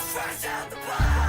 Fresh out the box.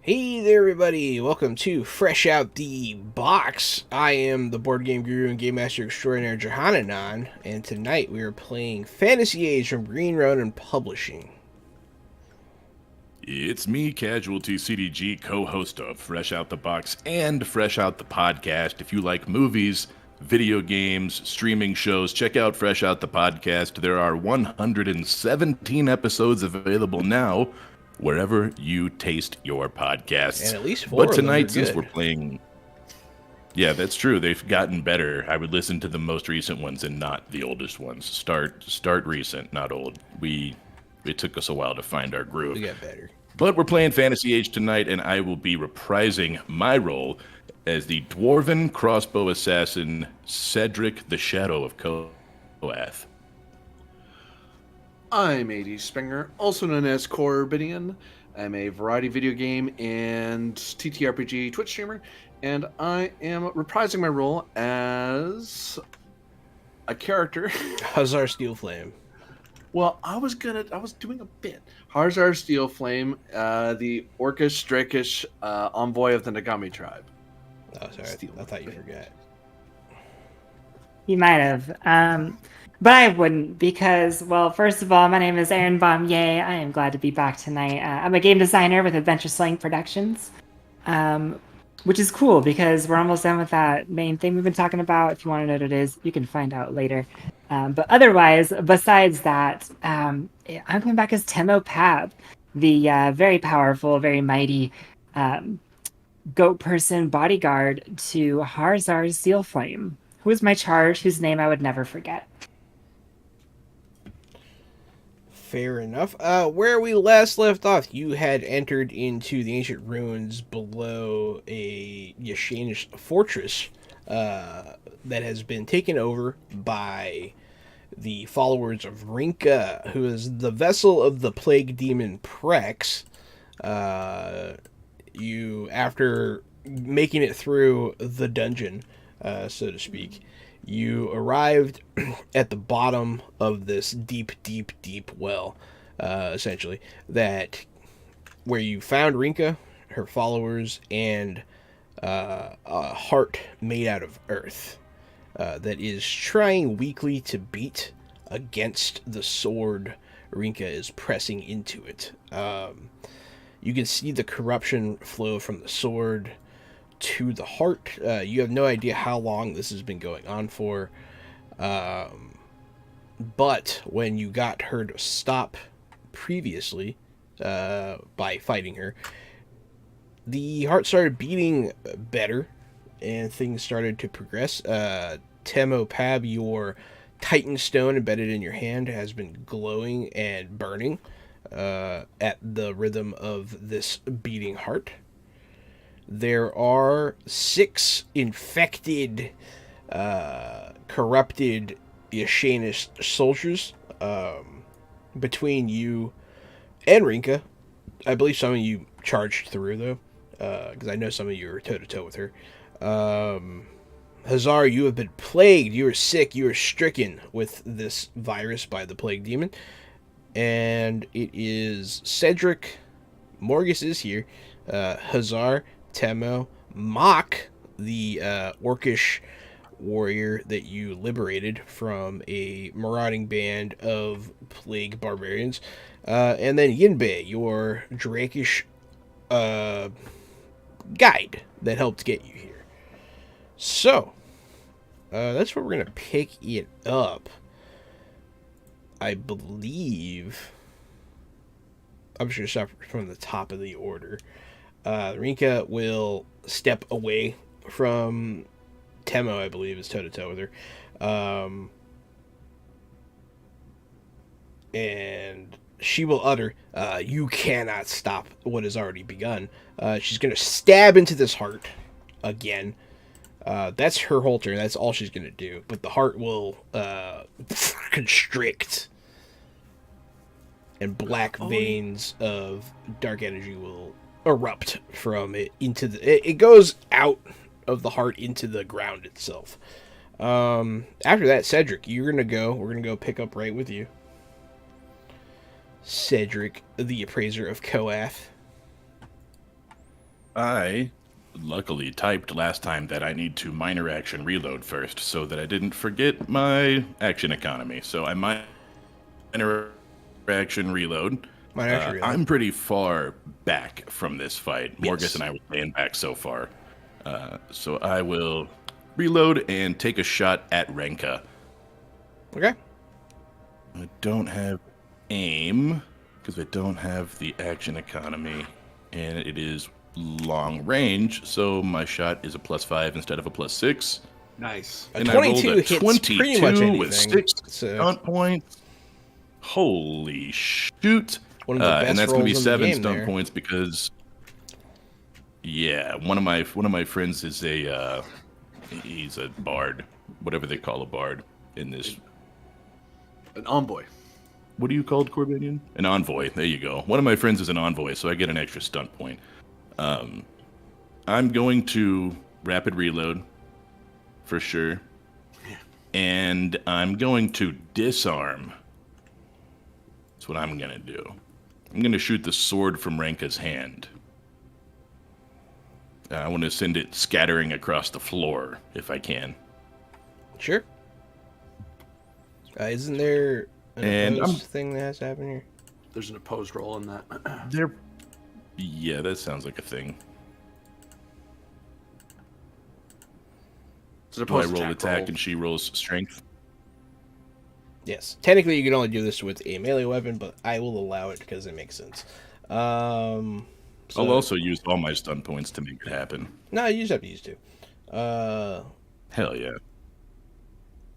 Hey there, everybody! Welcome to Fresh Out the Box. I am the board game guru and game master extraordinaire Johananon, and tonight we are playing Fantasy Age from Green Ronin Publishing. It's me, Casualty CDG, co-host of Fresh Out the Box and Fresh Out the Podcast. If you like movies, video games, streaming shows, check out Fresh Out the Podcast. There are 117 episodes available now, wherever you taste your podcasts. And at least four But of them tonight, are since good. we're playing... Yeah, that's true. They've gotten better. I would listen to the most recent ones and not the oldest ones. Start recent, not old. It took us a while to find our groove. We got better. But we're playing Fantasy Age tonight, and I will be reprising my role as the dwarven crossbow assassin Cedric the Shadow of Koath. I'm AD Springer, also known as Corbidian. I'm a variety video game and TTRPG Twitch streamer, and I am reprising my role as a character. Hazar Steelflame. Well, I was doing a bit. Harzar Steelflame, the Orcish Drakish envoy of the Nagami tribe. Oh, sorry. I thought you forgot. You might have. But I wouldn't because, well, first of all, my name is Erin Bombier. I am glad to be back tonight. I'm a game designer with Adventure Slang Productions, which is cool because we're almost done with that main thing we've been talking about. If you want to know what it is, you can find out later. But otherwise, besides that, I'm coming back as Temo Pab, the very powerful, very mighty goat person bodyguard to Harzar Steelflame, who is my charge, whose name I would never forget. Fair enough. Where we last left off, you had entered into the ancient ruins below a Yashanish fortress that has been taken over by the followers of Rinka, who is the vessel of the plague demon Prax. You, after making it through the dungeon, so to speak, you arrived at the bottom of this deep well, essentially, where you found Rinka, her followers, and a heart made out of earth that is trying weakly to beat against the sword Rinka is pressing into it. You can see the corruption flow from the sword to the heart. You have no idea how long this has been going on for. But when you got her to stop previously by fighting her, the heart started beating better and things started to progress. Temo Pab, your Titan Stone embedded in your hand, has been glowing and burning at the rhythm of this beating heart. There are 6 infected, corrupted Yashanish soldiers between you and Rinka. I believe some of you charged through, though, because I know some of you are toe-to-toe with her. Hazar, you have been plagued. You are sick. You are stricken with this virus by the plague demon. And it is Cedric. Morgus is here. Hazar, Temo, Mock, the orcish warrior that you liberated from a marauding band of plague barbarians, and then Yinbei, your drakish guide that helped get you here. So, that's where we're going to pick it up. I believe I'm just going to start from the top of the order. Rinka will step away from Temo, I believe, is toe-to-toe with her. And she will utter, you cannot stop what has already begun. She's going to stab into this heart again. That's her whole turn. That's all she's going to do. But the heart will constrict. And black veins of dark energy will erupt from it into the... It goes out of the heart into the ground itself. After that, Cedric, you're going to go. We're going to go pick up right with you. Cedric, the appraiser of Koath. I luckily typed last time that I need to minor action reload first so that I didn't forget my action economy. So I minor action reload. Might actually reload. I'm pretty far back from this fight. Morgus Yes. and I were staying back so far. So I will reload and take a shot at Renka. Okay. I don't have aim because I don't have the action economy, and it is long range, so my shot is a +5 instead of a +6. Nice. A And 22 I rolled a hits pretty much 22 with anything. 6 So stunt points. Holy shoot! one of the best and that's going to be rolls in the 7 game stunt there. points because, yeah, one of my friends is he's a bard, whatever they call a bard in this. An envoy. What do you call it, Corbinian? An envoy. There you go. One of my friends is an envoy, so I get an extra stunt point. I'm going to rapid reload for sure. And I'm going to disarm. That's what I'm going to do. I'm going to shoot the sword from Renka's hand. I want to send it scattering across the floor, if I can. Sure. Isn't there an And opposed thing that has to happen here? There's an opposed roll in that. Yeah, that sounds like a thing. It's an Do I opposed roll attack roll. and she rolls strength? Yes. Technically, you can only do this with a melee weapon, but I will allow it because it makes sense. So, I'll also use all my stun points to make it happen. No, you just have to use two. Hell yeah.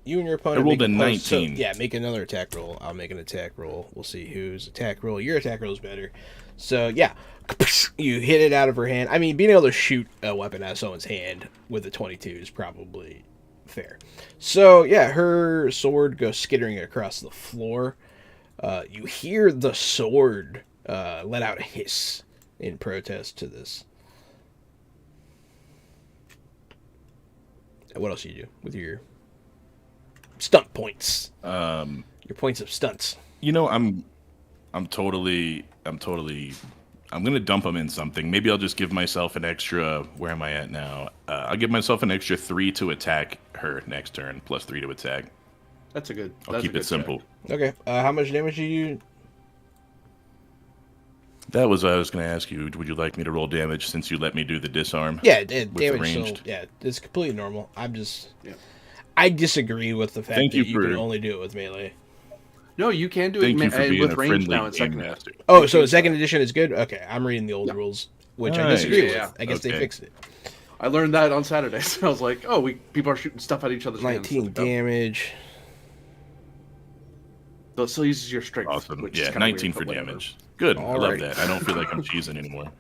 You and your opponent. I rolled make a opposed- so, 19. yeah, make another attack roll. I'll make an attack roll. We'll see whose attack roll. Your attack roll is better. So yeah, you hit it out of her hand. I mean, being able to shoot a weapon out of someone's hand with a 22 is probably fair. So yeah, her sword goes skittering across the floor. You hear the sword let out a hiss in protest to this. What else do you do with your stunt points? Your points of stunts. You know, I'm gonna dump them in something. Maybe I'll just give myself an extra. Where am I at now? I'll give myself an extra 3 to attack her next turn, +3 to attack. That's a good. I'll that's a keep good it simple. check. Okay. How much damage do you? That was what I was gonna ask you. Would you like me to roll damage since you let me do the disarm? Yeah, the damage. So, ranged? yeah, it's completely normal. I'm just. Yeah. I disagree with the fact Thank that you you can for- only do it with melee. No, you can do Thank it you for being with a range friendly now in game second. master. Oh, so second edition is good. Okay, I'm reading the old Yeah. rules, which I Nice. disagree Yeah, with. I guess they okay. fixed it. I learned that on Saturday, so I was like, "Oh, people are shooting stuff at each other's hands." 19 Like, oh. damage. So it still uses your strength. Awesome. which is Yeah, kinda 19 weird, for but whatever. damage. Good. I love Alright. that. I don't feel like I'm cheesing anymore.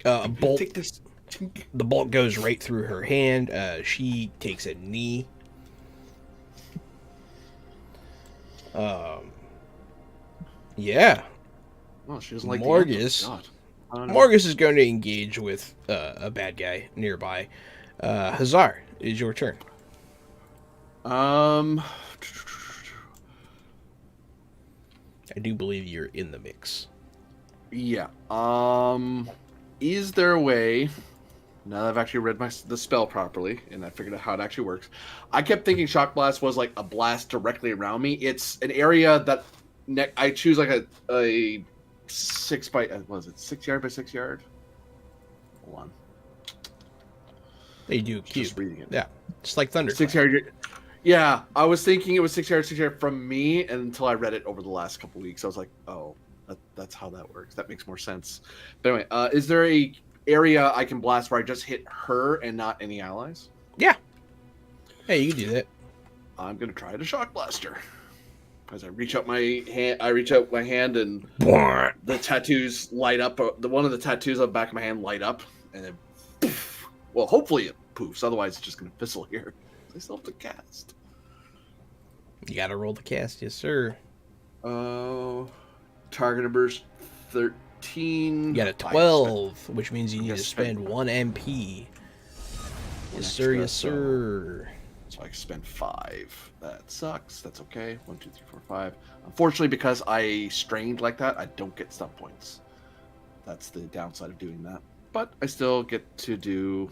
A bolt. Take this. The bolt goes right through her hand. She takes a knee. Yeah. Oh, she doesn't like Morgus. The God. I don't know. Morgus is going to engage with a bad guy nearby. Hazar, it is your turn. Um, I do believe you're in the mix. yeah. Is there a way? Now that I've actually read the spell properly and I figured out how it actually works, I kept thinking shock blast was like a blast directly around me. It's an area that I choose like a 6 by what is it 6 yard by 6 yard. Hold on, They do just cube. reading it. Yeah, just like Thunder. 6 yard. Yeah, I was thinking it was 6 yard from me, and until I read it over the last couple weeks, I was like, oh, that's how that works. That makes more sense. But anyway, is there a area I can blast where I just hit her and not any allies? Yeah. Hey, you can do that. I'm gonna try to shock blaster. As I reach out my hand, and the tattoos light up. One of the tattoos on the back of my hand light up, and then, poof. Well, hopefully it poofs. Otherwise, it's just gonna fizzle here. I still have to cast. You got to roll the cast, yes, sir. Target numbers 13. You got a 12, which means you need to spend 1 MP. Yes, sir, yes, sir. So I can spend 5. That sucks. That's okay. 1, 2, 3, 4, 5. Unfortunately, because I strained like that, I don't get stun points. That's the downside of doing that. but I still get to do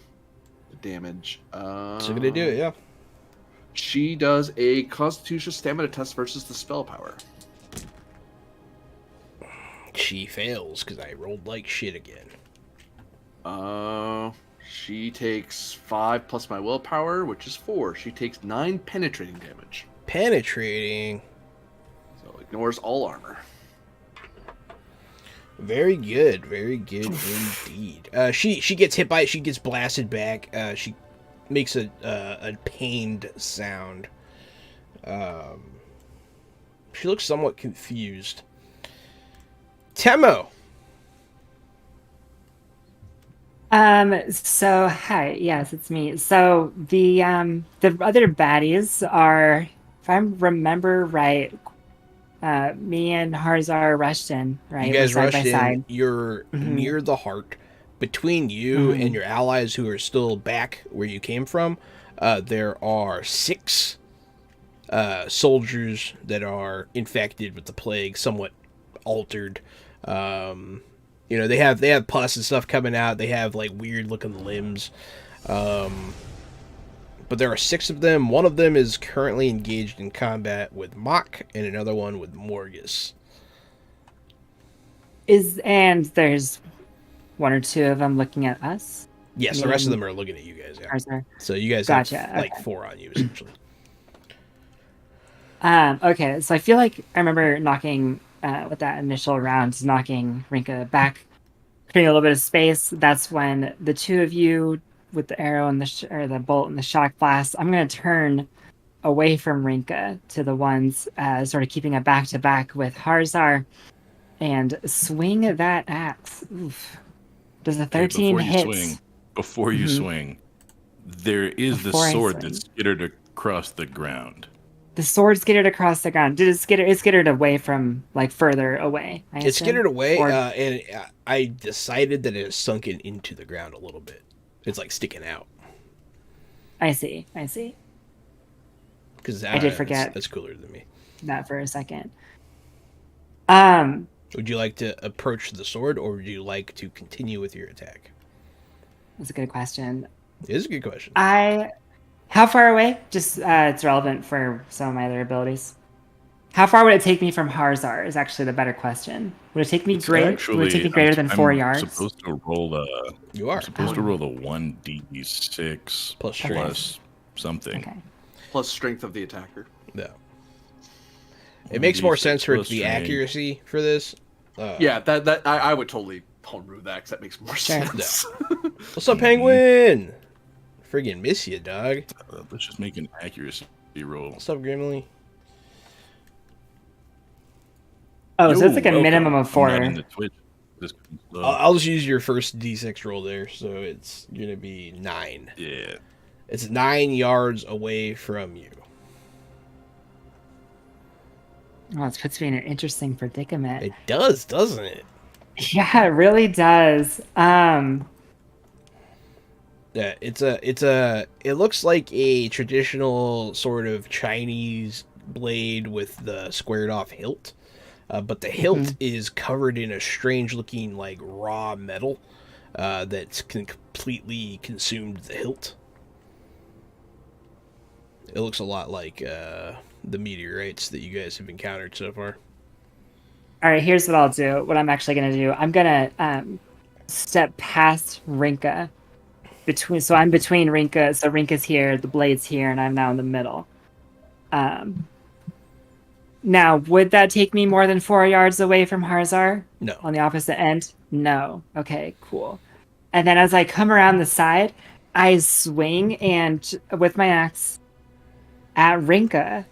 the damage. So gonna do it, yeah. She does a Constitution stamina test versus the spell power. She fails because I rolled like shit again. She takes 5 plus my willpower, which is 4. She takes 9 penetrating damage. Penetrating. So ignores all armor. Very good indeed. She gets hit by it. She gets blasted back. She makes a pained sound. She looks somewhat confused. Temo. So hi, yes, it's me. So the other baddies are, if I remember right, me and Harzar rushed in, right? You guys We're rushed side by in. side. You're near the heart. Between you and your allies who are still back where you came from, there are 6 soldiers that are infected with the plague, somewhat altered. They have pus and stuff coming out. They have like weird looking limbs. But there are 6 of them. One of them is currently engaged in combat with Mach, and another one with Morgus. And there's 1 or 2 of them looking at us. Yes, the rest of them are looking at you guys. Yeah. Harzar. So you guys Gotcha, have like okay. 4 on you essentially. Okay, so I feel like I remember knocking with that initial round, knocking Rinka back, creating a little bit of space. That's when the 2 of you with the arrow and the bolt and the shock blast. I'm gonna turn away from Rinka to the ones sort of keeping a back to back with Harzar, and swing that axe. Oof. Does a 13 hit? Before you swing, there is the sword that's skittered across the ground. The sword skittered across the ground. Did it skitter? It skittered away from, like, further away. It skittered away, and I decided that it has sunken into the ground a little bit. It's like sticking out. I see. Because I did forget. That's cooler than me. That for a second. Would you like to approach the sword, or would you like to continue with your attack? That's a good question. It is a good question. How far away? Just it's relevant for some of my other abilities. How far would it take me from Harzar is actually the better question. Would it take me greater than 4 yards? You are supposed to roll the 1d6 plus something. Okay. Plus strength of the attacker. No. It makes more sense for it to be accuracy for this. Yeah, that I would totally homebrew that because that makes more sense. No. What's up, Penguin? Friggin' miss you, dog. Let's just make an accuracy roll. What's up, Grimly? Oh, so it's like a minimum of 4. I'll just use your first d6 roll there, so it's gonna be 9. Yeah. It's 9 yards away from you. Oh, it puts me in an interesting predicament. It does, doesn't it? Yeah, it really does. Yeah, it looks like a traditional sort of Chinese blade with the squared off hilt. But the hilt is covered in a strange looking like raw metal that's completely consumed the hilt. It looks a lot like the meteorites that you guys have encountered so far. All right, here's what I'll do. What I'm actually going to do, I'm going to step past Rinka. So I'm between Rinka. So Rinka's here, the blade's here, and I'm now in the middle. Now, would that take me more than 4 yards away from Harzar? No. On the opposite end? No. Okay, cool. And then as I come around the side, I swing and with my axe at Rinka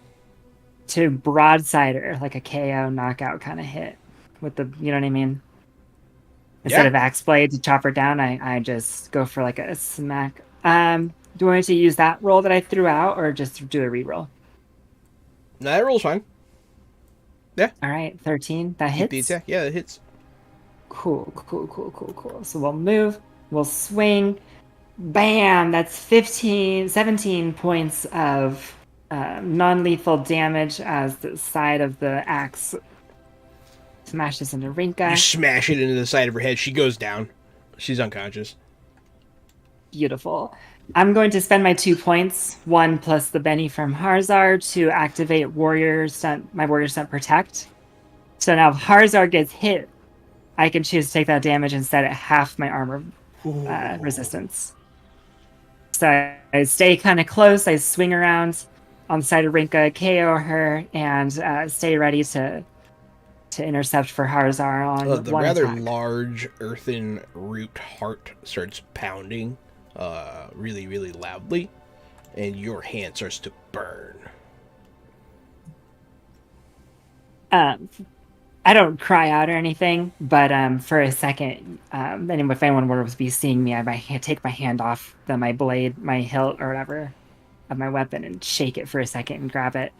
to broadside her, like a KO knockout kind of hit with the, you know what I mean? Instead of axe blade to chop her down, I just go for like a smack. Do you want me to use that roll that I threw out or just do a re-roll? No, that roll's fine. Yeah. All right, 13. That hits? The attack. Yeah, it hits. Cool. So we'll move. We'll swing. Bam! That's 17 points of non-lethal damage as the side of the axe smashes into Rinka. You smash it into the side of her head. She goes down. She's unconscious. Beautiful. I'm going to spend my 2 points, 1 plus the Benny from Harzar, to activate my Warrior Stunt Protect. So now if Harzar gets hit, I can choose to take that damage and set it half my armor resistance. So I stay kind of close. I swing around on the side of Rinka, KO her, and stay ready to intercept for Harzar on The one rather attack. large earthen root heart starts pounding really, really loudly, and your hand starts to burn. I don't cry out or anything, but for a second, then if anyone were to be seeing me, I might take my hand off my blade, my hilt, or whatever of my weapon and shake it for a second and grab it.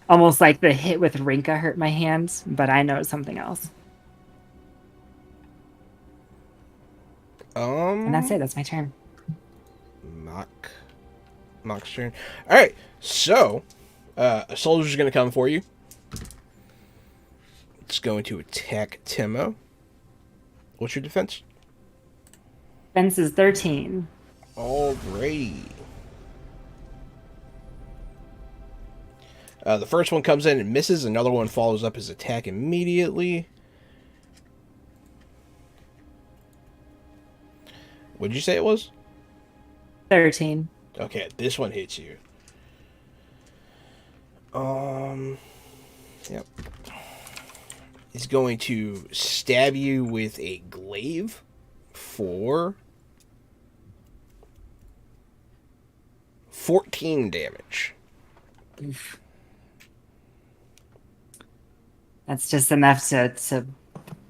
Almost like the hit with Rinka hurt my hands, but I know it's something else. And that's it. That's my turn. Mock's turn. All right, so a soldier's going to come for you. It's going to attack Timo. What's your defense? Defense is 13. Alrighty. The first one comes in and misses. Another one follows up his attack immediately. What did you say it was? 13. Okay, this one hits you. Yep. He's going to stab you with a glaive for 14 damage. Oof. That's just enough to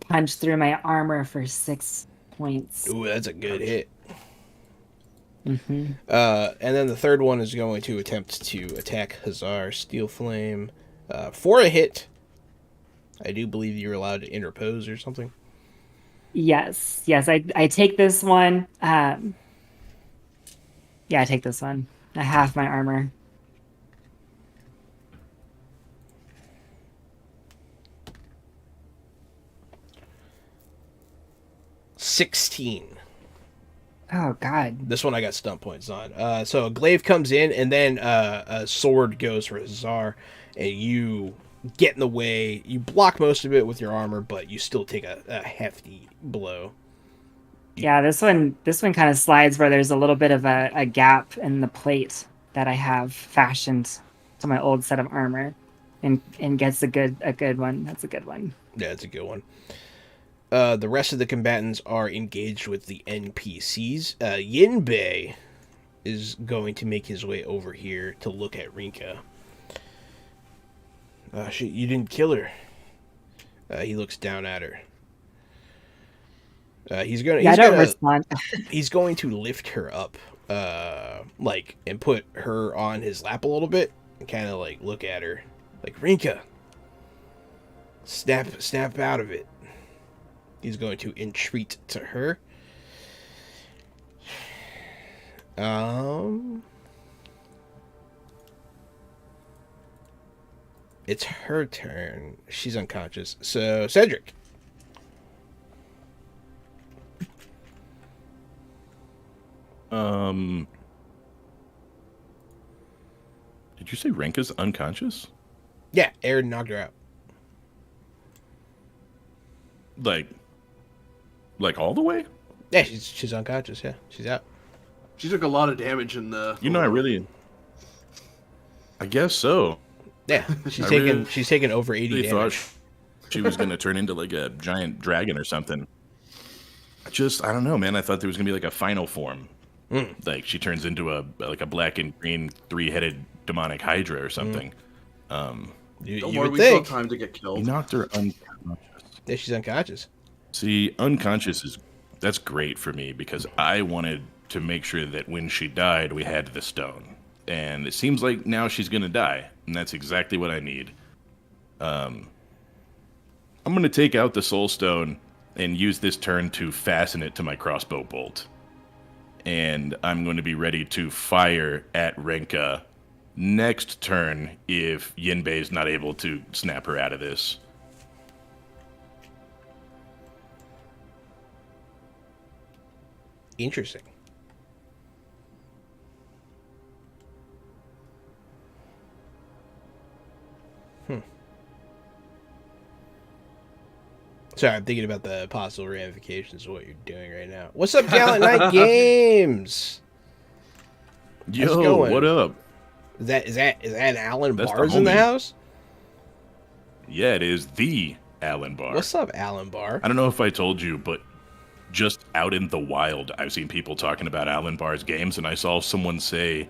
punch through my armor for 6 points. Ooh, that's a good hit. Mm-hmm. And then the third one is going to attempt to attack Hazar Steel Flame for a hit. I do believe you're allowed to interpose or something. Yes, I take this one. Yeah, I take this one. I half my armor. $16. Oh God. This one I got stunt points on. So a glaive comes in, and then a sword goes for Hazar, and you get in the way. You block most of it with your armor, but you still take a hefty blow. Yeah, this one kind of slides where there's a little bit of a gap in the plate that I have fashioned to my old set of armor, and gets a good one. That's a good one. Yeah, it's a good one. The rest of the combatants are engaged with the NPCs. Yinbei is going to make his way over here to look at Rinka. Shit, you didn't kill her. He looks down at her. He's going to lift her up, and put her on his lap a little bit, and kind of look at her, Rinka, snap out of it. He's going to entreat to her. It's her turn. She's unconscious. So, Cedric. Did you say Rinka's unconscious? Yeah, Aaron knocked her out. Like all the way? Yeah, she's unconscious. Yeah, she's out. She took a lot of damage in the. I guess so. Yeah, she's taken over 80 damage. Thought she was gonna turn into a giant dragon or something. I don't know, man. I thought there was gonna be a final form. She turns into a black and green 3-headed demonic hydra or something. Don't worry, we still have time to get killed. He knocked her unconscious. Yeah, she's unconscious. See, unconscious that's great for me because I wanted to make sure that when she died, we had the stone. And it seems like now she's going to die, and that's exactly what I need. I'm going to take out the soul stone and use this turn to fasten it to my crossbow bolt. And I'm going to be ready to fire at Rinka next turn if Yinbei's not able to snap her out of this. Interesting. Sorry, I'm thinking about the possible ramifications of what you're doing right now. What's up, Gallant Knight Games? How's it Yo, going? what up? Is that Alan That's the Barr's in the homie. house? Yeah, it is the Alan Bar. What's up, Alan Barr? I don't know if I told you, but just out in the wild, I've seen people talking about Alan Barr's games, and I saw someone say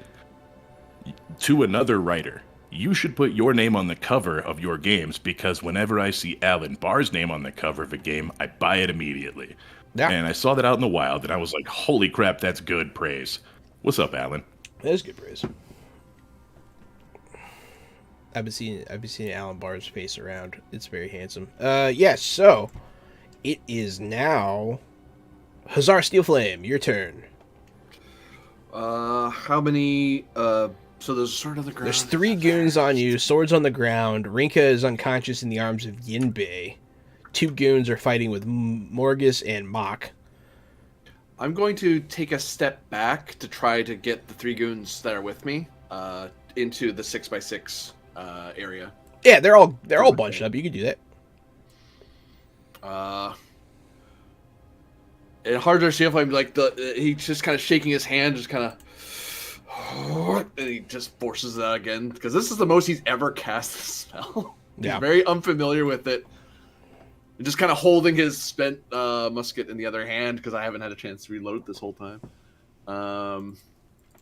to another writer, you should put your name on the cover of your games, because whenever I see Alan Barr's name on the cover of a game, I buy it immediately. Yeah. And I saw that out in the wild, and I was like, holy crap, that's good praise. What's up, Alan? That is good praise. I've been seeing Alan Barr's face around. It's very handsome. Yes, so it is now Hazar Steelflame, your turn. How many? So there's a sword on the ground. There's 3 goons on you, swords on the ground. Rinka is unconscious in the arms of Yinbei. 2 goons are fighting with Morgus and Mach. I'm going to take a step back to try to get the 3 goons that are with me into the 6x6 area. Yeah, they're all bunched up. You can do that. It's hard to see if I'm like he's just kind of shaking his hand, just kind of, and he just forces it out again because this is the most he's ever cast the spell. Yeah. He's very unfamiliar with it. Just kind of holding his spent musket in the other hand because I haven't had a chance to reload this whole time.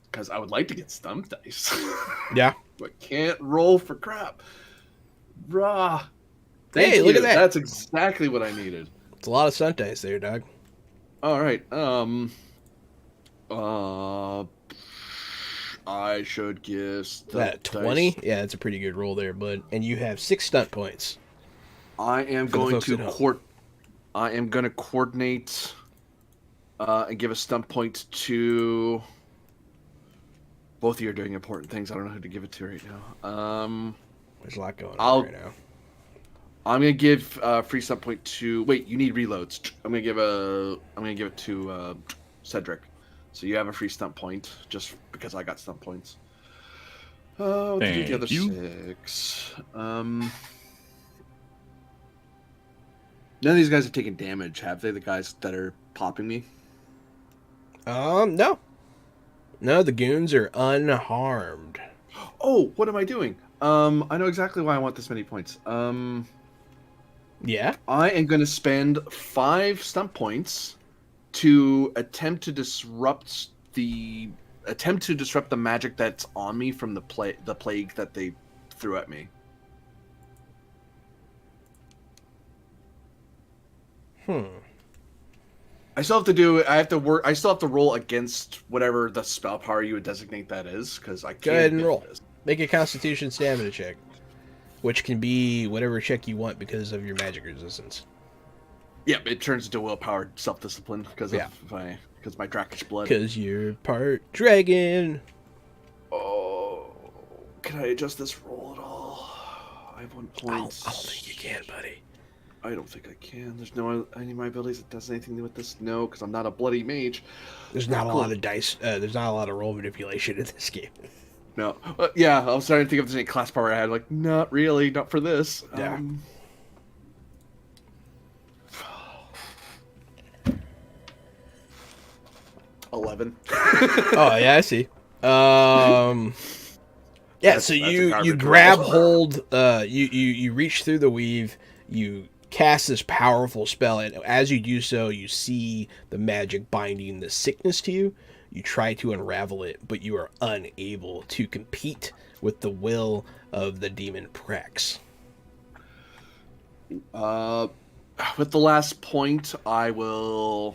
Because I would like to get stump dice. Yeah. But can't roll for crap. Rah. Hey, look at that. That's exactly what I needed. It's a lot of stunt dice there, dog. All right. I should give That 20? Yeah, that's a pretty good roll there, bud. And you have 6 stunt points. I am For the going folks to at home. I am going to coordinate and give a stump point to. Both of you are doing important things. I don't know who to give it to right now. There's a lot going on I'll- right now. I'm gonna give free stump point to. Wait, you need reloads. I'm gonna give it to Cedric. So you have a free stump point just because I got stump points. What did the other Thank you. 6? None of these guys have taken damage, have they? The guys that are popping me. No. No, the goons are unharmed. Oh, what am I doing? I know exactly why I want this many points. Yeah? I am going to spend 5 stump points to attempt to disrupt the magic that's on me from the plague that they threw at me. I still have to do. I have to work. I still have to roll against whatever the spell power you would designate that is, because I can't. Go ahead and get roll. this. Make a Constitution stamina check, which can be whatever check you want because of your magic resistance. Yep, it turns into willpower self-discipline because Yeah. because my Drakish blood. Because you're part dragon. Oh, can I adjust this roll at all? I have 1 point. I don't think you can, buddy. I don't think I can. There's no any of my abilities that does anything with this. No, because I'm not a bloody mage. There's not a Cool. lot of dice. There's not a lot of roll manipulation in this game. No. Yeah, I was starting to think if there's any class power I had. Like, not really. Not for this. Yeah. 11. Oh yeah, I see. Yeah, so That's a you garbage grab roll. hold. You reach through the weave. You cast this powerful spell, and as you do so, you see the magic binding the sickness to you. You try to unravel it, but you are unable to compete with the will of the demon Prax. With the last point, I will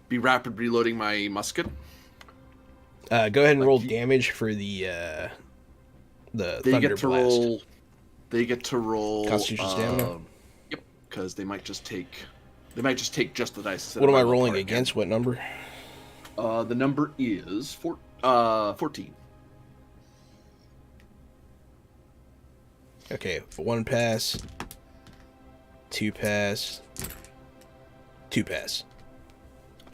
be rapid reloading my musket. Go ahead and roll damage for the They thunder get to blast. roll. They get to roll. Constitution stamina? Yep, because they might just take. They might just take just the dice. instead What of am I my rolling willpower against? What number? again. The number is 14. Okay, 1 pass, 2 pass, 2 pass.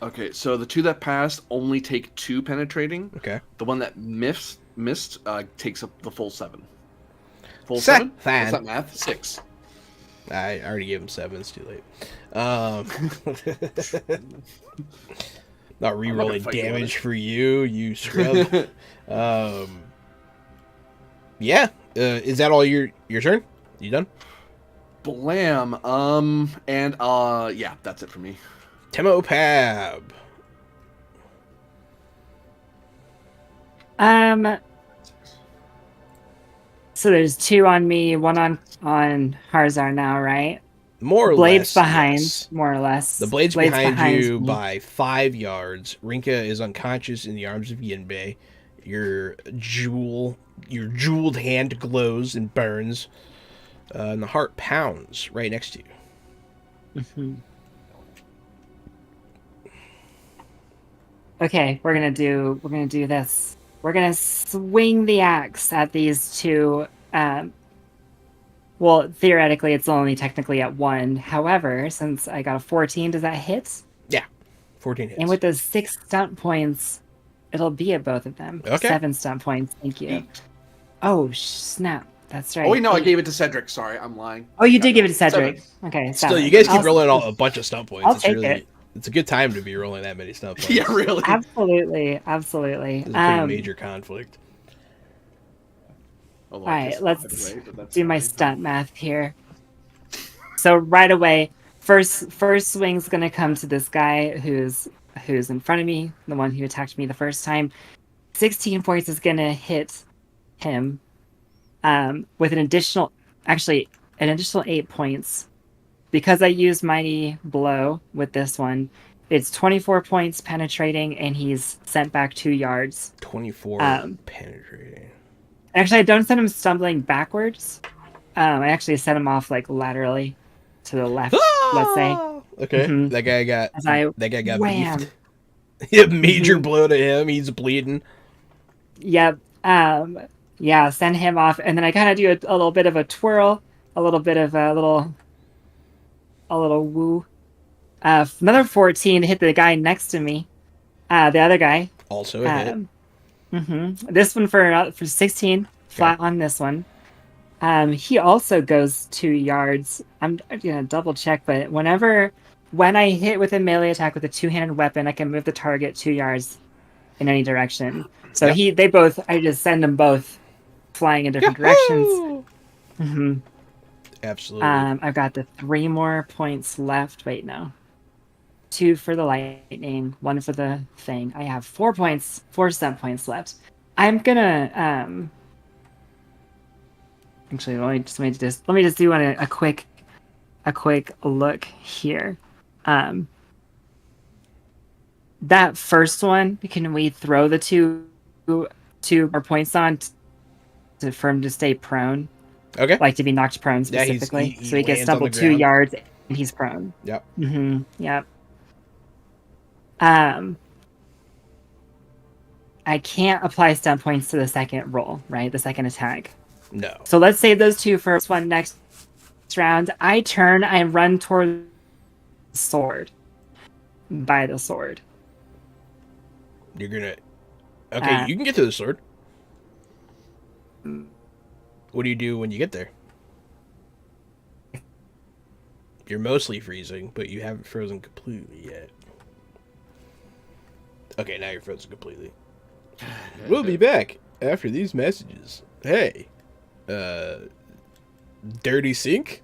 Okay, so the two that passed only take 2 penetrating. Okay. The one that missed takes up the full 7. Full Sa- 7? fine. What's that math? 6. I already gave him 7. It's too late. Not re-rolling fight you on damage it. for you scrub. Yeah. Is that all your turn? You done? Blam. And yeah, that's it for me. Temopab. So there's 2 on me, 1 on Harzar now, right? More or Blades less. behind, yes. more or less. The blade's behind you me. by 5 yards. Rinka is unconscious in the arms of Yinbei. Your jeweled hand glows and burns. And the heart pounds right next to you. Mhm. Okay, we're gonna do this. We're gonna swing the axe at these 2. Well, theoretically, it's only technically at 1. However, since I got a 14, does that hit? Yeah. 14 hits. And with those 6 stunt points, it'll be at both of them. Okay. 7 stunt points. Thank you. 8. Oh, snap. That's right. Oh wait, no, I 8. gave it to Cedric. Sorry, I'm lying. Oh, you Got did give no. it to Cedric. 7. Okay. Still, 7. you guys keep I'll- rolling a bunch of stunt points. I'll It's take really, it. It's a good time to be rolling that many stunt points. Yeah, really. Absolutely. This is a pretty major conflict. Although All I right, guess let's it's right, but that's do my fine. stunt math here. So right away, first swing's gonna come to this guy who's in front of me, the one who attacked me the first time. 16 points is gonna hit him. With an additional 8 points. Because I used Mighty Blow with this one, it's 24 points penetrating, and he's sent back 2 yards. 24 Um, penetrating. Actually, I don't send him stumbling backwards. I actually set him off like laterally to the left, let's say. Okay, Mhm. that guy got As I wham. beefed. Yeah, major Mhm. blow to him. He's bleeding. Yep. Yeah, send him off, and then I kind of do a little bit of a twirl, a little bit of a little woo. Another 14 to hit the guy next to me. The other guy. Also a hit. This one for 16, flat on this one. He also goes 2 yards. I'm gonna double check, but when I hit with a melee attack with a 2-handed weapon, I can move the target 2 yards in any direction. So Yep. I just send them both flying in different directions. hmm Absolutely. I've got the 3 more points left. Wait, no. 2 for the lightning, 1 for the thing. I have 4 stunt points left. I'm gonna actually let me just do a quick look here. That first one, can we throw the two more points on for him to stay prone? Okay. Like to be knocked prone Yeah, specifically. he So he gets lands on the stumbled 2 ground. yards and he's prone. Yep. Yep. I can't apply stun points to the second roll, right? The second attack. No. So let's save those 2 for one next round. I turn, I run toward the sword. By the sword. You're gonna. Okay, you can get to the sword. What do you do when you get there? You're mostly freezing, but you haven't frozen completely yet. Okay, now you're frozen completely. We'll be back after these messages. Hey, Dirty Sink,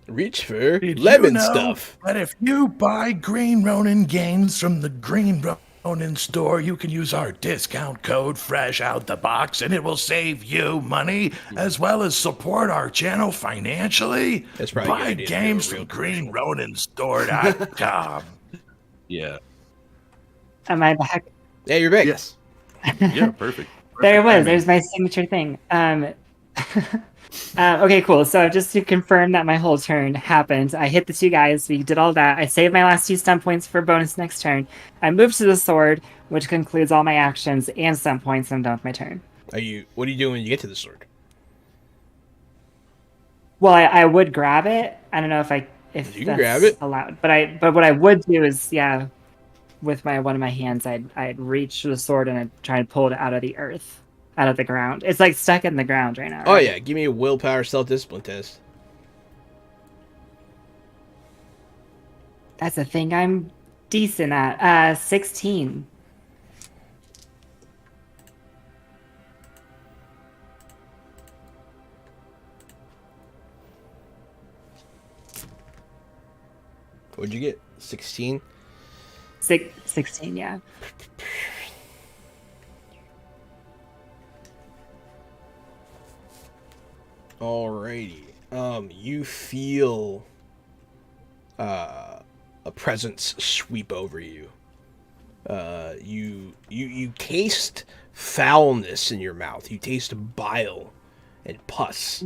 reach for Did lemon you know stuff. that if you buy Green Ronin games from the Green Ronin store, you can use our discount code Fresh Out the Box, and it will save you money as well as support our channel financially. That's probably a good Buy idea to do a games real from GreenRoninStore.com. Yeah. Am I back? Yeah, you're back. Yes. Yeah, perfect. There it was. timing. There's my signature thing. Okay, cool. So just to confirm that my whole turn happened, I hit the 2 guys. We did all that. I saved my last 2 stun points for bonus next turn. I moved to the sword, which concludes all my actions and stun points. I'm done with my turn. What are you doing when you get to the sword? Well, I would grab it. I don't know if You can that's grab it. allowed. But what I would do is with one of my hands, I'd reach the sword and I'd try to pull it out of the earth, out of the ground. It's like stuck in the ground right now. Oh right? yeah, give me a willpower self-discipline test. That's a thing I'm decent at. 16. What'd you get? 16? 16, yeah. Alrighty. You feel a presence sweep over you. You taste foulness in your mouth. You taste bile and pus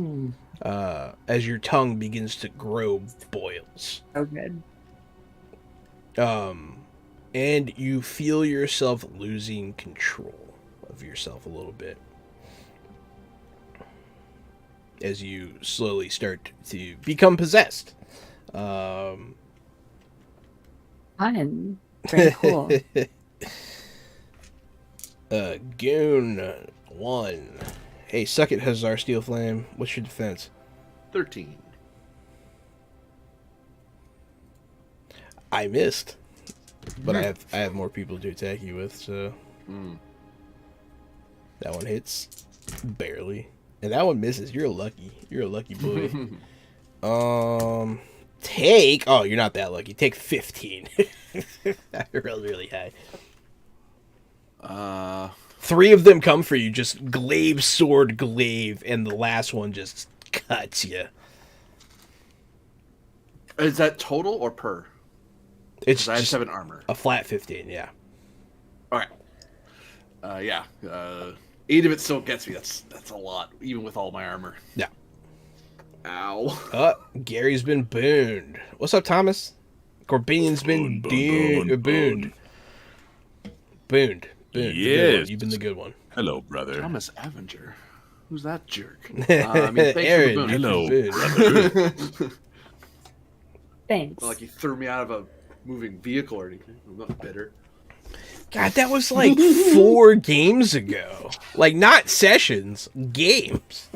as your tongue begins to grow boils. So good. And you feel yourself losing control of yourself a little bit as you slowly start to become possessed. Fun. Very cool. Goon 1. Hey, suck it, Hazar Steel Flame. What's your defense? 13. I missed, but I have more people to attack you with, so that one hits barely, and that one misses. You're a lucky boy. Take. Oh, you're not that lucky. Take 15. You're really high. 3 of them come for you, just glaive, sword, glaive, and the last one just cuts you. Is that total or per? It's I just have 7 armor. a flat 15, yeah. All right. Yeah. 8 of it still gets me. That's a lot, even with all my armor. Yeah. Ow. Gary's been booned. What's up, Thomas? Corbinian's been booned. Booned. Yes. You've been the good one. Hello, brother. Thomas Avenger. Who's that jerk? Thanks Aaron, for the boon. Hello, booned. brother. Thanks. Not like he threw me out of a moving vehicle or anything. I'm not bitter. God, that was like 4 games ago. Like, not sessions, games.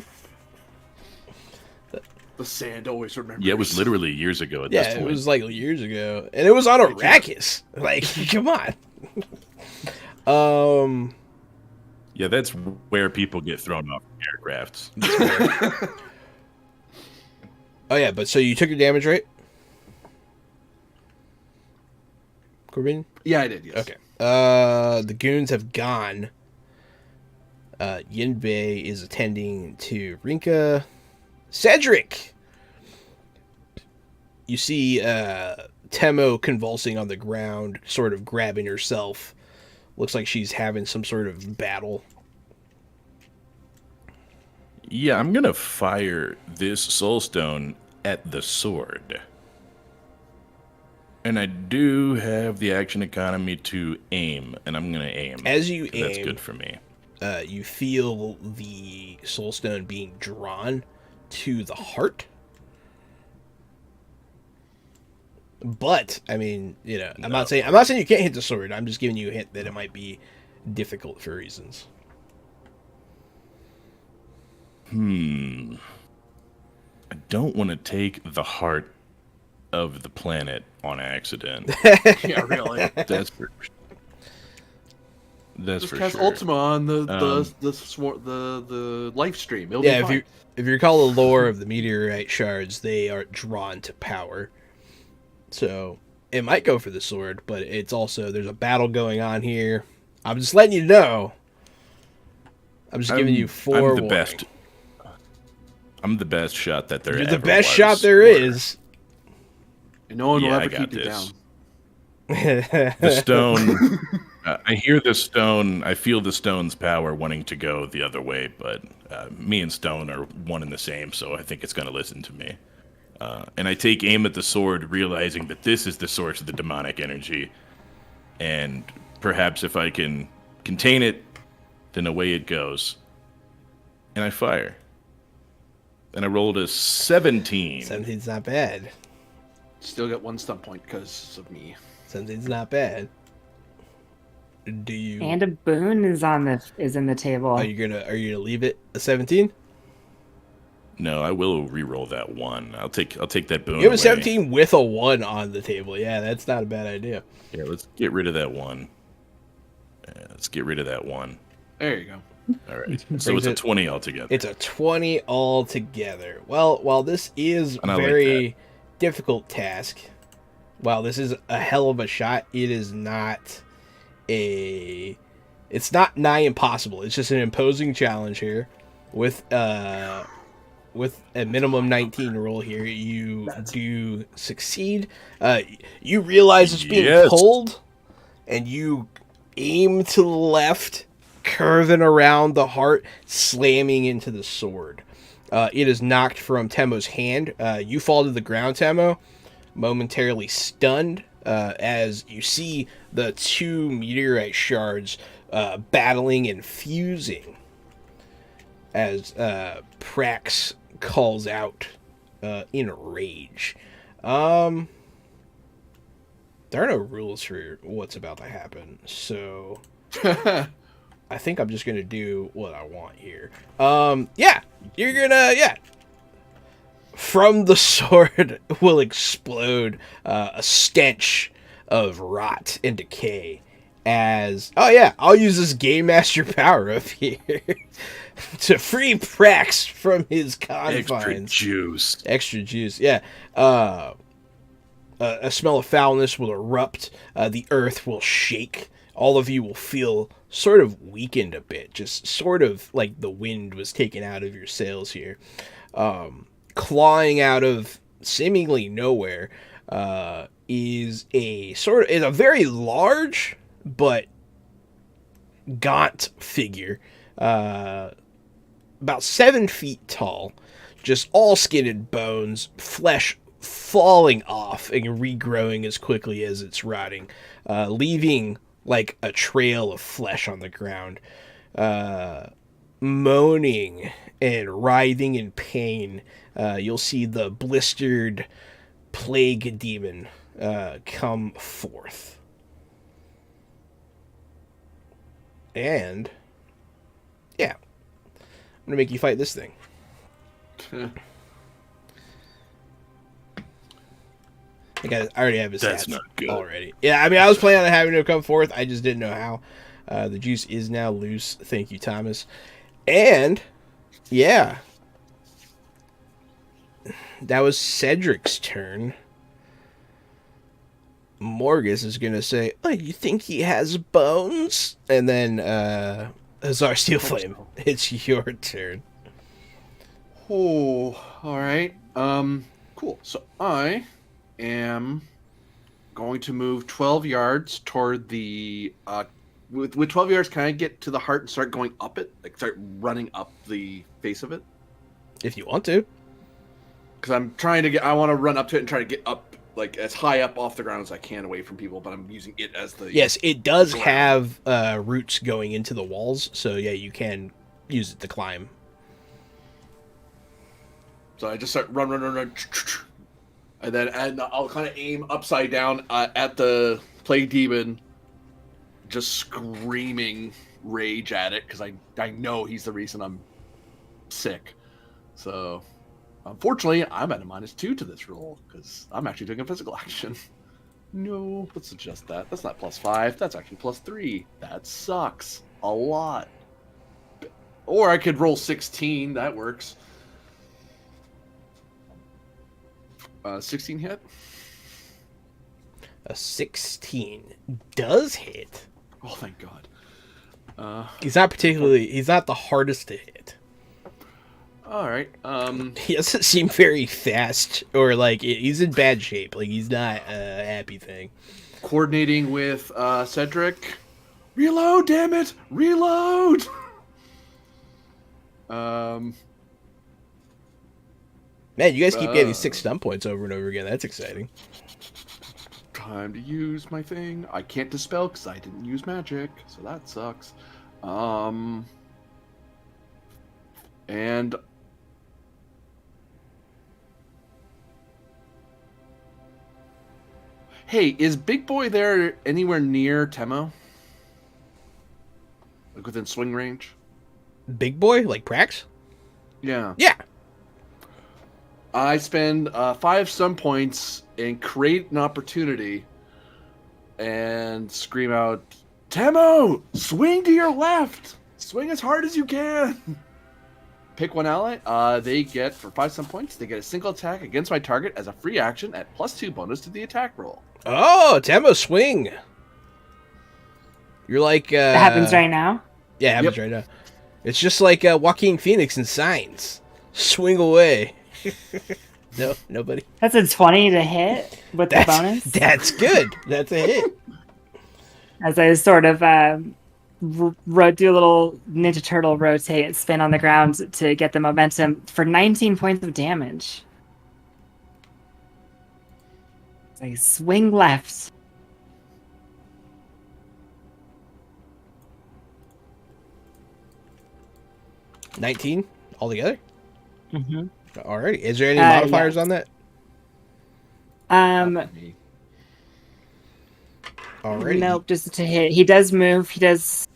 The sand always remembers. Yeah, it was literally years ago at this Yeah, point. it was like years ago. And it was on Arrakis. Like, come on. Yeah, that's where people get thrown off aircrafts. Oh, yeah, but so you took your damage, right? Corbin? Yeah, I did, yes. Okay. The goons have gone. Yinbei is attending to Rinka. Cedric! You see Temo convulsing on the ground, sort of grabbing herself. Looks like she's having some sort of battle. Yeah, I'm gonna fire this soul stone at the sword. And I do have the action economy to aim, and I'm gonna aim. As you aim, that's good for me. You feel the soul stone being drawn to the heart. But I mean, you know, I'm not saying you can't hit the sword. I'm just giving you a hint that it might be difficult for reasons. I don't want to take the heart of the planet on accident. Yeah, really. That's for Just for cast sure. Ultima on the live stream. It'll Yeah, be fine. if you recall the lore of the meteorite shards, they are drawn to power. So it might go for the sword, but it's also there's a battle going on here. I'm just letting you know. I'm just giving you forewarning. I'm the best shot that there You're ever the best was. shot there is. And no one will Yeah, ever I got keep you this. down. The stone. I hear the stone. I feel the stone's power wanting to go the other way, but me and stone are one and the same, so I think it's going to listen to me. And I take aim at the sword, realizing that this is the source of the demonic energy. And perhaps if I can contain it, then away it goes. And I fire. And I rolled a 17. 17's not bad. Still got 1 stun point because of me. 17's not bad. do you? And a boon is in the table. Are you gonna leave it a 17? No, I will re-roll that 1. I'll take that boon You have a away. 17 with a 1 on the table. Yeah, that's not a bad idea. Yeah, let's get rid of that 1. Yeah, let's get rid of that 1. There you go. All right. So it's a 20 altogether. It's a 20 altogether. Well, while this is And I like very difficult task, while this is a hell of a shot, it is not it's not nigh impossible. It's just an imposing challenge here with a minimum 19 roll here. You do succeed. You realize it's being pulled, and you aim to the left, curving around the heart, slamming into the sword. It is knocked from Temo's hand. You fall to the ground, Temo, momentarily stunned, as you see the 2 meteorite shards battling and fusing as Prax calls out in rage. There are no rules for what's about to happen, so I think I'm just gonna do what I want here. You're gonna from the sword will explode a stench of rot and decay as I'll use this Game Master power up here to free Prax from his confines. Extra juice, yeah. A smell of foulness will erupt. The earth will shake. All of you will feel sort of weakened a bit, just sort of like the wind was taken out of your sails here. Clawing out of seemingly nowhere is a very large but gaunt figure, about 7 feet tall, just all skin and bones, flesh falling off and regrowing as quickly as it's rotting, leaving like a trail of flesh on the ground, moaning and writhing in pain. You'll see the blistered plague demon come forth. And I'm gonna make you fight this thing. I already have his That's stats not good. already. Yeah, I mean, I was planning on having him come forth. I just didn't know how. The juice is now loose. Thank you, Thomas. And, that was Cedric's turn. Morgus is going to say, "Oh, you think he has bones?" And then, Hazar Steelflame, it's your turn. Oh, all right. Cool. So I am going to move 12 yards toward the with 12 yards, can I get to the heart and start going up it? Like start running up the face of it? If you want to. Because I want to run up to it and try to get up, like as high up off the ground as I can away from people, but I'm using it as the... Yes, it does have roots going into the walls, so yeah, you can use it to climb. So I just start run, and then I'll kind of aim upside down at the plague demon, just screaming rage at it because I know he's the reason I'm sick. So unfortunately, I'm at a -2 to this roll because I'm actually doing a physical action. No, let's adjust that. That's not +5. That's actually +3. That sucks a lot. Or I could roll 16. That works. 16 hit. A 16 does hit. Oh, thank God. He's not the hardest to hit. All right. He doesn't seem very fast, or like he's in bad shape. Like he's not a happy thing. Coordinating with Cedric. Reload, damn it! Reload! Man, you guys keep getting 6 stun points over and over again. That's exciting. Time to use my thing. I can't dispel because I didn't use magic, so that sucks. And hey, is Big Boy there anywhere near Temo? like within swing range. Big boy, like Prax? Yeah. Yeah. I spend 5 stun points and create an opportunity and scream out, Temo, swing to your left! Swing as hard as you can! Pick one ally. They get, for 5 stun points, they get a single attack against my target as a free action at +2 bonus to the attack roll. Oh, Temo swing. You're like... That happens right now. Yeah, it happens right now. It's just like Joaquin Phoenix in Signs. Swing away. No, nobody. That's a 20 to hit with the bonus. That's good. That's a hit. As I sort of do a little Ninja Turtle rotate, spin on the ground to get the momentum for 19 points of damage. As I swing left. $19 altogether? Mm-hmm. Alrighty. Is there any modifiers on that? Alrighty. Nope, just to hit. He does move. He does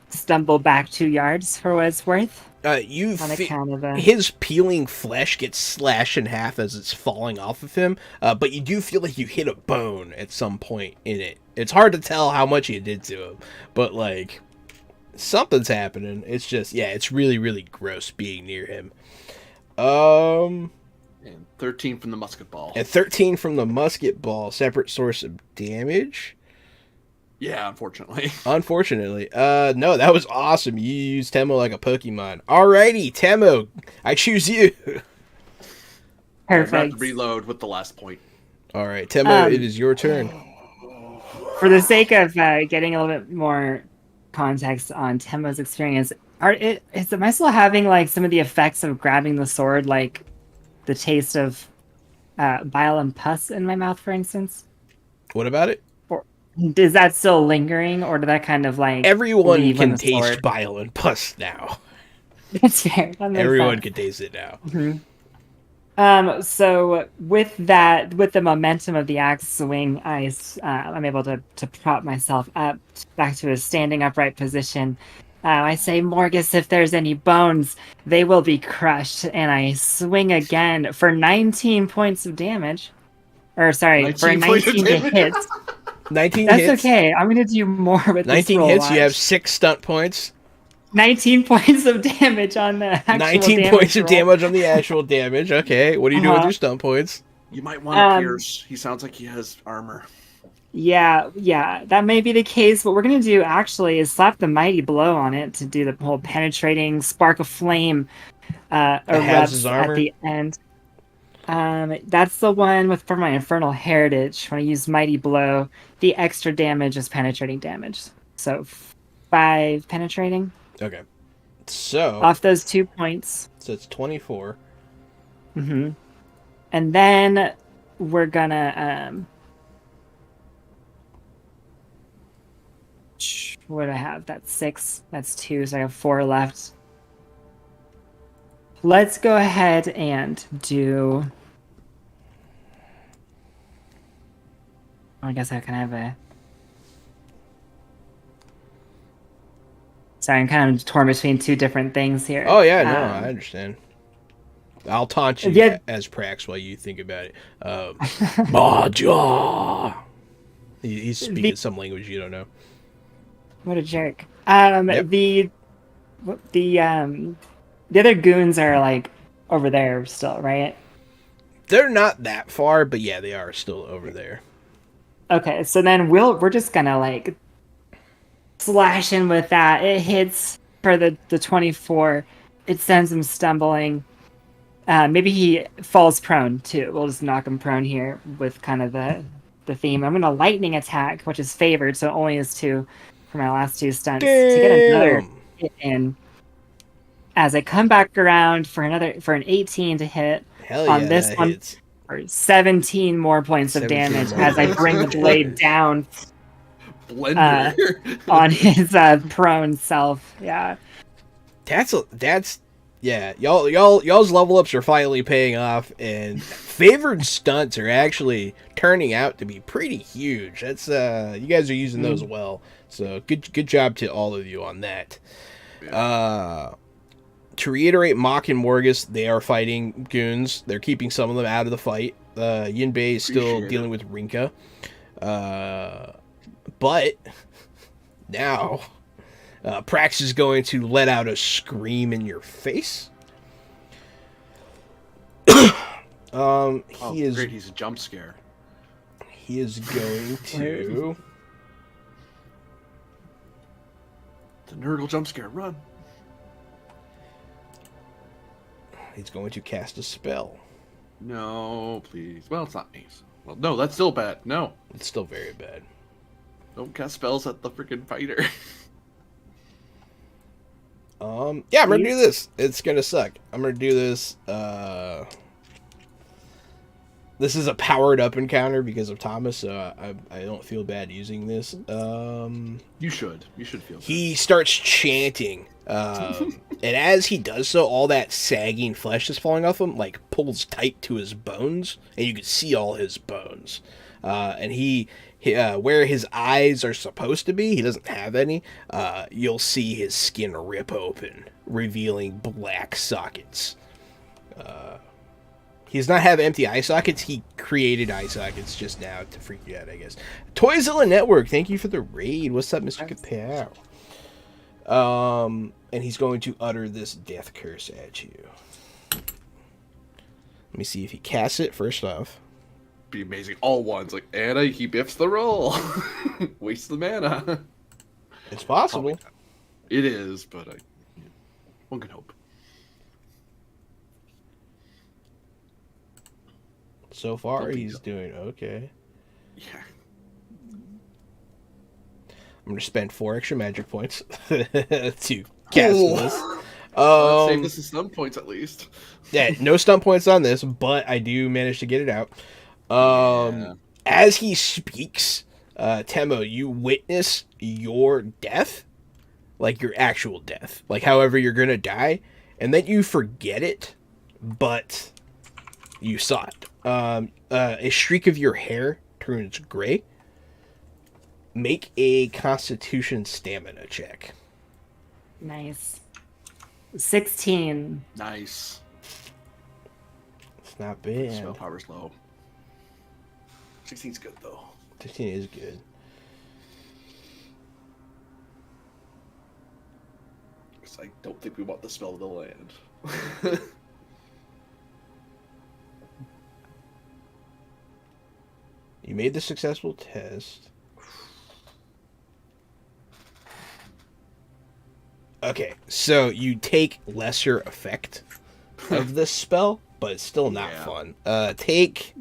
stumble back 2 yards for what it's worth. On account of his peeling flesh gets slashed in half as it's falling off of him, but you do feel like you hit a bone at some point in it. It's hard to tell how much you did to him, but like something's happening. It's just, yeah, it's really, really gross being near him. And 13 from the musket ball. And 13 from the musket ball, separate source of damage. Yeah, unfortunately. Unfortunately. No, that was awesome. You used Temo like a Pokemon. Alrighty, Temo, I choose you. I have Perfect. to reload with the last point. Alright, Temo, it is your turn. For the sake of getting a little bit more context on Temo's experience, am I still having like some of the effects of grabbing the sword, like the taste of bile and pus in my mouth, for instance? What about it? Is that still lingering, or did that kind of like Everyone leave when can the taste sword- bile and pus now. That's fair. That makes Everyone sense. can taste it now. So with that, with the momentum of the axe swing, I'm able to prop myself up back to a standing upright position. I say, Morgus, if there's any bones, they will be crushed. And I swing again for 19 points of damage. Or sorry, for 19 to hit. 19 That's hits. okay. I'm gonna do more with 19 this roll. hits, you have watch. 6 stunt points. 19 points of damage on the actual 19 damage points of roll. damage on the actual damage. Okay, what do you do with your stunt points? You might want to pierce. He sounds like he has armor. Yeah, that may be the case. What we're gonna do actually is slap the mighty blow on it to do the whole penetrating spark of flame has his erupts armor? at the end. That's the one for my infernal heritage. When I use mighty blow, the extra damage is penetrating damage. So 5 penetrating Okay. So off those 2 points. so it's 24. Mm-hmm. And then we're gonna what do I have? That's 6. That's 2. So I have 4 left. Let's go ahead and do. I guess I can have a. Sorry, I'm kind of torn between 2 different things here. Oh yeah, no, I understand. I'll taunt you Yeah. as Prax while you think about it. Maja. He's speaking some language you don't know. What a jerk. Yep. The other goons are like over there still, right? They're not that far, but yeah, they are still over there. Okay, so then we're just gonna like slash in with that. It hits for the 24. It sends him stumbling. Maybe he falls prone too. We'll just knock him prone here with kind of the theme. I'm gonna lightning attack, which is favored, so it only is 2 for my last 2 stunts to get another hit in. As I come back around for an 18 to hit Hell on yeah, this that one hits. for 17 more points of 17 damage more as I points. bring the blade down Blender. on his prone self. Yeah. That's Yeah, y'all's level ups are finally paying off, and favored stunts are actually turning out to be pretty huge. That's you guys are using those well, so good job to all of you on that. To reiterate, Mach and Morgus, they are fighting goons. They're keeping some of them out of the fight. Yinbei is still dealing with Rinka, but now. Prax is going to let out a scream in your face. He is great. He's a jump scare. He is going to. The Nurgle jump scare. Run. He's going to cast a spell. No, please. Well, it's not me. Well, no, that's still bad. No. It's still very bad. Don't cast spells at the freaking fighter. Yeah, I'm gonna do this. It's gonna suck. I'm gonna do this. This is a powered up encounter because of Thomas, so I don't feel bad using this. You should. You should feel bad. He starts chanting. And as he does so, all that sagging flesh that's falling off him, like, pulls tight to his bones, and you can see all his bones. And he where his eyes are supposed to be, he doesn't have any. You'll see his skin rip open, revealing black sockets. He does not have empty eye sockets. He created eye sockets just now to freak you out, I guess. Toyzilla Network, thank you for the raid. What's up, Mr. Kapow? And he's going to utter this death curse at you. Let me see if he casts it first off. Be amazing. All ones. Like, Anna, he biffs the roll. Wastes the mana. It's possible. It is, but one can hope. So far, he's doing okay. Yeah. I'm going to spend 4 extra magic points to cast this. Save this as stun points at least. Yeah, no stun points on this, but I do manage to get it out. As he speaks, Temo, you witness your death, like your actual death, like however you're going to die, and then you forget it, but you saw it. A streak of your hair turns gray. Make a Constitution stamina check. Nice. 16. Nice. It's not bad. Spell power's low. 16's good though. 15 is good. Because I don't think we want the spell to land. You made the successful test. Okay, so you take lesser effect of this spell, but it's still not fun. Take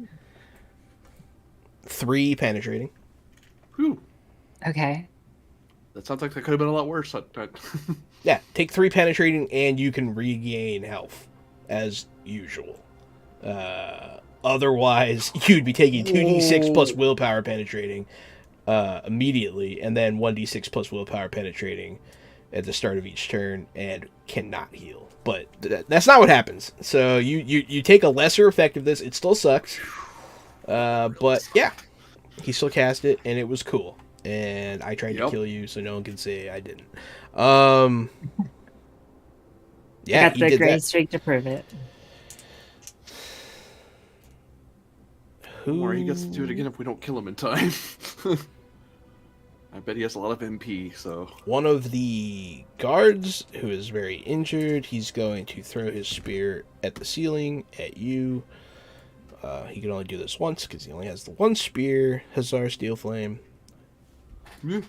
3 penetrating. Whew. Okay. That sounds like that could have been a lot worse. Yeah, take 3 penetrating, and you can regain health as usual. Otherwise, you'd be taking 2d6 plus willpower penetrating immediately, and then 1d6 plus willpower penetrating at the start of each turn, and cannot heal. But that's not what happens. So you take a lesser effect of this. It still sucks. But yeah, he still cast it, and it was cool. And I tried to kill you, so no one can say I didn't. Yeah, got the gray streak to prove it. Or he gets to do it again if we don't kill him in time. I bet he has a lot of MP, so... One of the guards, who is very injured, he's going to throw his spear at the ceiling, at you. He can only do this once, because he only has the one spear. Hussar Steel Flame. Yeah.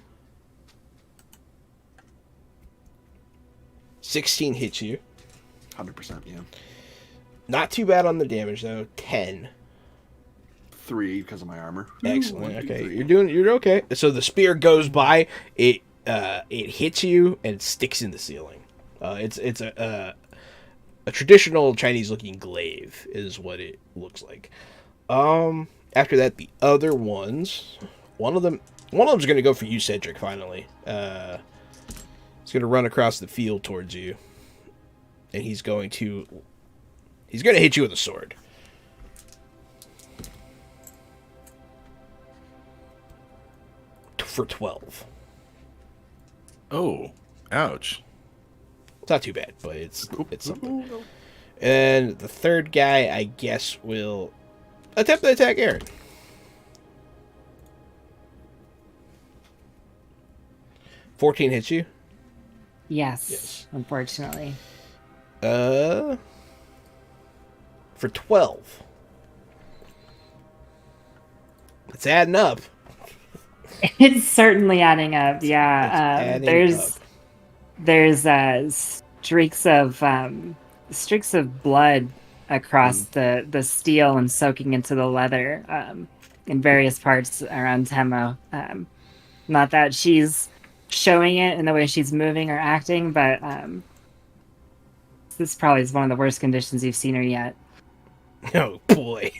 16 hits you. 100%, yeah. Not too bad on the damage, though. 10. 3 because of my armor. Excellent. 1, 2, Okay, 3. you're okay. So the spear goes by, it hits you and sticks in the ceiling. It's a traditional Chinese looking glaive is what it looks like. After that, the other ones, one of them's gonna go for you, Cedric. Finally, it's gonna run across the field towards you. and he's going to hit you with a sword. For 12. Oh, ouch. It's not too bad, but it's something. And the third guy, I guess, will attempt to attack Aaron. $14 hits you. Yes. Unfortunately. For 12. It's adding up. It's certainly adding up. Yeah. Adding There's streaks of blood across the steel and soaking into the leather in various parts around Temo. Not that she's showing it in the way she's moving or acting, but this probably is one of the worst conditions you've seen her yet. Oh boy.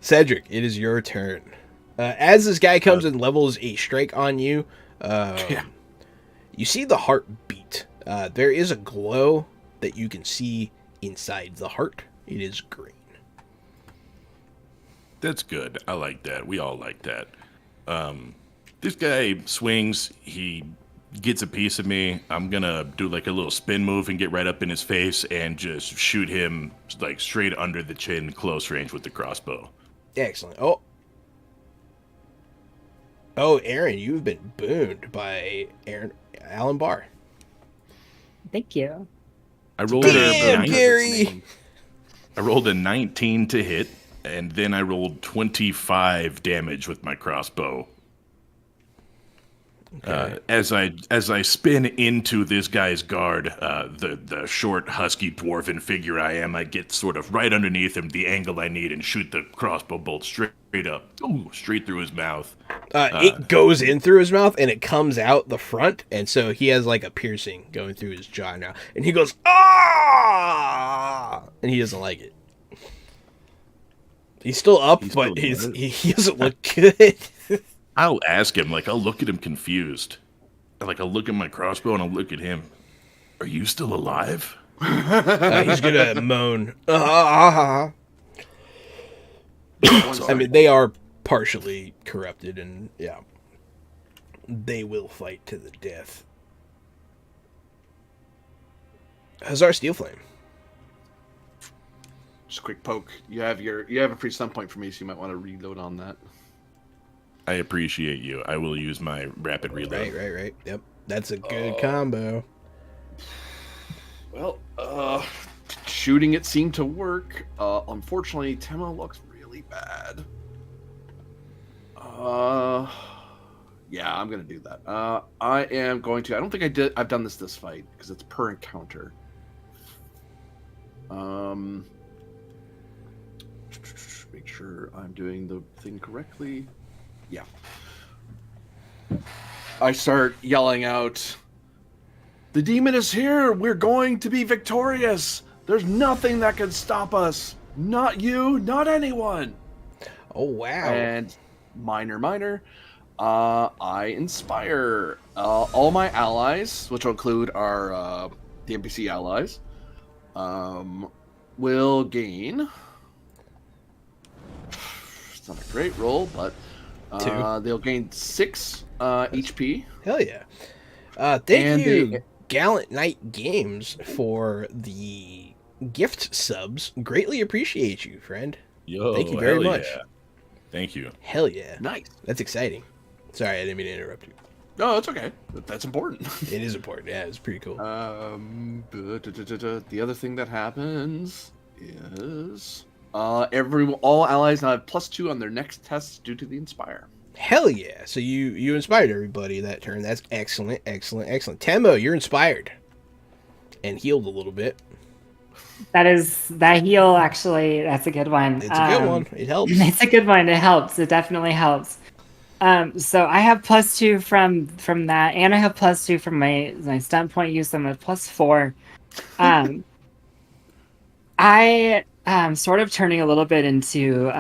Cedric, it is your turn. As this guy comes and levels a strike on you, you see the heart beat. There is a glow that you can see inside the heart. It is green. That's good. I like that. We all like that. This guy swings. He gets a piece of me. I'm gonna do like a little spin move and get right up in his face and just shoot him like straight under the chin, close range with the crossbow. Excellent. Oh, Aaron, you've been booned by Alan Barr. Thank you. I rolled Damn, Gary! I rolled a 19 to hit, and then I rolled 25 damage with my crossbow. Okay. As I spin into this guy's guard, the short, husky, dwarven figure I am, I get sort of right underneath him, the angle I need, and shoot the crossbow bolt straight up, straight through his mouth. It goes in through his mouth, and it comes out the front, and so he has like a piercing going through his jaw now, and he goes, ah! And he doesn't like it. He's still up, but he doesn't look good. I'll ask him, I'll look at him confused. I'll look at my crossbow and I'll look at him. Are you still alive? He's gonna moan. I mean, they are partially corrupted, and yeah, they will fight to the death. Hazar Steelflame. Just a quick poke. You have a free stun point for me, so you might want to reload on that. I appreciate you. I will use my rapid reload. Right. Yep. That's a good combo. Well, shooting it seemed to work. Unfortunately, Temo looks really bad. Yeah, I'm gonna do that. I am going to. I don't think I've done this fight because it's per encounter. Make sure I'm doing the thing correctly. Yeah. I start yelling out, "The demon is here! We're going to be victorious! There's nothing that can stop us! Not you, not anyone!" Oh, wow. And minor, I inspire all my allies, which will include our the NPC allies, will gain. It's not a great roll, but they'll gain 6 HP. Hell yeah. Thank you, Gallant Knight Games, for the gift subs. Greatly appreciate you, friend. Yo, thank you very much. Yeah. Thank you. Hell yeah. Nice. That's exciting. Sorry, I didn't mean to interrupt you. No, it's okay. That's important. It is important. Yeah, it's pretty cool. The other thing that happens is all allies now have +2 on their next tests due to the Inspire. Hell yeah. So you inspired everybody that turn. That's excellent. Temo, you're inspired. And healed a little bit. That heal, actually, that's a good one. It's a good one. It helps. It's a good one. It helps. It definitely helps. So I have +2 from that, and I have +2 from my stunt point use. So I'm at +4. I am sort of turning a little bit into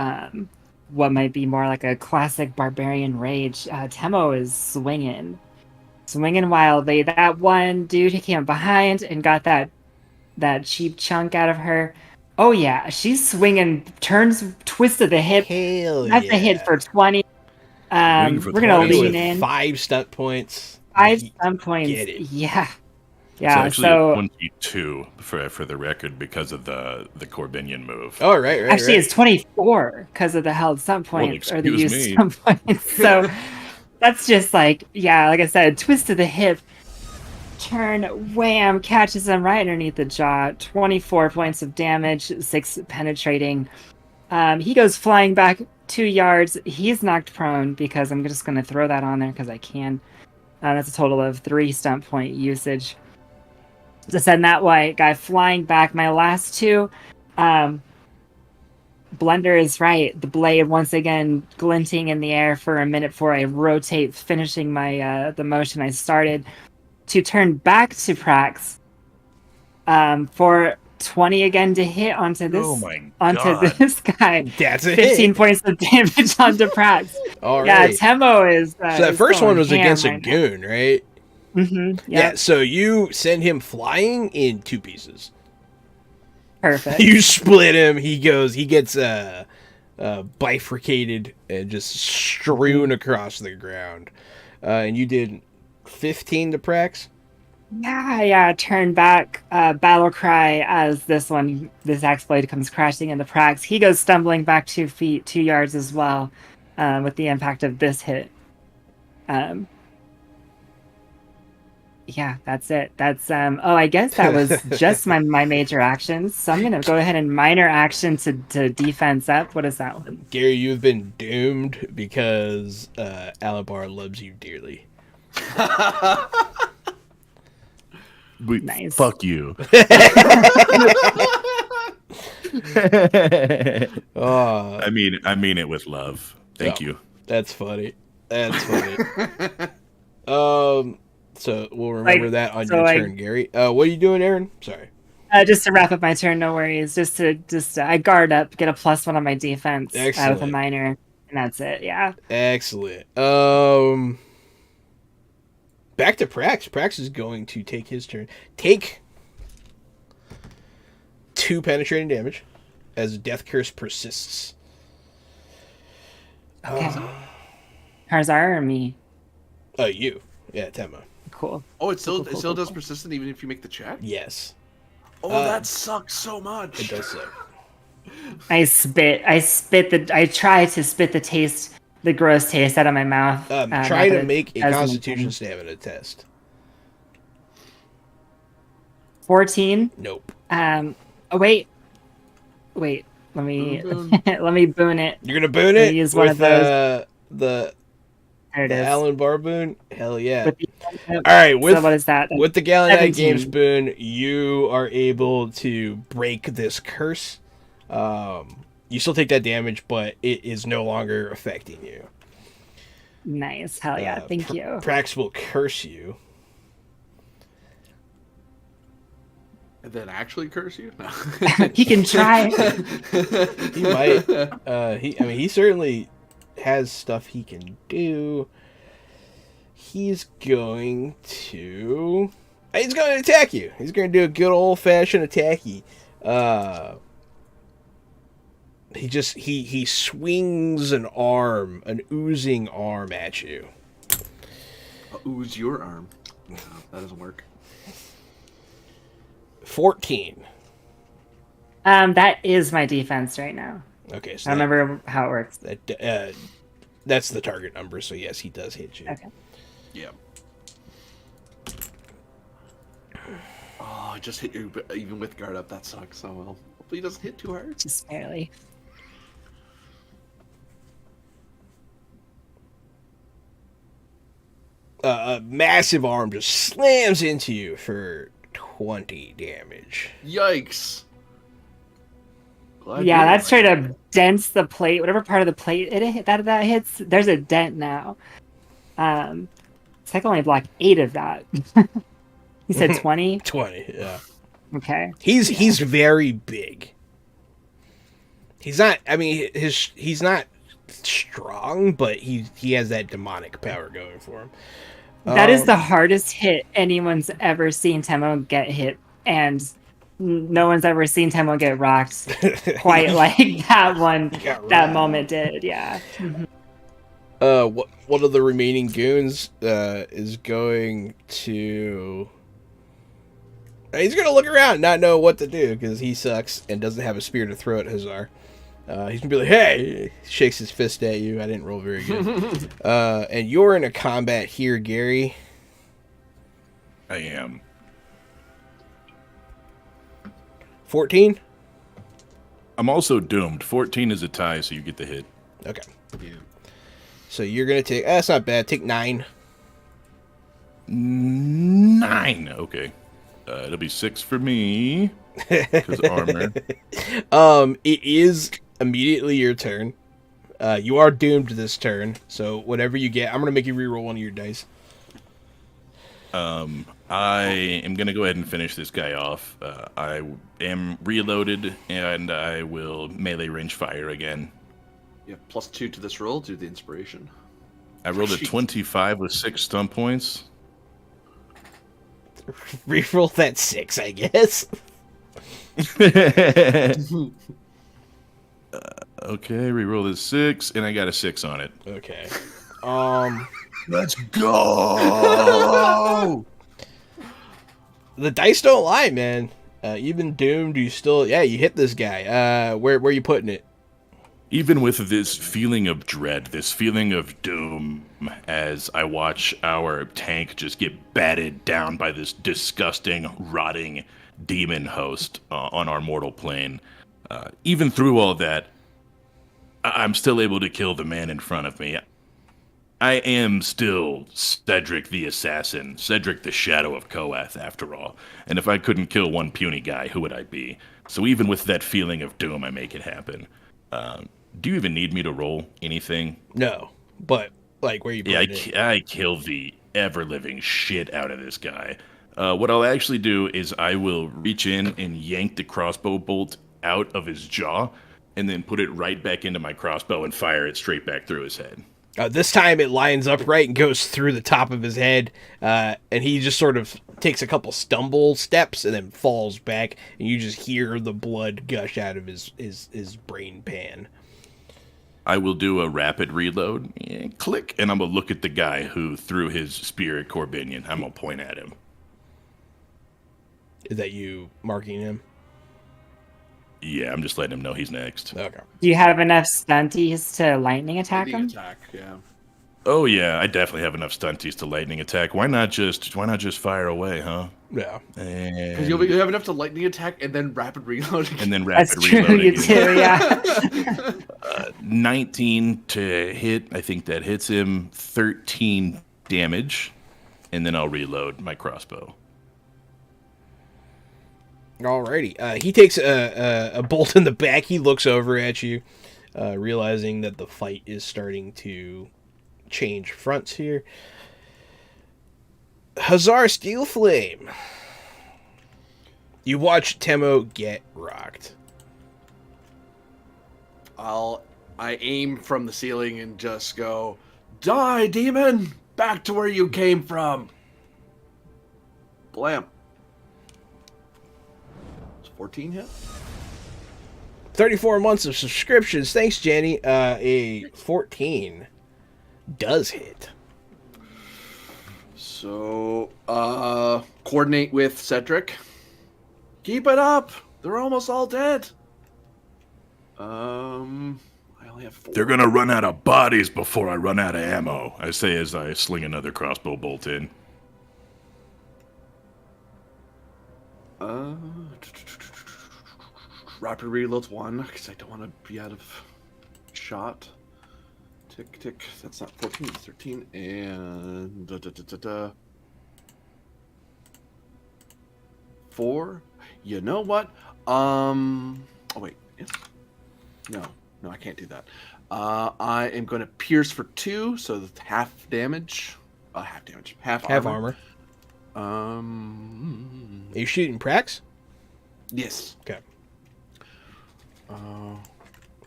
what might be more like a classic barbarian rage. Temo is swinging, swinging wildly. That one dude, he came behind and got that cheap chunk out of her. Oh yeah, she's swinging, turns, twist of the hip. Hell That's a hit yeah. for 20. Wing for We're gonna 20. lean With in 5 stunt points. 5 stun points. Get it. Yeah, It's yeah. actually So a 22 for the record because of the Corbinian move. Oh, right. actually, it's 24 because of the held stun points or the excuse used me. stun points. So that's just like, yeah, like I said, twist of the hip, turn, wham, catches him right underneath the jaw. 24 points of damage, 6 penetrating. He goes flying back 2 yards. He's knocked prone because I'm just going to throw that on there because I can. That's a total of 3 stunt point usage. To send that white guy flying back. My last 2. Blender is right. The blade once again glinting in the air for a minute before I rotate, finishing my the motion I started to turn back to Prax for 20 again to hit onto this Oh my God. this guy. That's a 15 hit. points of damage onto Prax. All Yeah, right. Temo is. So that first one was against a right goon, right? Mm-hmm. Yeah. So you send him flying in 2 pieces. Perfect. You split him. He gets bifurcated and just strewn across the ground. And you did 15 to Prax. Yeah. Turn back, battle cry as this axe blade comes crashing into Prax. He goes stumbling back 2 feet, 2 yards as well, with the impact of this hit. Yeah, that's it. That's I guess that was just my major actions. So I'm gonna go ahead and minor action to defense up. What is that one? Gary, you've been doomed because Alabar loves you dearly. Nice. Fuck you. I mean it with love. Thank Yeah. you. That's funny. So we'll remember that on your turn, Gary. What are you doing, Aaron? Sorry. Just to wrap up my turn, no worries. Just I guard up, get a +1 on my defense with a Excellent. minor, and that's it. Yeah. Excellent. Back to Prax. Prax is going to take his turn. Take 2 penetrating damage as Death Curse persists. Okay. Harzar or me? You. Yeah, Tema. Cool. Oh, it still Cool. does persistent even if you make the check. Yes, Oh, that sucks so much. it does suck. I try to spit the gross taste out of my mouth. Try to make a doesn't Constitution make stamina test. 14. Nope. Oh wait. Let me let me boon it. You're gonna boon Let it me use with one of those. the There it is. Alan Bar boon. Hell yeah! With the- All right, with so what is that? with the Gallant 17. Games boon, you are able to break this curse. You still take that damage, but it is no longer affecting you. Nice. Hell yeah. Thank you. Prax will curse you. And then actually curse you? No. He can try. He might. He certainly has stuff he can do. He's going to attack you. He's going to do a good old fashioned attacky. He swings an oozing arm at you. Ooze your arm. No, that doesn't work. 14. That is my defense right now. Okay, so I remember how it works. that's the target number. So yes, he does hit you. Okay. Yeah. Oh, I just hit you, but even with guard up, that sucks. So well, hopefully he doesn't hit too hard. Just barely. A massive arm just slams into you for 20 damage. Yikes! Well, Yeah, that straight up dents the plate. Whatever part of the plate that hits, there's a dent now. It's like only block 8 of that. He said 20. 20, yeah. Okay. He's very big. He's not. I mean, he's not strong, but he has that demonic power going for him. That is the hardest hit anyone's ever seen Temo get hit, and no one's ever seen Temo get rocked quite like that one. Got That rocked. moment did, yeah. One of the remaining goons is going to. He's gonna look around, and not know what to do because he sucks and doesn't have a spear to throw at Hazar. He's gonna be like, "Hey!" Shakes his fist at you. I didn't roll very good. And you're in a combat here, Gary. I am. 14. I'm also doomed. 14 is a tie, so you get the hit. Okay. So you're gonna take. That's not bad. Take 9. 9. Okay. It'll be 6 for me. Because armor. It is immediately your turn. You are doomed this turn. So whatever you get, I'm gonna make you reroll one of your dice. I am going to go ahead and finish this guy off. I am reloaded, and I will melee range fire again. You have +2 to this roll due to the inspiration. I rolled a Jeez. 25 with 6 stun points. Reroll that 6, I guess. Okay, reroll this 6, and I got a 6 on it. Okay. Let's go. The dice don't lie, man. You've been doomed. You still, you hit this guy. Where you putting it? Even with this feeling of dread, this feeling of doom, as I watch our tank just get batted down by this disgusting, rotting demon host on our mortal plane, even through all that, I'm still able to kill the man in front of me. I am still Cedric the Assassin, Cedric the Shadow of Koath, after all. And if I couldn't kill one puny guy, who would I be? So even with that feeling of doom, I make it happen. Do you even need me to roll anything? No, but like where you putting it? I kill the ever-living shit out of this guy. What I'll actually do is I will reach in and yank the crossbow bolt out of his jaw, and then put it right back into my crossbow and fire it straight back through his head. This time it lines up right and goes through the top of his head, and he just sort of takes a couple stumble steps and then falls back, and you just hear the blood gush out of his brain pan. I will do a rapid reload, click, and I'm going to look at the guy who threw his spear at Corbinian. I'm going to point at him. Is that you marking him? Yeah, I'm just letting him know he's next. Okay. Do you have enough stunties to lightning attack Lightning him? attack, yeah. Oh yeah, I definitely have enough stunties to lightning attack. Why not just fire away, huh? Yeah. Because And, you'll have enough to lightning attack and then rapid reload. and then rapid That's true, reloading. you too, yeah. 19 to hit. I think that hits him. 13 damage, and then I'll reload my crossbow. Alrighty. He takes a bolt in the back. He looks over at you, realizing that the fight is starting to change fronts here. Hazar Steel Flame. You watch Temo get rocked. I aim from the ceiling and just go, "Die, demon! Back to where you came from!" Blam. 14 hit? 34 months of subscriptions. Thanks, Jenny. A 14 does hit. So, coordinate with Cedric. Keep it up! They're almost all dead! I only have 4. They're gonna run out of bodies before I run out of ammo, I say as I sling another crossbow bolt in. Rapid reloads 1, because I don't want to be out of shot. Tick, tick. That's not 14, it's 13. And... 4. You know what? Oh, wait. Yes. No, I can't do that. I am going to pierce for 2, so that's half damage. Half armor. Are you shooting Prax? Yes. Okay.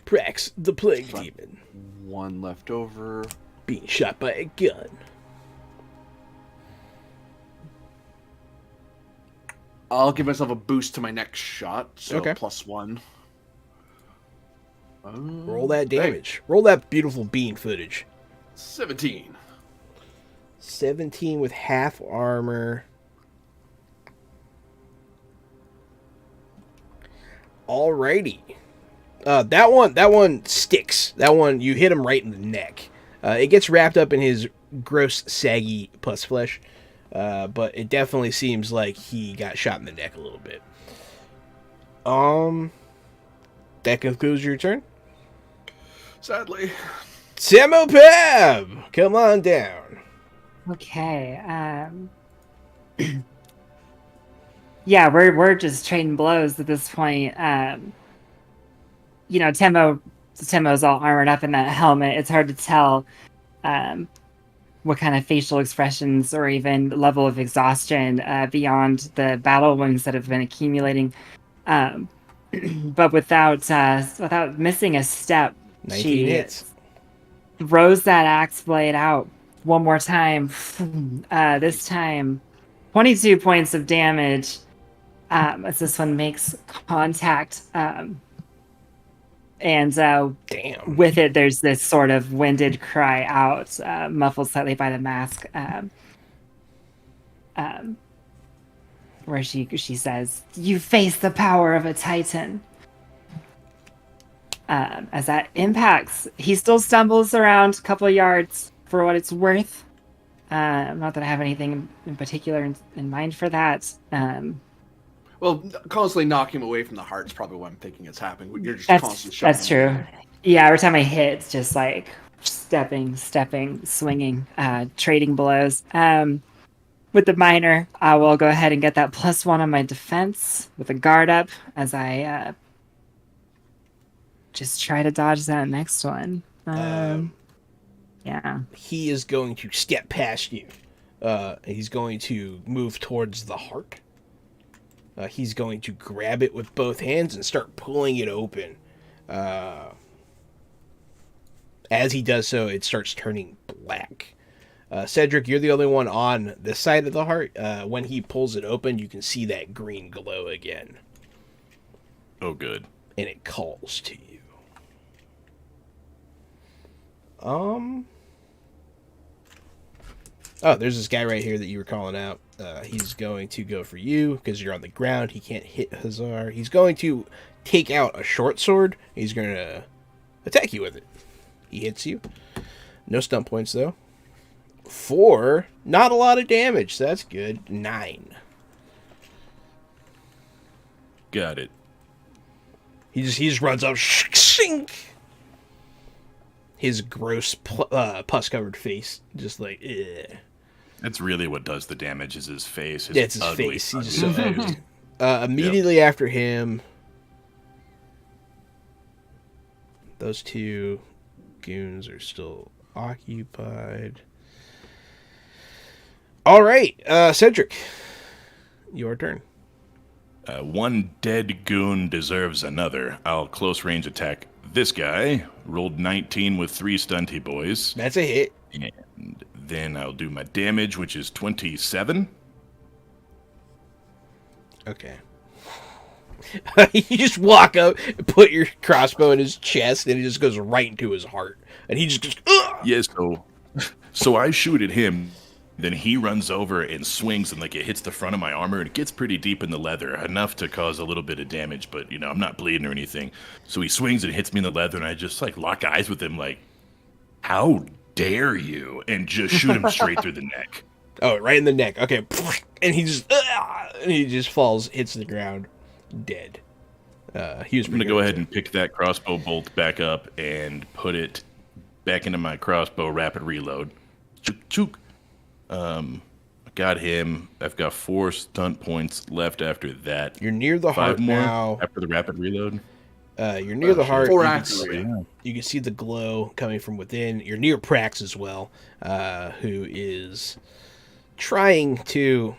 Prax, the plague Fine. demon, 1 left over. being shot by a gun. I'll give myself a boost to my next shot, so Okay. +1. Roll that damage. Roll that beautiful bean footage. 17. 17 with half armor. Alrighty. That one sticks. That one, you hit him right in the neck. It gets wrapped up in his gross, saggy pus flesh. But it definitely seems like he got shot in the neck a little bit. That concludes your turn. Sadly. Samopab! Come on down. Okay. Yeah, we're just trading blows at this point. You know, Temo's all armored up in that helmet. It's hard to tell what kind of facial expressions or even level of exhaustion beyond the battle wounds that have been accumulating. But without missing a step, 19 she hits. throws that axe blade out one more time. This time, 22 points of damage as this one makes contact. And Damn. with it, there's this sort of winded cry out, muffled slightly by the mask, where she says, "You face the power of a titan." As that impacts, he still stumbles around a couple of yards for what it's worth. Not that I have anything in particular in mind for that. Well, constantly knocking him away from the heart is probably what I'm thinking is happening. You're just constantly shoving That's him true. away. Yeah, every time I hit, it's just like stepping, swinging, trading blows. With the minor, I will go ahead and get that +1 on my defense with a guard up as I just try to dodge that next one. Yeah. He is going to step past you. He's going to move towards the heart. He's going to grab it with both hands and start pulling it open. As he does so, it starts turning black. Cedric, you're the only one on this side of the heart. When he pulls it open, you can see that green glow again. Oh, good. And it calls to you. Oh, there's this guy right here that you were calling out. He's going to go for you because you're on the ground. He can't hit Hazar. He's going to take out a short sword. He's going to attack you with it. He hits you. No stun points, though. 4. Not a lot of damage, so that's good. 9. Got it. He just runs up. Shink! His gross pus-covered face. Just like, ugh. That's really what does the damage is his face. That's his ugly, face. He's just ugly so face. ugly. Immediately after him, those two goons are still occupied. All right, Cedric, your turn. One dead goon deserves another. I'll close range attack this guy. Rolled 19 with 3 stunty boys. That's a hit. And then I'll do my damage, which is 27. Okay. You just walk up, put your crossbow in his chest, and it just goes right into his heart. And he just goes, ugh! Yeah, so I shoot at him. Then he runs over and swings, and like it hits the front of my armor, and it gets pretty deep in the leather, enough to cause a little bit of damage. But I'm not bleeding or anything. So he swings and hits me in the leather, and I just like lock eyes with him, like, "How dare you?" and just shoot him straight through the neck. Oh, right in the neck. Okay, and he just falls, hits the ground, dead. He was. I'm gonna go ahead and pick that crossbow bolt back up and put it back into my crossbow rapid reload. Chook chook. Got him. I've got 4 stunt points left after that. You're near the 5 heart more now. after the rapid reload. You're near the heart. 4 You can axes. see- You can see the glow coming from within. You're near Prax as well, who is trying to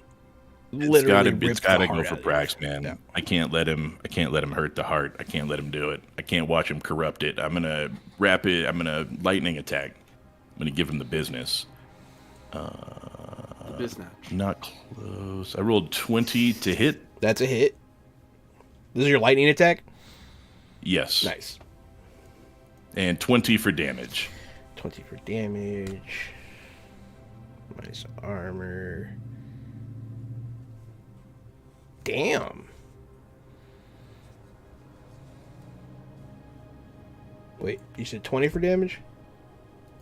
literally rip It's gotta the go heart for out of you. Prax, man. Yeah. I can't let him hurt the heart. I can't let him do it. I can't watch him corrupt it. I'm gonna lightning attack. I'm gonna give him the business. Business. Not close. I rolled 20 to hit. That's a hit. This is your lightning attack? Yes. Nice. And 20 for damage. 20 for damage. Minus armor. Damn. Wait, you said 20 for damage?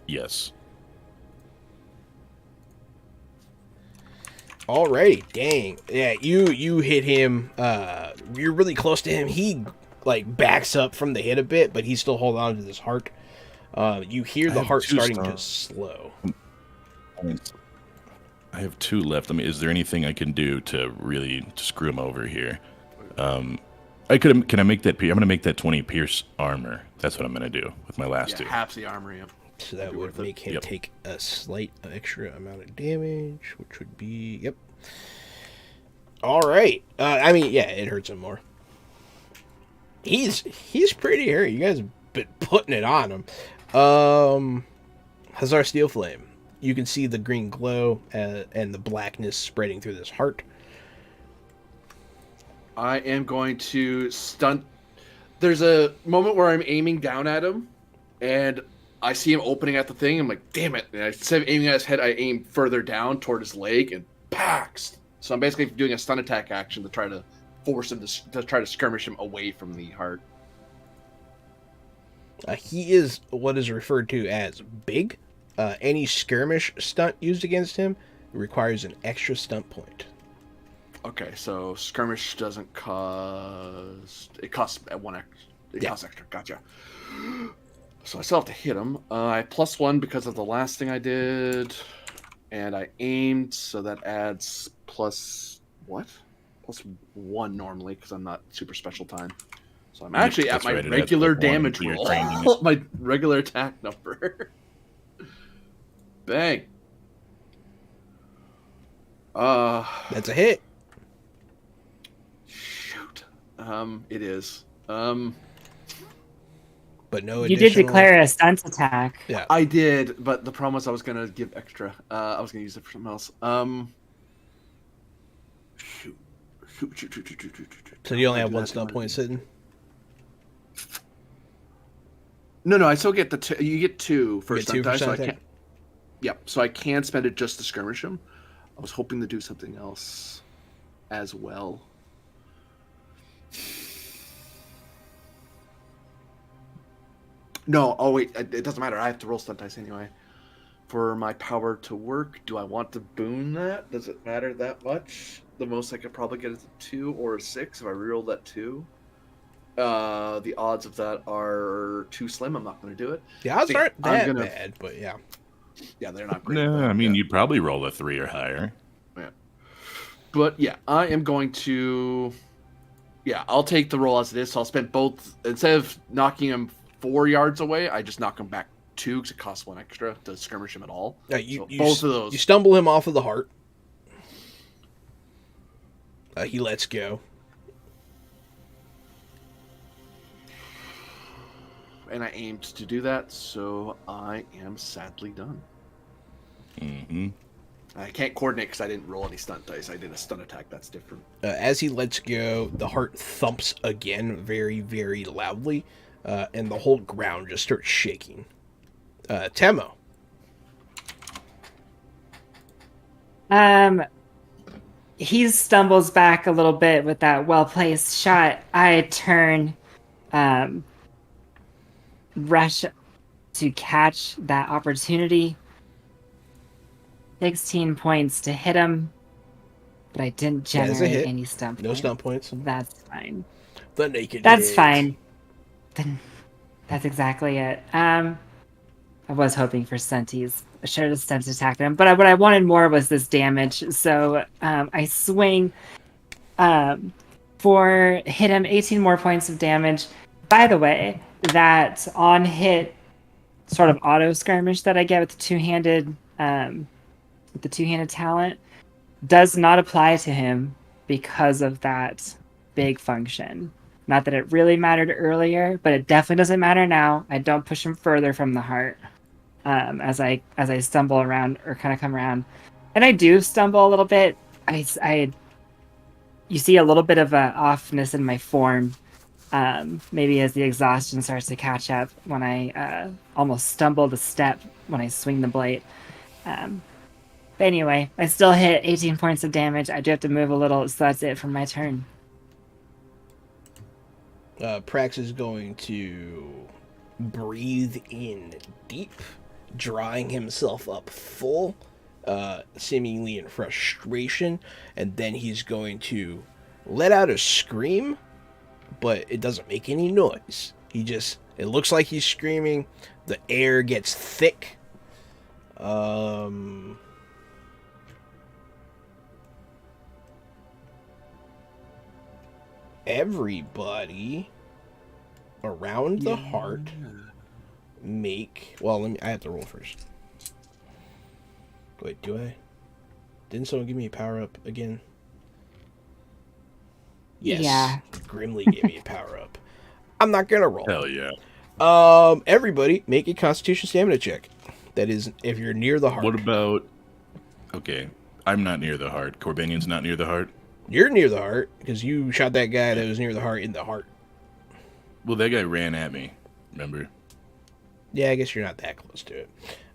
Yes. Alrighty, dang. Yeah, you hit him. You're really close to him. He like backs up from the hit a bit, but he's still holding on to this heart. You hear the have heart 2 starting to stars. slow. I have 2 left. I mean, is there anything I can do to really screw him over here? Can I make that? I'm gonna make that 20 pierce armor. That's what I'm gonna do with my last 2. half the armor. Yep. So that Be would worth it. make him Yep. take a slight extra amount of damage, which would be yep. All right. I mean, yeah, it hurts him more. He's pretty hurt. You guys have been putting it on him. Hazar Steel Flame. You can see the green glow and the blackness spreading through this heart. I am going to stunt. There's a moment where I'm aiming down at him, and I see him opening at the thing. I'm like, damn it. And instead of aiming at his head, I aim further down toward his leg and pax. So I'm basically doing a stun attack action to try to force him to try to skirmish him away from the heart. He is what is referred to as big. Any skirmish stunt used against him requires an extra stunt point. Okay, so skirmish doesn't cost. It costs at 1 extra. It costs extra. Gotcha. So I still have to hit him. I +1 because of the last thing I did, and I aimed, so that adds plus what? +1 normally because I'm not super special time. So I'm actually at that's my right, it adds regular +1 damage to your roll, training. my regular attack number. Bang. That's a hit. Shoot. It is. But no You additional... did declare a stunt attack. Yeah. I did, but the problem was I was gonna give extra. I was gonna use it for something else. Shoot. So you only have Do one that stunt to point sitting? No, I still get the two. You get 2 for You get stunt 2 for die, so stunt I attack? can't. Yep, so I can spend it just to skirmish him. I was hoping to do something else as well. No, oh wait, it doesn't matter. I have to roll stunt dice anyway. For my power to work, do I want to boon that? Does it matter that much? The most I could probably get is a 2 or a 6 if I reroll that 2. The odds of that are too slim. I'm not going to do it. The odds See, aren't I'm that gonna- bad, but yeah. Yeah, they're not great. No, but, I mean, yeah. you'd probably roll a 3 or higher. But yeah, I am going to. Yeah, I'll take the roll as it is. So I'll spend both. Instead of knocking him 4 yards away, I just knock him back 2 because it costs 1 extra to skirmish him at all. So both of those. You stumble him off of the heart. He lets go. And I aimed to do that, so I am sadly done. Mm-hmm. I can't coordinate because I didn't roll any stunt dice. I did a stun attack. That's different. As he lets go, the heart thumps again very, very loudly, and the whole ground just starts shaking. Temo. He stumbles back a little bit with that well-placed shot. I turn, rush to catch that opportunity. 16 points to hit him, but I didn't That is a generate hit. any stump No points. stunt points. That's fine. The naked That's hit. fine. Then that's exactly it. I was hoping for stunties. I should have stunt attacked him, but what I wanted more was this damage. So I swing for hit him 18 more points of damage. By the way, that on hit sort of auto skirmish that I get with the two-handed talent does not apply to him because of that big function. Not that it really mattered earlier, but it definitely doesn't matter now. I don't push him further from the heart as I stumble around or kind of come around, and I do stumble a little bit. I you see a little bit of a offness in my form. Maybe as the exhaustion starts to catch up when I almost stumbled a step when I swing the blade. But anyway, I still hit 18 points of damage. I do have to move a little, so that's it for my turn. Prax is going to breathe in deep, drawing himself up full, seemingly in frustration, and then he's going to let out a scream, but it doesn't make any noise. It looks like he's screaming. The air gets thick. Everybody around the heart I have to roll first. Wait, do I? Didn't someone give me a power up again? Yes. Yeah. Grimly gave me a power up. I'm not gonna roll. Hell yeah. Everybody make a Constitution stamina check. That is, if you're near the heart. What about... Okay, I'm not near the heart. Corbanian's not near the heart. You're near the heart, because you shot that guy that was near the heart in the heart. Well, that guy ran at me, remember? Yeah, I guess you're not that close to it.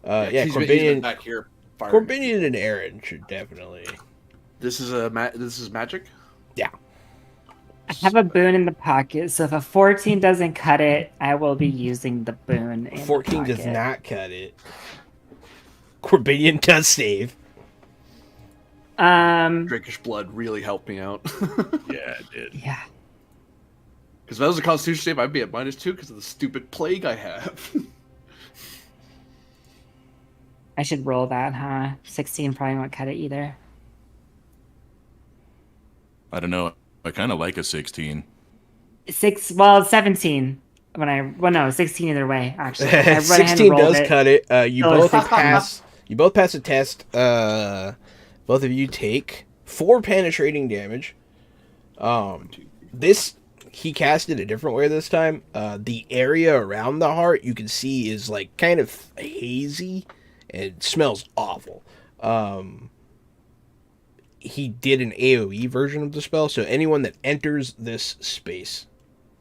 He's been Corbanian, back here. Firing. Corbanian and Aaron should definitely... This is magic. Yeah. I have a boon in the pocket, so if a 14 doesn't cut it, I will be using the boon in 14 the does pocket. not cut it. Corbanian does save. Drinkish blood really helped me out. Yeah, it did. Yeah. Because if that was a Constitution save, I'd be at -2 because of the stupid plague I have. I should roll that, huh? 16 probably won't cut it either. I don't know. I kind of like a 16. 17. 16 either way, actually. I went ahead and 16 rolled does it. cut it. You Oh, both 16. pass. You both pass a test. Both of you take 4 penetrating damage. He cast it a different way this time. The area around the heart you can see is like kind of hazy and it smells awful. He did an AoE version of the spell, so anyone that enters this space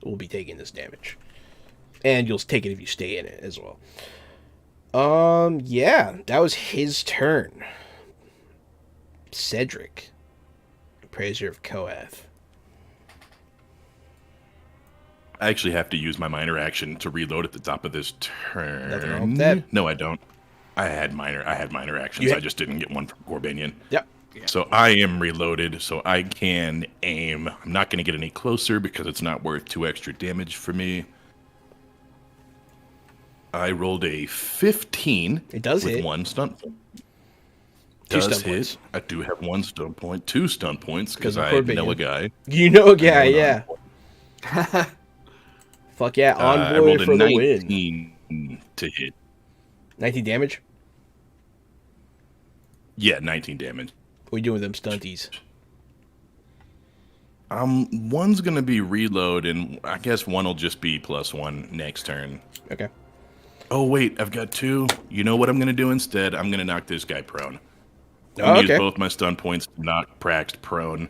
will be taking this damage. And you'll take it if you stay in it as well. Yeah, that was his turn. Cedric, Praiser of Koath. I actually have to use my minor action to reload at the top of this turn. Nothing wrong with that. No, I don't. I had minor actions. I just didn't get one from Corbanian. Yep. So I am reloaded, so I can aim. I'm not going to get any closer because it's not worth 2 extra damage for me. I rolled a 15. It does with hit. 1 stunt point. 2 Does stun hit. points. I do have 1 stun point, 2 stun points because of I Corbanian. know a guy. You know a guy, I know yeah. Fuck yeah, I Envoy rolled a for the win. 19 to hit. 19 damage? Yeah, 19 damage. What are you doing with them stunties? One's gonna be reload, and I guess one will just be +1 next turn. Okay. Oh wait, I've got 2. You know what I'm gonna do instead? I'm gonna knock this guy prone. I'm Oh, gonna okay. use both my stun points to knock Prax prone.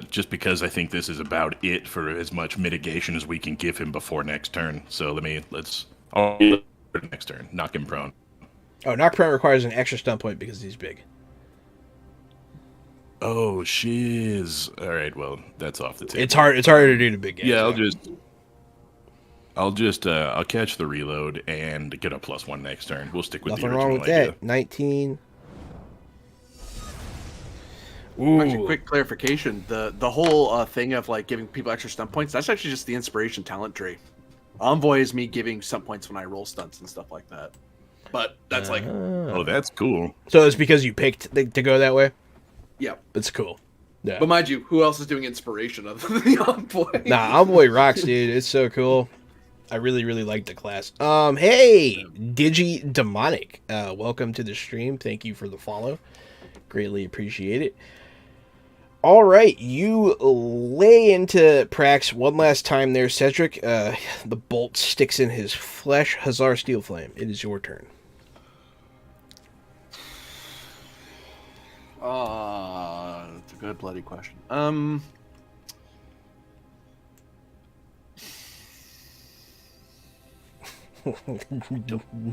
Just because I think this is about it for as much mitigation as we can give him before next turn. So I'll next turn, knock him prone. Oh, knock prone requires an extra stun point because he's big. Oh shiz! All right, well that's off the table. It's harder to do to big guys. Yeah, I'll catch the reload and get a +1 next turn. We'll stick with Nothing the wrong original with idea. that. 19. Ooh. Actually, quick clarification: the whole thing of like giving people extra stun points—that's actually just the inspiration talent tree. Envoy is me giving stun points when I roll stunts and stuff like that. But that's like, Oh, that's cool. So it's because you picked to go that way? yeah. That's cool. Yeah. But mind you, who else is doing inspiration other than the Envoy? Nah, Envoy rocks, dude. It's so cool. I really, really like the class. Hey, Digi Demonic. Welcome to the stream. Thank you for the follow. Greatly appreciate it. All right, you lay into Prax one last time there, Cedric. The bolt sticks in his flesh. Hazar Steel Flame. It is your turn. Good bloody question.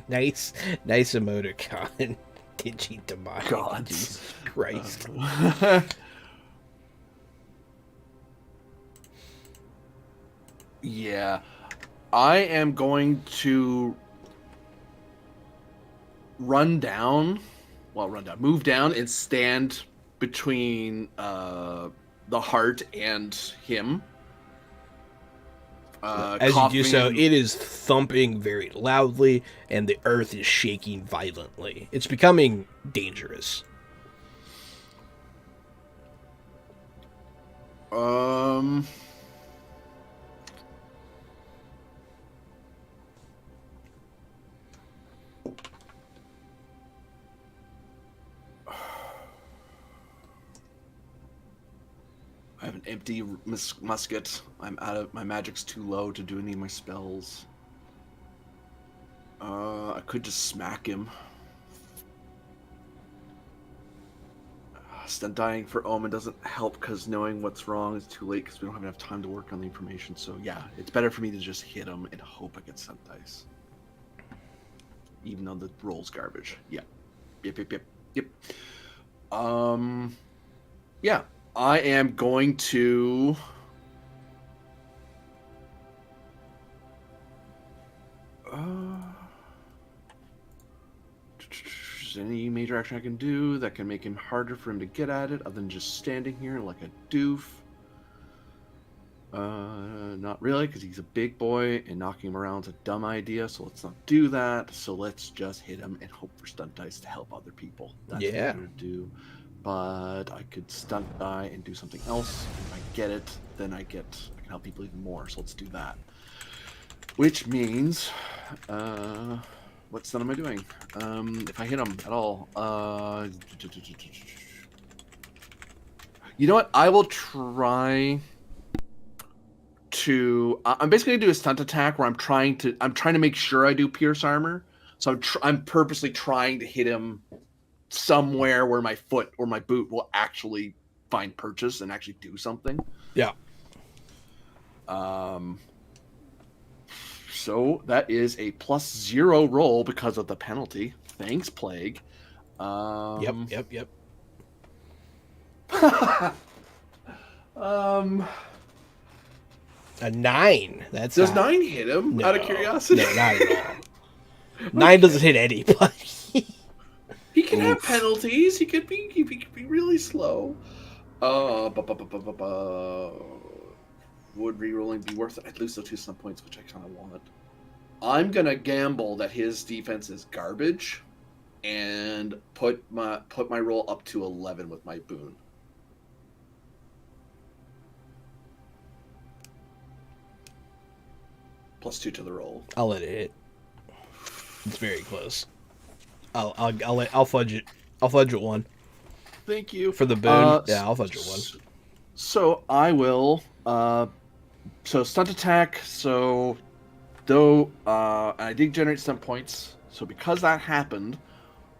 Nice emoticon. Digitamon. God. Jesus Christ. Yeah. I am going to move down and stand between the heart and him. As you do so, it is thumping very loudly, and the earth is shaking violently. It's becoming dangerous. I have an empty musket. I'm out of my magic's too low to do any of my spells. I could just smack him. Stun dying for Omen doesn't help because knowing what's wrong is too late because we don't have enough time to work on the information. So yeah, it's better for me to just hit him and hope I get stun dice. Even though the roll's garbage. Yeah. Yep. Yeah. I am going to... Is there any major action I can do that can make him harder for him to get at it other than just standing here like a doof? Not really, because he's a big boy and knocking him around is a dumb idea, so let's not do that. So let's just hit him and hope for stunt dice to help other people. That's what I'm going to do. But I could stunt die and do something else. If I get it, then I can help people even more, so let's do that. Which means, what stun am I doing? If I hit him at all, you know what? I will try to. I'm basically gonna do a stunt attack where I'm trying to make sure I do pierce armor. So I'm purposely trying to hit him somewhere where my foot or my boot will actually find purchase and actually do something. Yeah. So that is a +0 roll because of the penalty. Thanks, Plague. Yep. A 9. Does 9 hit him? No, out of curiosity? No, not at all. 9 doesn't hit anybody. He can have penalties. He could be really slow. Would rerolling be worth it? I'd lose those 2 stun points, which I kind of want. I'm gonna gamble that his defense is garbage, and put my roll up to 11 with my boon. +2 to the roll. I'll let it hit. It's very close. I'll fudge it. I'll fudge it 1 Thank you for the boon. Yeah, I'll fudge it 1. So I will. So stunt attack. So though I did generate stunt points. So because that happened,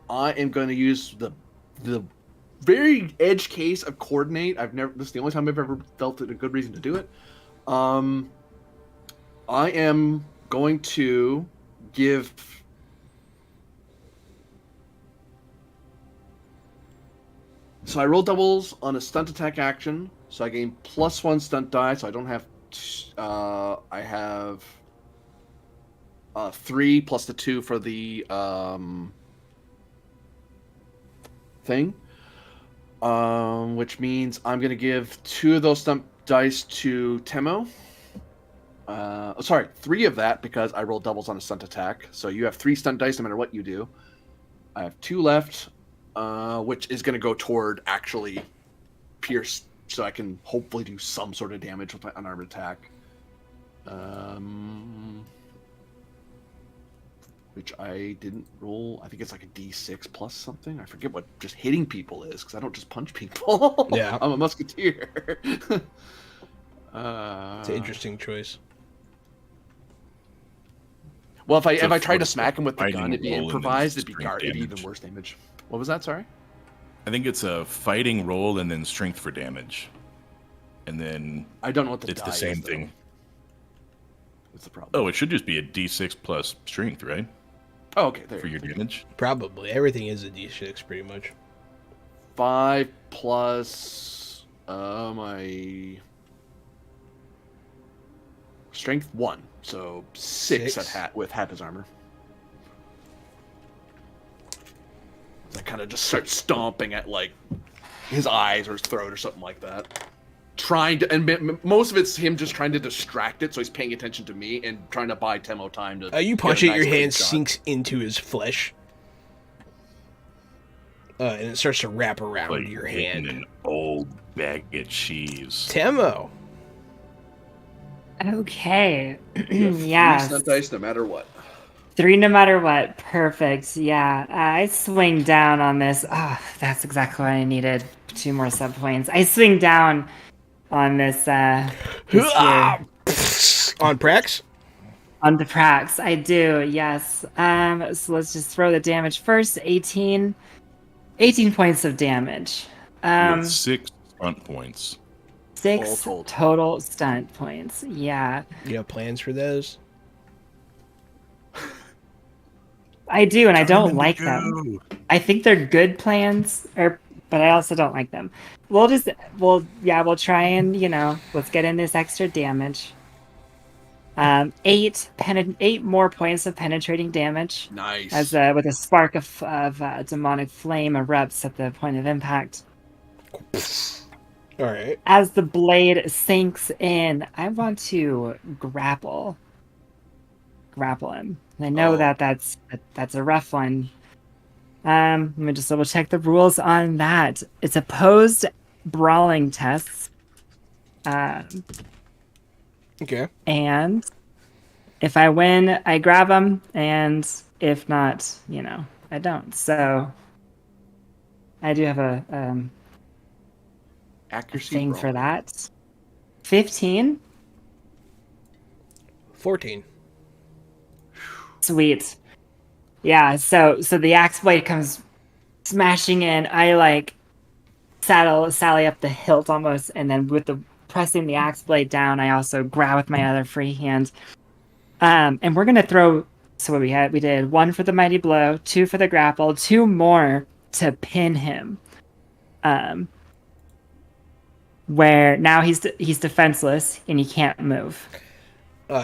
I am going to use the very edge case of coordinate. This is the only time I've ever felt it a good reason to do it. I am going to give. So I roll doubles on a stunt attack action. So I gain +1 stunt die. So I don't have. I have 3 plus the 2 for the thing. Which means I'm gonna give 2 of those stunt dice to Temo. 3 of that because I rolled doubles on a stunt attack. So you have 3 stunt dice no matter what you do. I have 2 left, which is going to go toward actually pierce, so I can hopefully do some sort of damage with my unarmed attack. Which I didn't roll. I think it's like a D6 plus something. I forget what just hitting people is because I don't just punch people. Yeah, I'm a musketeer. It's an interesting choice. Well, if I tried to smack him with the gun, it'd be improvised. It'd be even worse damage. What was that? Sorry. I think it's a fighting roll and then strength for damage. And then I don't know what the it's die the same is, though. thing. That's the problem. Oh, it should just be a d6 plus strength, right? Oh, okay. There For your damage. Probably everything is a d6 pretty much. 5 plus my strength 1, so 6 with half his armor. I kind of just start stomping at like his eyes or his throat or something like that. Trying to, and most of it's him just trying to distract it, so he's paying attention to me and trying to buy Temo time to. You get punch a it, nice your clean hand shot. sinks into his flesh. And it starts to wrap around Like your hitting hand. an old bag of cheese. Temo. Okay. You have 3 Yes. stunt dice no matter what. 3 no matter what. Perfect. Yeah. I swing down on this. Oh, that's exactly what I needed. 2 more sub points. I swing down on this here. On Prax? On the Prax. I do, yes. So let's just throw the damage first. 18 points of damage. With 6 stunt points. 6 all told. total stunt points. Yeah. You have plans for those? I do, and I Turn don't them like to them. goo. I think they're good plans, but I also don't like them. We'll try and, let's get in this extra damage. 8 more points of penetrating damage. Nice. As with a spark of demonic flame erupts at the point of impact. All right. As the blade sinks in, I want to grapple him. And I know that's a rough one. Let me just double check the rules on that. It's opposed brawling tests. Okay. And if I win, I grab him, and if not, I don't. So I do have a Accuracy thing roll. for that. 15. 14. Sweet. Yeah, so the axe blade comes smashing in. I sally up the hilt almost, and then with the pressing the axe blade down, I also grab with my other free hand. And we're gonna throw. So what we did 1 for the mighty blow, 2 for the grapple, 2 more to pin him. Where now he's defenseless and he can't move. Your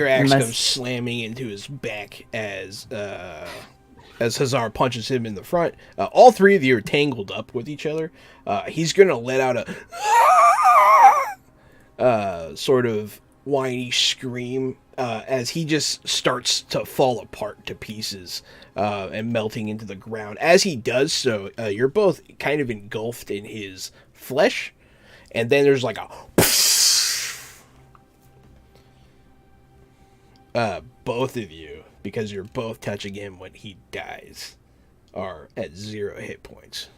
axe unless- comes slamming into his back as Hazar punches him in the front. All 3 of you are tangled up with each other. He's gonna let out a sort of whiny scream as he just starts to fall apart to pieces and melting into the ground. As he does so, you're both kind of engulfed in his flesh, and then there's like a both of you, because you're both touching him when he dies, are at 0 hit points.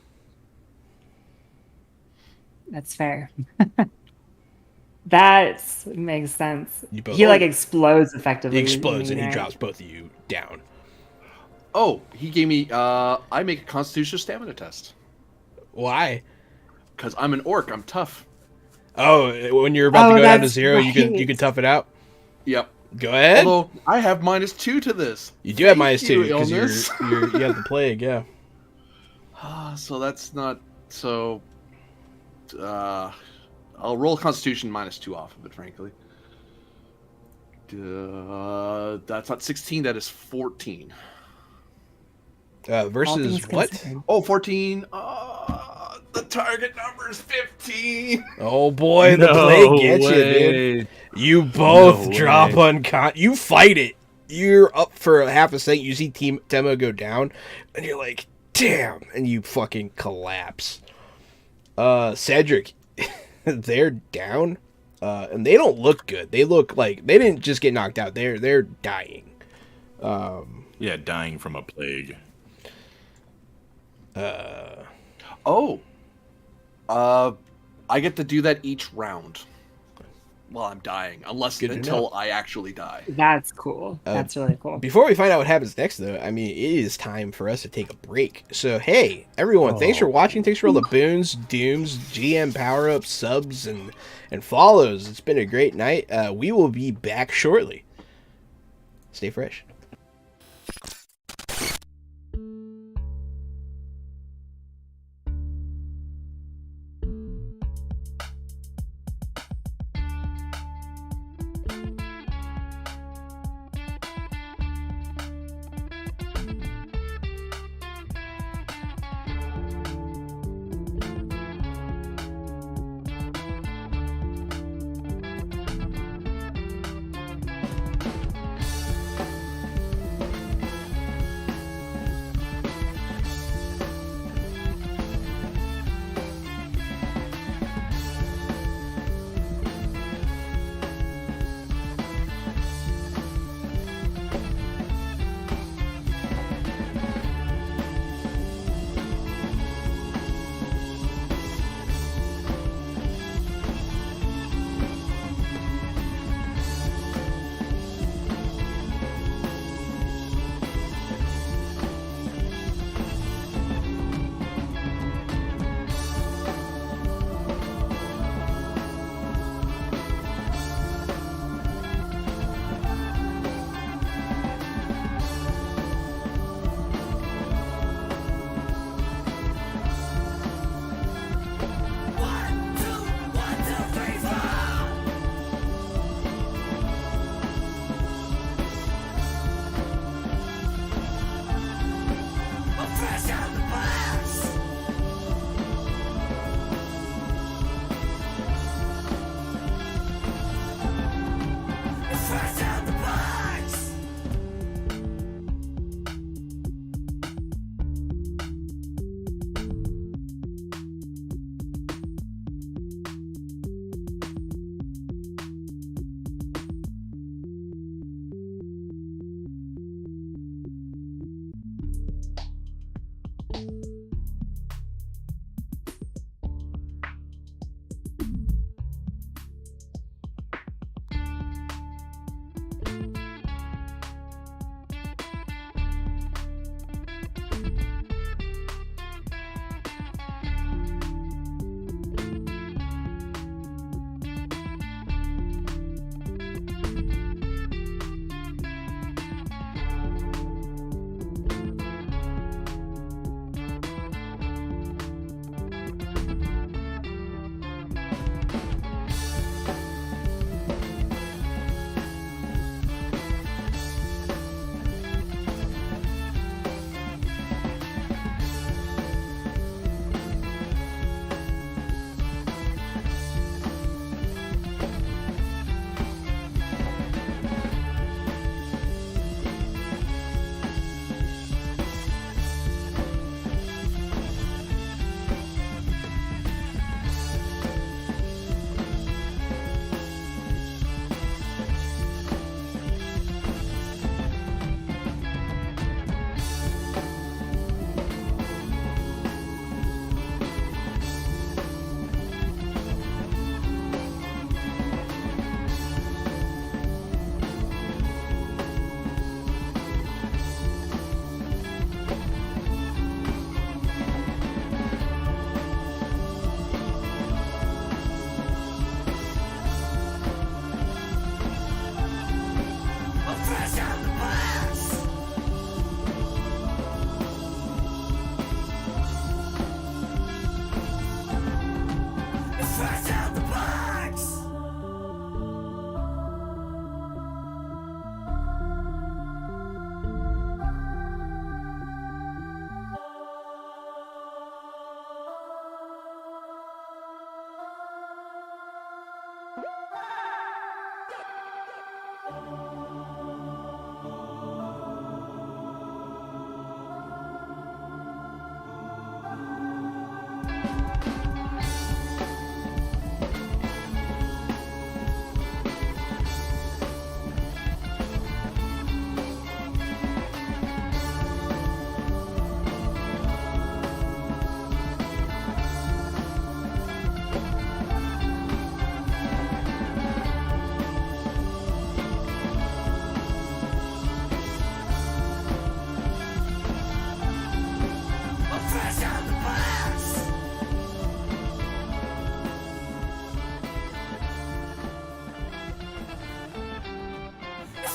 That's fair. That makes sense. You both- He explodes effectively. He explodes and he right? drops both of you down. Oh, he gave me. I make a Constitution stamina test Why? because I'm an orc. I'm tough. Oh, when you're about to Oh, go down to that's 0, you can right. tough it out. Yep. Go ahead. Although I have -2 to this. You do have Thank -2 you, because illness. you have the plague. Yeah. So that's not so. I'll roll Constitution -2 off of it, frankly. That's not 16. That is 14. All Versus things what? considered. Oh, 14. The target number is 15. Oh boy, the plague gets you, dude. You both No drop way. You fight it. You're up for half a second. You see Temo go down, and you're like, "Damn!" And you fucking collapse. Cedric, they're down, and they don't look good. They look like they didn't just get knocked out. They're dying. Yeah, dying from a plague. Oh. I get to do that each round. while I'm dying, unless Good to until I actually die. That's cool. That's really cool. Before we find out what happens next, though, I mean, it is time for us to take a break. So, hey, everyone, thanks for watching. Thanks for all the boons, dooms, GM power-ups, subs, and follows. It's been a great night. We will be back shortly. Stay fresh.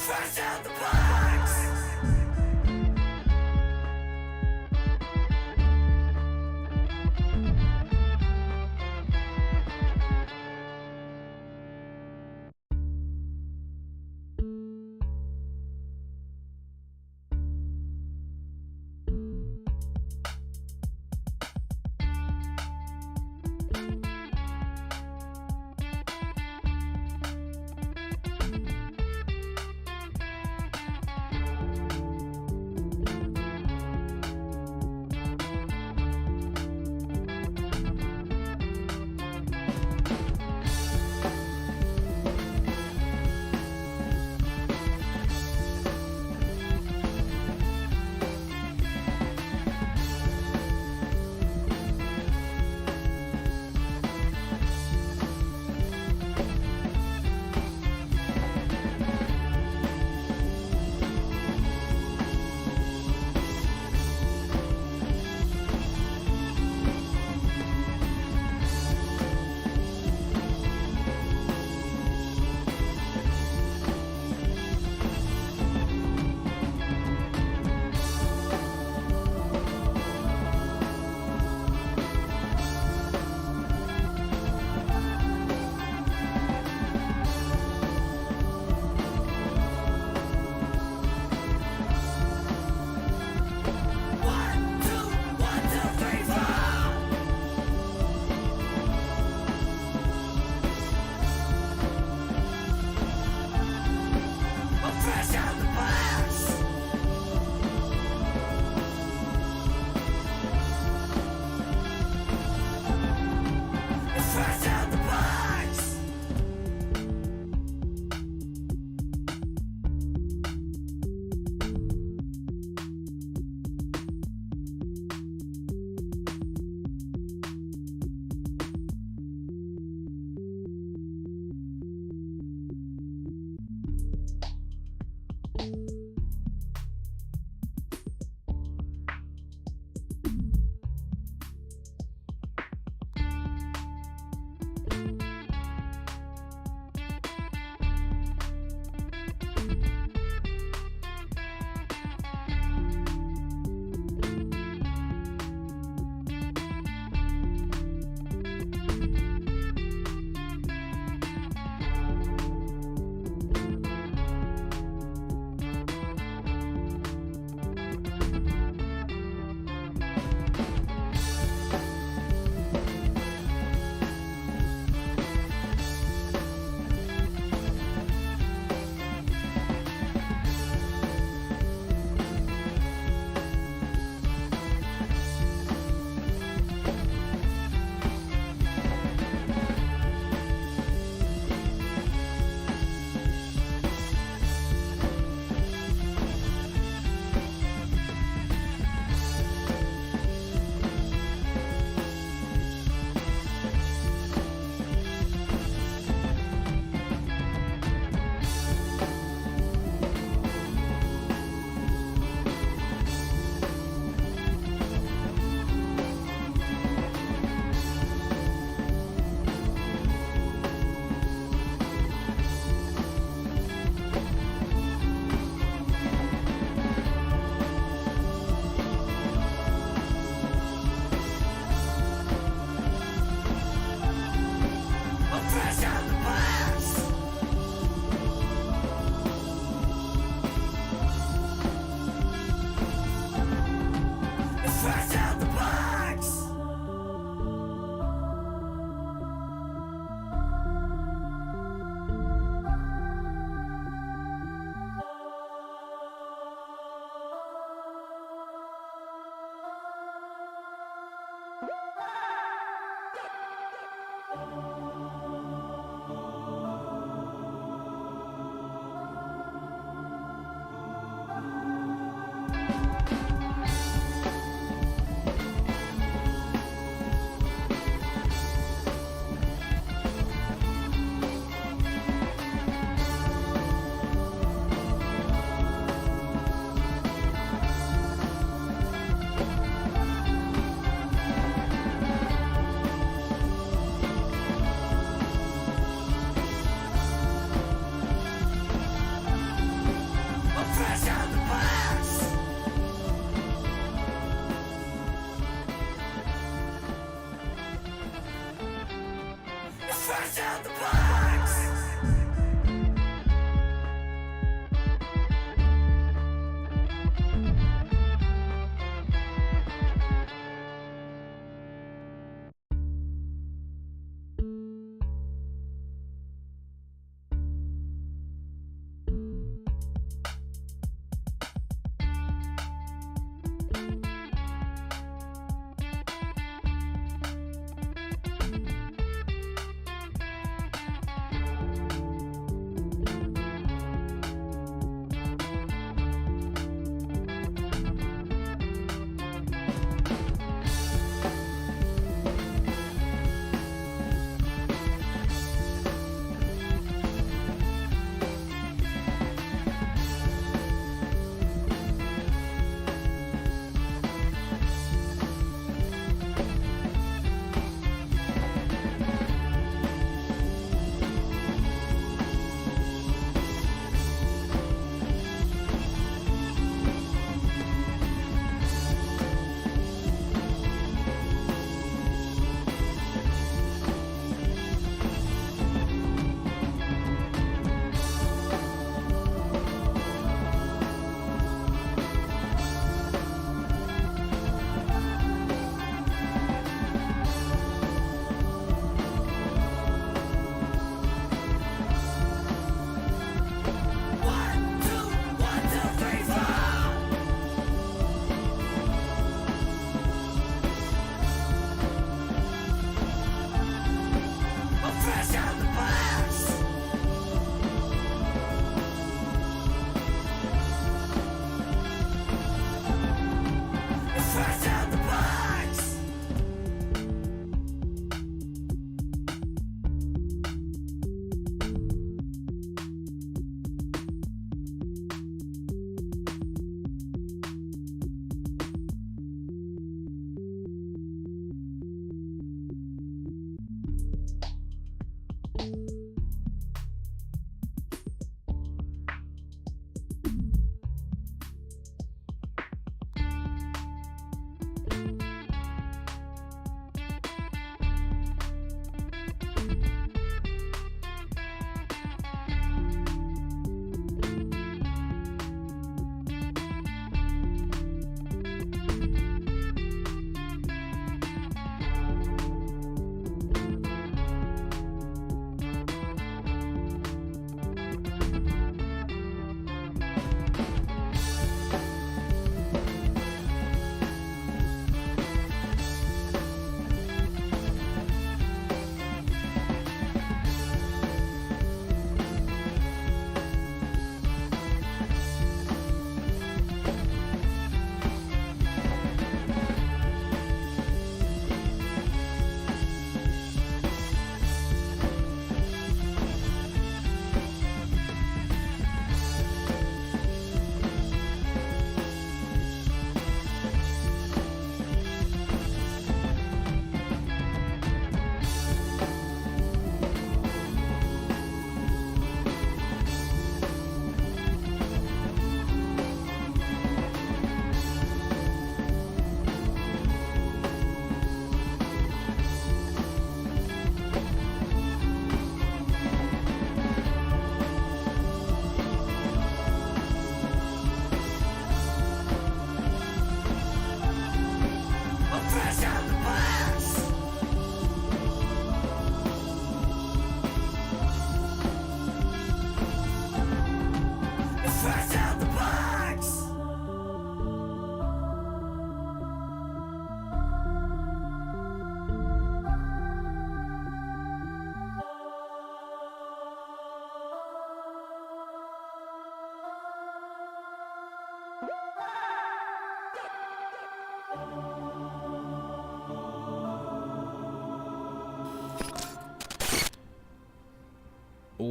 Fresh out the box.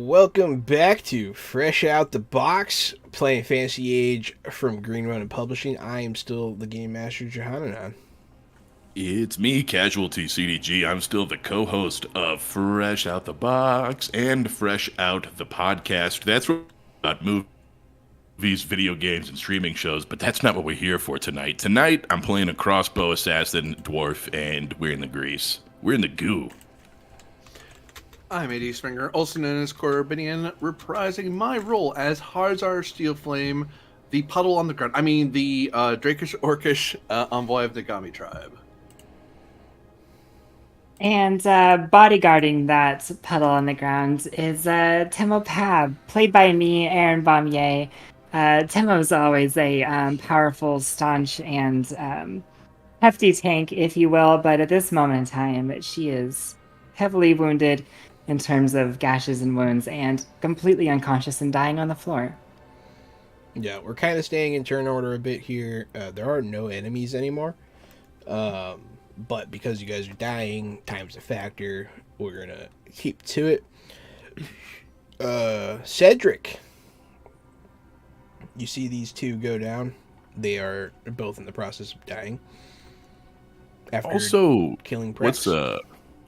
Welcome back to Fresh Out the Box, playing Fantasy Age from Green Run Publishing. I am still the Game Master, Johanan. It's me, Casualty CDG. I'm still the co-host of Fresh Out the Box and Fresh Out the Podcast. That's what about movies, video games, and streaming shows, but that's not what we're here for tonight. Tonight, I'm playing a crossbow assassin dwarf, and we're in the grease. We're in the goo. I'm AD Springer, also known as Corbinian, reprising my role as Harzar Steelflame, the puddle on the ground. I mean, the Drakish Orcish envoy of the Gami tribe. And bodyguarding that puddle on the ground is Timo Pab, played by me, Aaron Baumier. Timo's always a powerful, staunch, and hefty tank, if you will, but at this moment in time, she is heavily wounded in terms of gashes and wounds, and completely unconscious and dying on the floor. Yeah, we're kind of staying in turn order a bit here. There are no enemies anymore. But because you guys are dying, time's a factor, we're going to keep to it. Cedric. You see these two go down. They are both in the process of dying. After Also, killing Prax.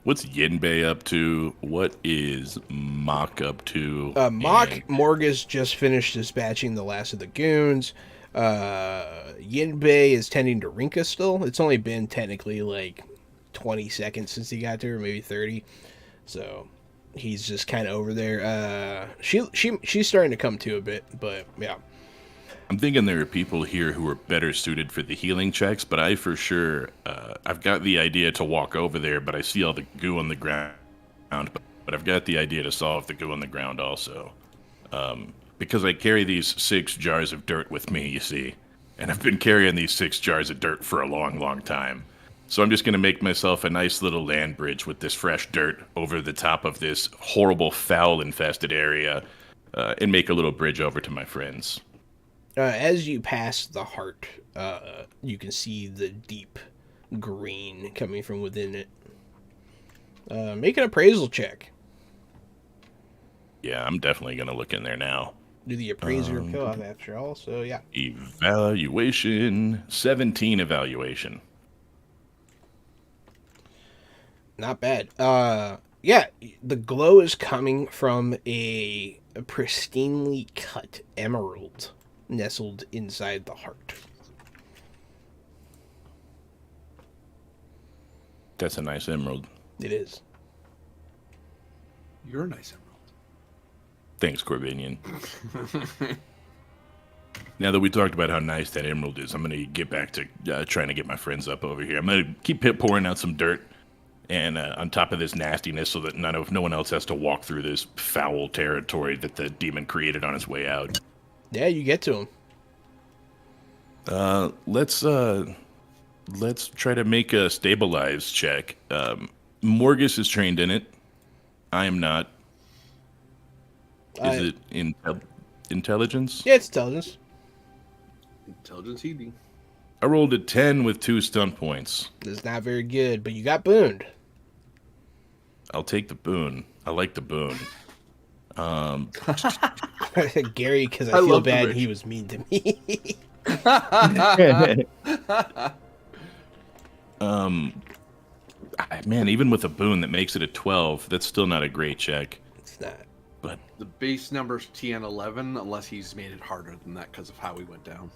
what's Yinbei up to? What is Mock up to? Morgus just finished dispatching the last of the goons. Yinbei is tending to Rinka still. It's only been technically like 20 seconds since he got to her, maybe 30. So he's just kind of over there. She's starting to come to a bit, but yeah. I'm thinking there are people here who are better suited for the healing checks, but I for sure, I've got the idea to walk over there, but I see all the goo on the ground. But I've got the idea to solve the goo on the ground also. Because I carry these 6 jars of dirt with me, you see. And I've been carrying these 6 jars of dirt for a long, long time. So I'm just going to make myself a nice little land bridge with this fresh dirt over the top of this horrible foul-infested area, and make a little bridge over to my friends. As you pass the heart, you can see the deep green coming from within it. Make an appraisal check. Yeah, I'm definitely going to look in there now. Do the appraiser co-op after all, so yeah. Evaluation. 17 evaluation. Not bad. Yeah, the glow is coming from a pristinely cut emerald nestled inside the heart. That's a nice emerald. It is. You're a nice emerald. Thanks, Corbinian. Now that we talked about how nice that emerald is, I'm going to get back to trying to get my friends up over here. I'm going to keep pouring out some dirt and on top of this nastiness so that no one else has to walk through this foul territory that the demon created on his way out. Yeah, you get to him. Let's try to make a stabilize check. Morgus is trained in it. I am not. Is it intelligence? Yeah, it's intelligence. Intelligence ED. I rolled a 10 with 2 stunt points. That's not very good, but you got booned. I'll take the boon. I like the boon. Gary, because I I feel love the bad rich. he was mean to me. Man, even with a boon that makes it a 12, that's still not a great check. It's not. But The base number's TN11, unless he's made it harder than that because of how we went down.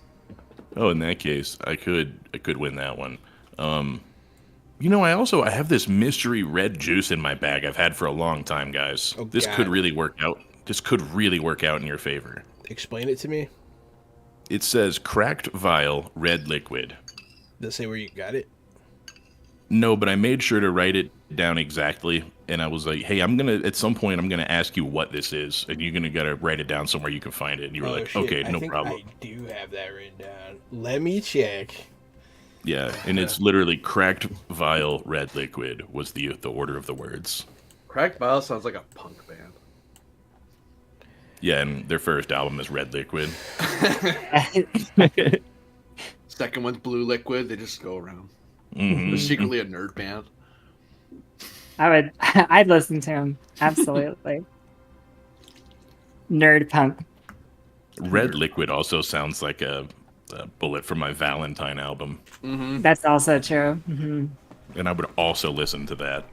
oh, in that case, I could win that one. I have this mystery red juice in my bag I've had for a long time, guys. Oh, This God. could really work out. This could really work out in your favor. Explain it to me. It says cracked vial, red liquid. Does it say where you got it? No, but I made sure to write it down exactly, and I was like, "Hey, at some point, I'm gonna ask you what this is, and you're gonna gotta write it down somewhere you can find it." And you were like, shit. "Okay, I no think problem." I do have that written down. Let me check. Yeah, and it's literally cracked vial, red liquid was the order of the words. Cracked Vial sounds like a punk band. Yeah, and their first album is Red Liquid. Second one's Blue Liquid. They just go around. Mhm. They're secretly a nerd band. I'd listen to him. Absolutely. nerd punk. Red Liquid also sounds like a bullet from my Valentine album, That's also true. Hmm. and I would also listen to that.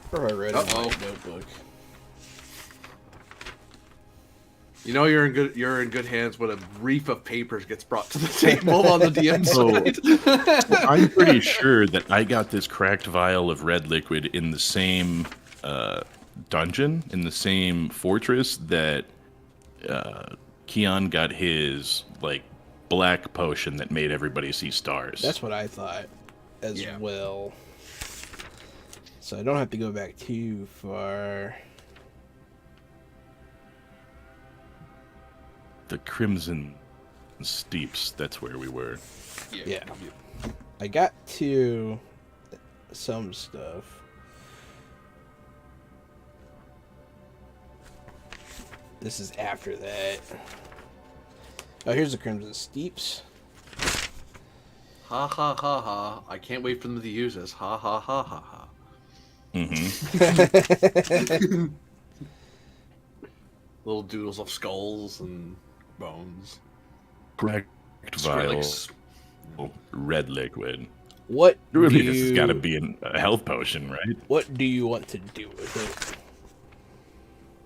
Where have I read in Uh-oh. my notebook? You know you're in good hands when a reef of papers gets brought to the table on the DM So- side. I'm pretty sure that I got this cracked vial of Red Liquid in the same dungeon, in the same fortress that Keon got his like black potion that made everybody see stars. That's what I thought as Yeah. well. So I don't have to go back too far. The Crimson Steeps. That's where we were. Yeah. I got to some stuff. This is after that. Oh, here's the Crimson Steeps. Ha ha ha ha. I can't wait for them to use this. Ha ha ha ha ha. Mm-hmm. Little doodles of skulls and bones. Cracked vial. Skrillex. Red Liquid. What do Surely you, this has got to be a health potion, right? What do you want to do with it?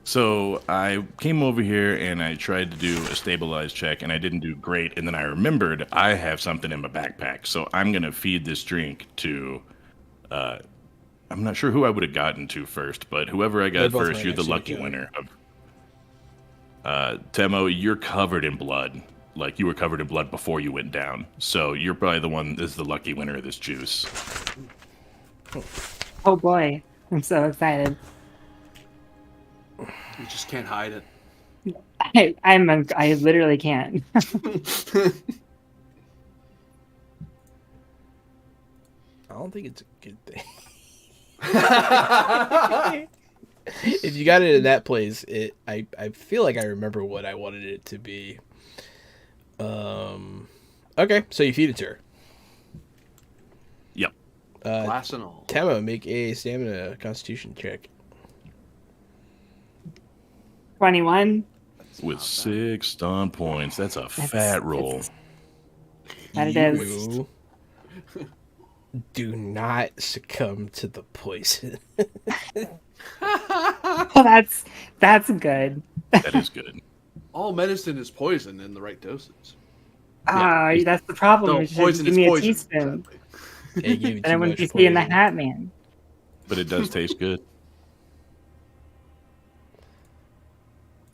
So I came over here and I tried to do a stabilize check and I didn't do great. And then I remembered I have something in my backpack. So I'm going to feed this drink to, I'm not sure who I would have gotten to first, but whoever I They're got both first, right you're the next to lucky each other. winner. Temo, you're covered in blood. Like you were covered in blood before you went down. So you're probably the one that's the lucky winner of this juice. Oh boy, I'm so excited. You just can't hide it. I literally can't. I don't think it's a good thing. If you got it in that place, I feel like I remember what I wanted it to be. Okay, so you feed it to her. Yep. Glass and all. Tama, make a stamina constitution check. 21. With 6 stun points. That's a fat roll. That it is. You do not succumb to the poison. Oh, that's good. That is good. All medicine is poison in the right doses. Ah, that's the problem. No, You should poison give is me a poison. teaspoon. Exactly. They gave you And I too wouldn't much be seeing the poison. Hat Man. But it does taste good.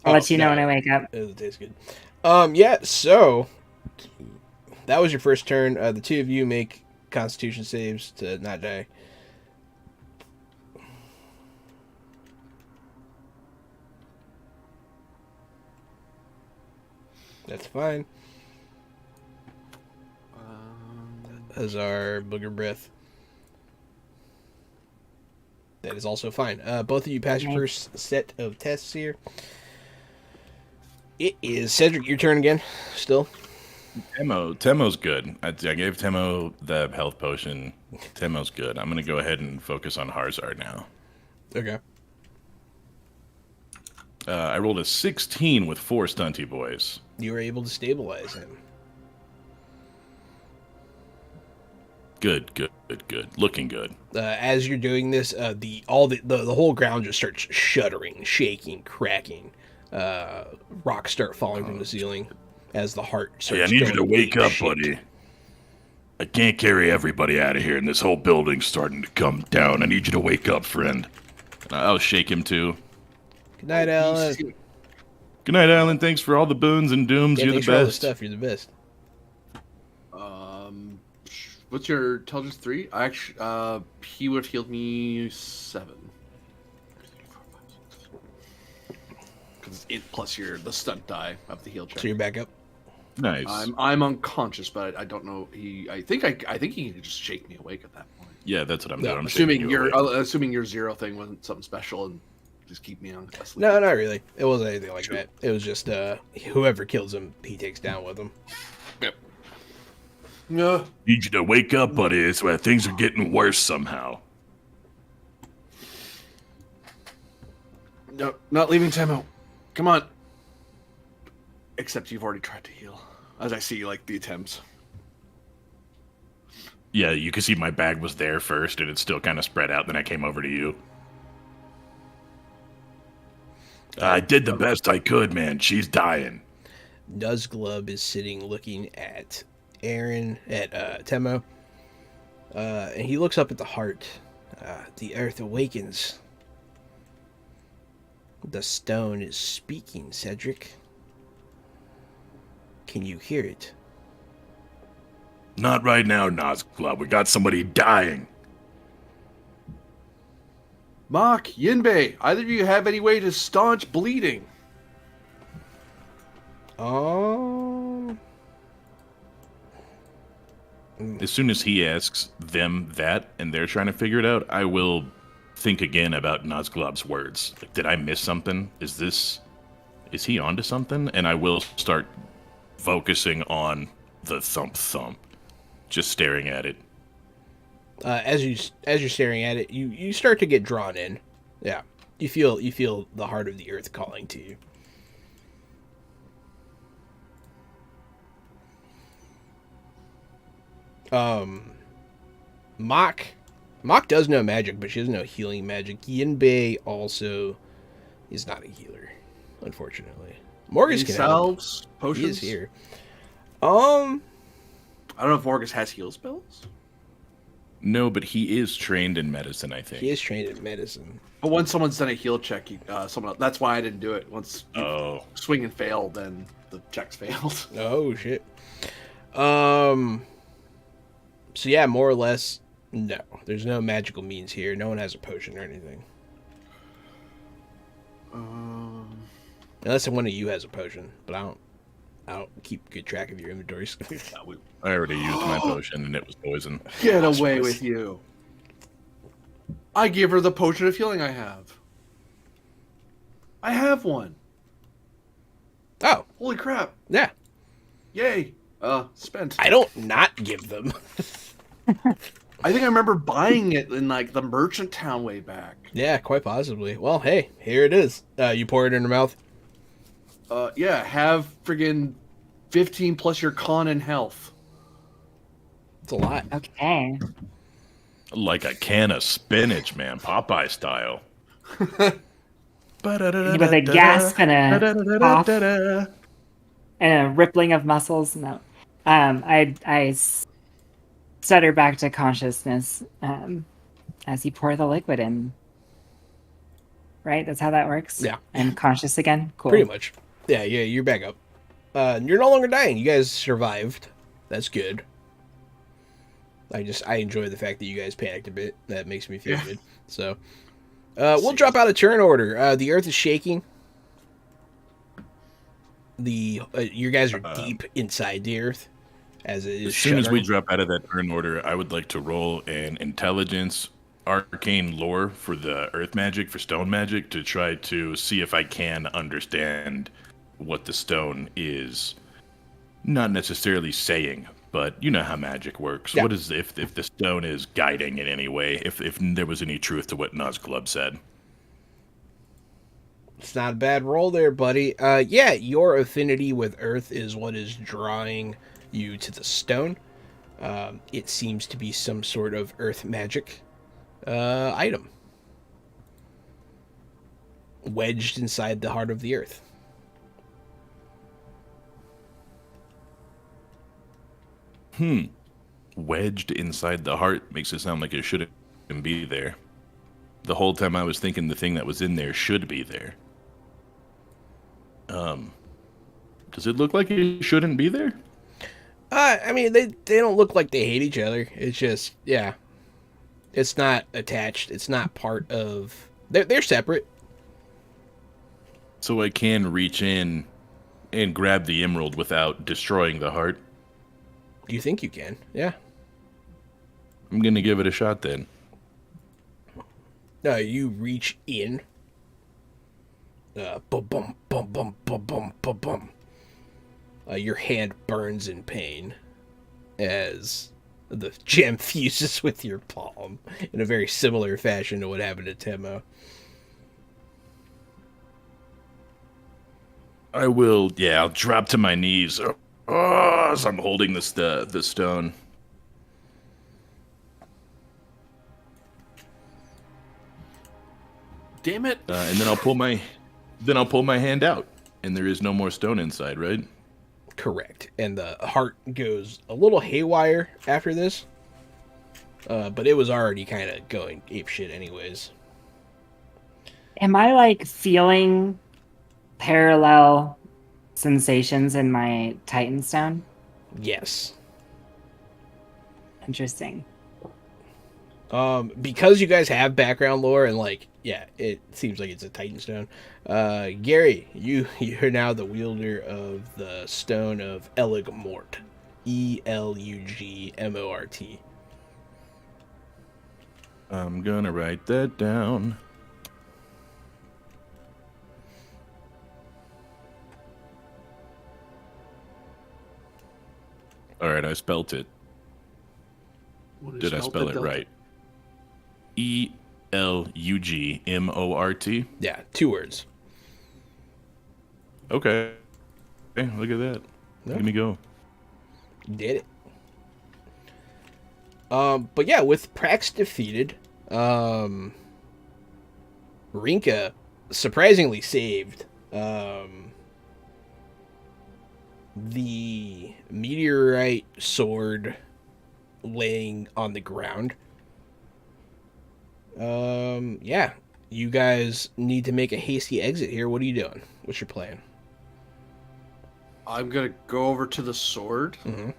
I'll let you know no, when I wake up. It doesn't taste good. Yeah, so that was your first turn. The two of you make constitution saves to not die. That's fine. As our booger breath. That is also fine. Both of you pass your Nice. first set of tests here. It is Cedric, your turn again. Still. Temo's good. I gave Temo the health potion. Temo's good. I'm gonna go ahead and focus on Harzard now. Okay. I rolled a 16 with 4 stunty boys. You were able to stabilize him. Good. Looking good. As you're doing this, the whole ground just starts shuddering, shaking, cracking. Rocks start falling from the ceiling as the heart starts. Hey, I need you to going wake up, apeshit. buddy. I can't carry everybody out of here, and this whole building's starting to come down. I need you to wake up, friend. I'll shake him too. Good night, Alan. Good night, Alan. Thanks for all the boons and dooms. Yeah, You're the thanks for all the best. stuff. You're the best. What's your intelligence 3? I actually, he would have healed me 7. Because it's 8 plus the stunt die of the heal check. So you're back up. Nice. I'm unconscious, but I don't know. I think he can just shake me awake at that point. Yeah, that's what I'm doing. I'm Assuming shaking you your awake. assuming your 0 thing wasn't something special and just keep me on asleep. No, not really. It wasn't anything like that. It was just whoever kills him, he takes down with him. Yep. No. Need you to wake up, buddy. It's where things are getting worse somehow. No, not leaving Temo. Come on. Except you've already tried to heal. As I see, like, the attempts. Yeah, you can see my bag was there first, and it's still kind of spread out. Then I came over to you. I did the best I could, man. She's dying. Nuzglub is sitting looking at Aaron, at Temo. And he looks up at the heart. The earth awakens. The stone is speaking, Cedric. Can you hear it? Not right now, Nazgul. We got somebody dying. Mach, Yinbei, either of you have any way to staunch bleeding? As soon as he asks them that, and they're trying to figure it out, I will think again about Nazglob's words. Like, did I miss something? Is he onto something? And I will start focusing on the thump, just staring at it. As you're staring at it, you start to get drawn in. Yeah, you feel the heart of the earth calling to you. Mach does know magic, but she doesn't know healing magic. Yinbei also is not a healer, unfortunately. Morgus can help. Salves, He potions? is here. I don't know if Morgus has heal spells. No, but he is trained in medicine, I think. He is trained in medicine. But once someone's done a heal check, someone else, that's why I didn't do it. Once you swing and fail, then the check's failed. Oh shit. So yeah, more or less, no. There's no magical means here. No one has a potion or anything. Unless one of you has a potion, but I don't keep good track of your inventories. I already used my potion, and it was poison. Get away with you. I gave her the potion of healing I have. I have one. Oh, Holy crap. yeah. Yay. Spent. I don't not give them. I think I remember buying it in, like, the merchant town way back. Yeah, quite possibly. Well, hey, here it is. You pour it in her mouth. Yeah, have friggin' 15 plus your con and health. It's a lot. Okay. Like a can of spinach, man. Popeye style. With a gasp and a cough and a rippling of muscles. No. I stutter back to consciousness as you pour the liquid in. Right? That's how that works? Yeah. I'm conscious again? Cool. Pretty much. Yeah, you're back up. You're no longer dying. You guys survived. That's good. I enjoy the fact that you guys panicked a bit. That makes me feel good. So, we'll drop out a turn order. The earth is shaking. You guys are deep inside the earth, as it is. As soon as we shuddering. drop out of that turn order, I would like to roll an intelligence arcane lore for the earth magic, for stone magic, to try to see if I can understand what the stone is not necessarily saying, but you know how magic works. Yeah. What is if the stone is guiding in any way, if there was any truth to what Nazglub said? It's not a bad roll there, buddy. Yeah, your affinity with earth is what is drawing you to the stone. It seems to be some sort of earth magic item wedged inside the heart of the earth. Wedged inside the heart makes it sound like it shouldn't be there. The whole time I was thinking the thing that was in there should be there. Does it look like it shouldn't be there? I mean, they don't look like they hate each other. It's just, yeah. It's not attached. It's not part of... They're separate. So I can reach in and grab the emerald without destroying the heart? You think you can, yeah. I'm gonna give it a shot then. You reach in. Bum bum bum bum bum bum bum bum. Your hand burns in pain as the gem fuses with your palm in a very similar fashion to what happened to Temo. I will. Yeah, I'll drop to my knees. Oh, as I'm holding the stone. Damn it! And then I'll pull my hand out, and there is no more stone inside, right? Correct. And the heart goes a little haywire after this. But it was already kind of going apeshit anyways. Am I like feeling parallel sensations in my Titan Stone? Yes. Interesting. Because you guys have background lore and like, yeah, it seems like it's a Titan Stone. Gary, you're now the wielder of the Stone of Elugmort. Elugmort. I'm gonna write that down. All right, I spelt it. What is Did I Delta spell it Delta? right? Elugmort. Yeah, 2 words. Okay. Hey, look at that. Yeah. Look at me go. You did it. But yeah, with Prax defeated, Rinka surprisingly saved the meteorite sword laying on the ground. Yeah, you guys need to make a hasty exit here. What are you doing? What's your plan? I'm gonna go over to the sword. Mm-hmm.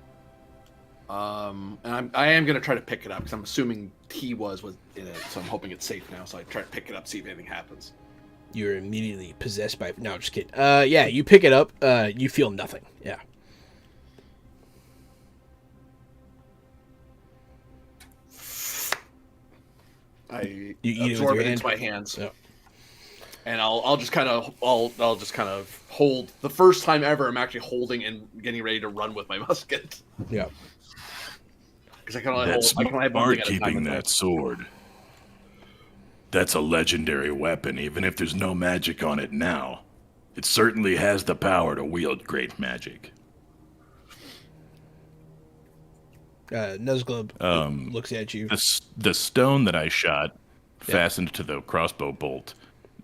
And I am gonna try to pick it up because I'm assuming he was in it, so I'm hoping it's safe now. So I try to pick it up, see if anything happens. You're immediately possessed by... No, I'm just kidding. Yeah, you pick it up. You feel nothing. Yeah. I You eat it with absorb your it hand? into my hands, Yeah. and I'll just kind of hold. The first time ever, I'm actually holding and getting ready to run with my musket Yeah. because I can only That's hold. I can only have one smart thing at a time. keeping in that sword. That's a legendary weapon, even if there's no magic on it now. It certainly has the power to wield great magic. Nuzglub looks at you. The stone that I shot fastened to the crossbow bolt,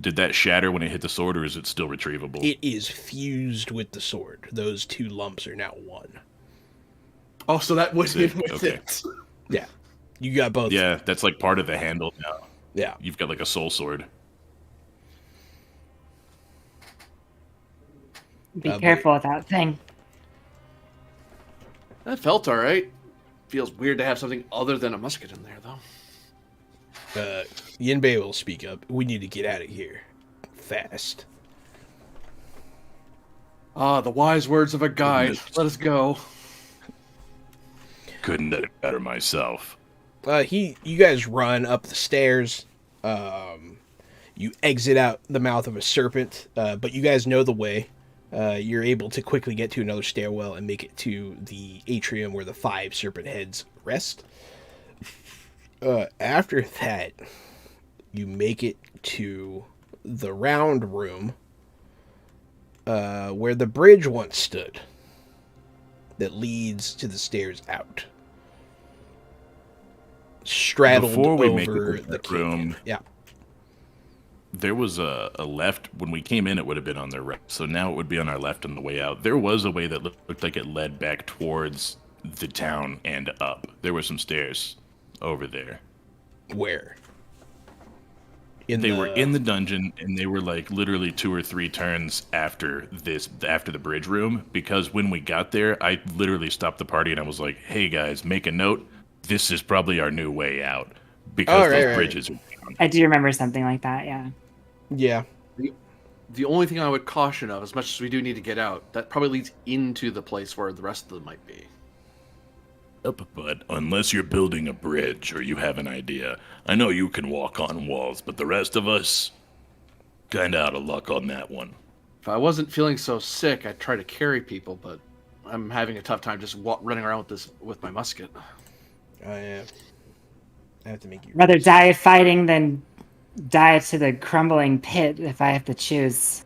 did that shatter when it hit the sword, or is it still retrievable? It is fused with the sword. Those 2 lumps are now one. Oh, so that was Sick, with okay. it. Yeah. You got both. Yeah, that's like part of the handle now. Yeah. You've got like a soul sword. Be careful with that thing. That felt all right. Feels weird to have something other than a musket in there, though. Yinbei will speak up. We need to get out of here. Fast. Ah, the wise words of a guide. Goodness. Let us go. Couldn't have it better myself. You guys run up the stairs. You exit out the mouth of a serpent, but you guys know the way. You're able to quickly get to another stairwell and make it to the atrium where the 5 serpent heads rest. After that, you make it to the round room where the bridge once stood that leads to the stairs out. Straddled Before we over make it to the that canyon. room, Yeah. there was a left. When we came in, it would have been on the right. So now it would be on our left on the way out. There was a way that looked like it led back towards the town and up. There were some stairs over there. Where? They were in the dungeon, and they were like literally 2 or 3 turns after the bridge room. Because when we got there, I literally stopped the party and I was like, "Hey guys, make a note. This is probably our new way out because those bridges are down." I do remember something like that, yeah. Yeah. The only thing I would caution of, as much as we do need to get out, that probably leads into the place where the rest of them might be. Yep, but unless you're building a bridge or you have an idea, I know you can walk on walls, but the rest of us, kinda out of luck on that one. If I wasn't feeling so sick, I'd try to carry people, but I'm having a tough time just running around with my musket. I have to make you. Rather die fighting than die to the crumbling pit if I have to choose.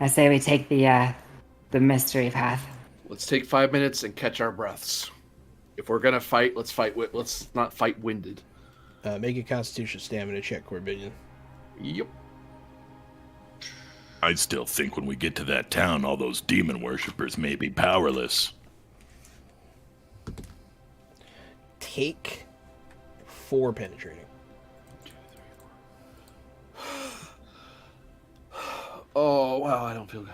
I say we take the mystery path. Let's take 5 minutes and catch our breaths. If we're gonna fight, let's fight. Let's not fight winded. Make a Constitution stamina check, Corbinian. Yep. I still think when we get to that town, all those demon worshippers may be powerless. Take 4 penetrating. Oh wow, I don't feel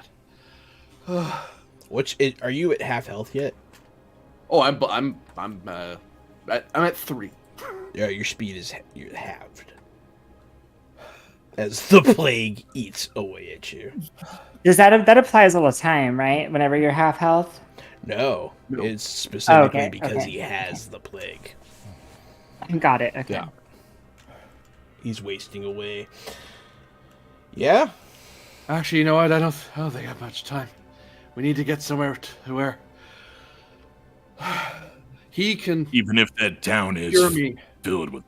good. Are you at half health yet? Oh, I'm at 3. Yeah, your speed is you're halved. As the plague eats away at you. Does that applies all the time, right? Whenever you're half health. No, No. it's specifically okay, because okay. he has the plague. Got it. Okay. Yeah. He's wasting away. Yeah? Actually, you know what? I don't think I have much time. We need to get somewhere to where he can Even if that town is hear me. filled with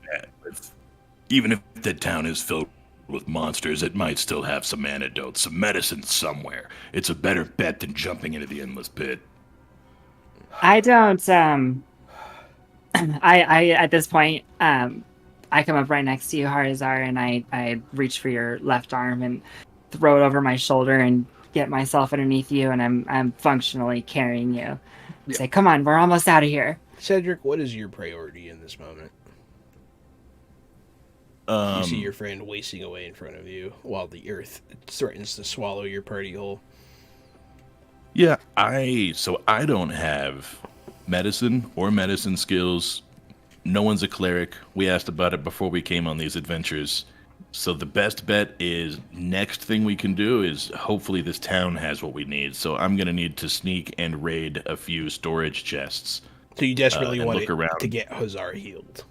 even if that town is filled with monsters, it might still have some antidotes, some medicine somewhere. It's a better bet than jumping into the endless pit. I don't. I at this point, I come up right next to you, Harzar, and I reach for your left arm and throw it over my shoulder and get myself underneath you, and I'm functionally carrying you. Yeah. Say, come on, we're almost out of here. Cedric, what is your priority in this moment? You see your friend wasting away in front of you while the earth threatens to swallow your party whole. Yeah, I don't have medicine or medicine skills. No one's a cleric. We asked about it before we came on these adventures. So the best bet is next thing we can do is hopefully this town has what we need. So I'm going to need to sneak and raid a few storage chests. So you desperately And want look it around. to get Hazar healed.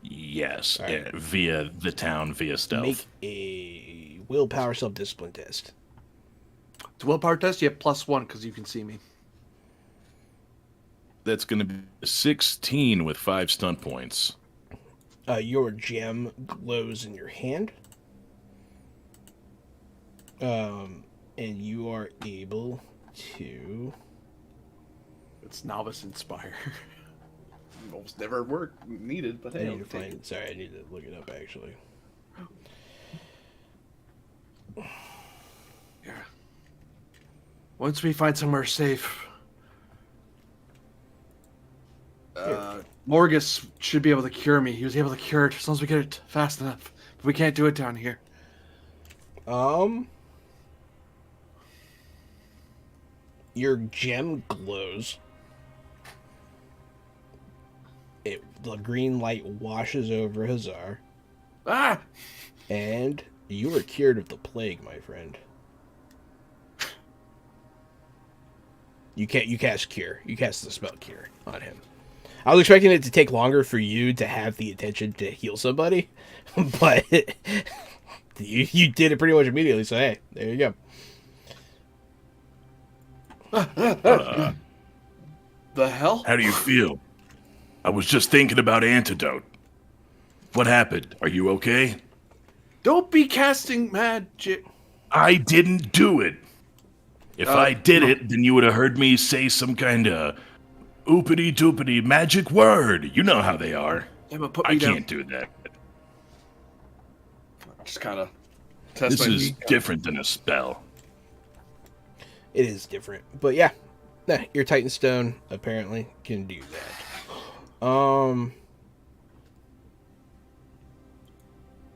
Yes, All right. via the town, via stealth. Make a willpower self-discipline test. It's a willpower test. You have +1 because you can see me. That's going to be 16 with 5 stunt points. Your gem glows in your hand. And you are able to... It's novice inspire. Almost never needed, but I hey, need to I'll take find... it. Sorry, I need to look it up, actually. Yeah. Once we find somewhere safe, Morgus should be able to cure me. He was able to cure it as long as we get it fast enough. But we can't do it down here. Your gem glows. The green light washes over Hazar, Ah! and you are cured of the plague, my friend. You cast cure. You cast the spell cure on him. I was expecting it to take longer for you to have the intention to heal somebody, but you did it pretty much immediately. So hey, there you go. The hell? How do you feel? I was just thinking about antidote. What happened? Are you okay? Don't be casting magic. I didn't do it. If I did it, then you would have heard me say some kind of oopity doopity magic word. You know how they are. Yeah, but put me I down. can't do that. Just kind of test This my is feet. different than a spell. It is different, but yeah, your Titan Stone apparently can do that.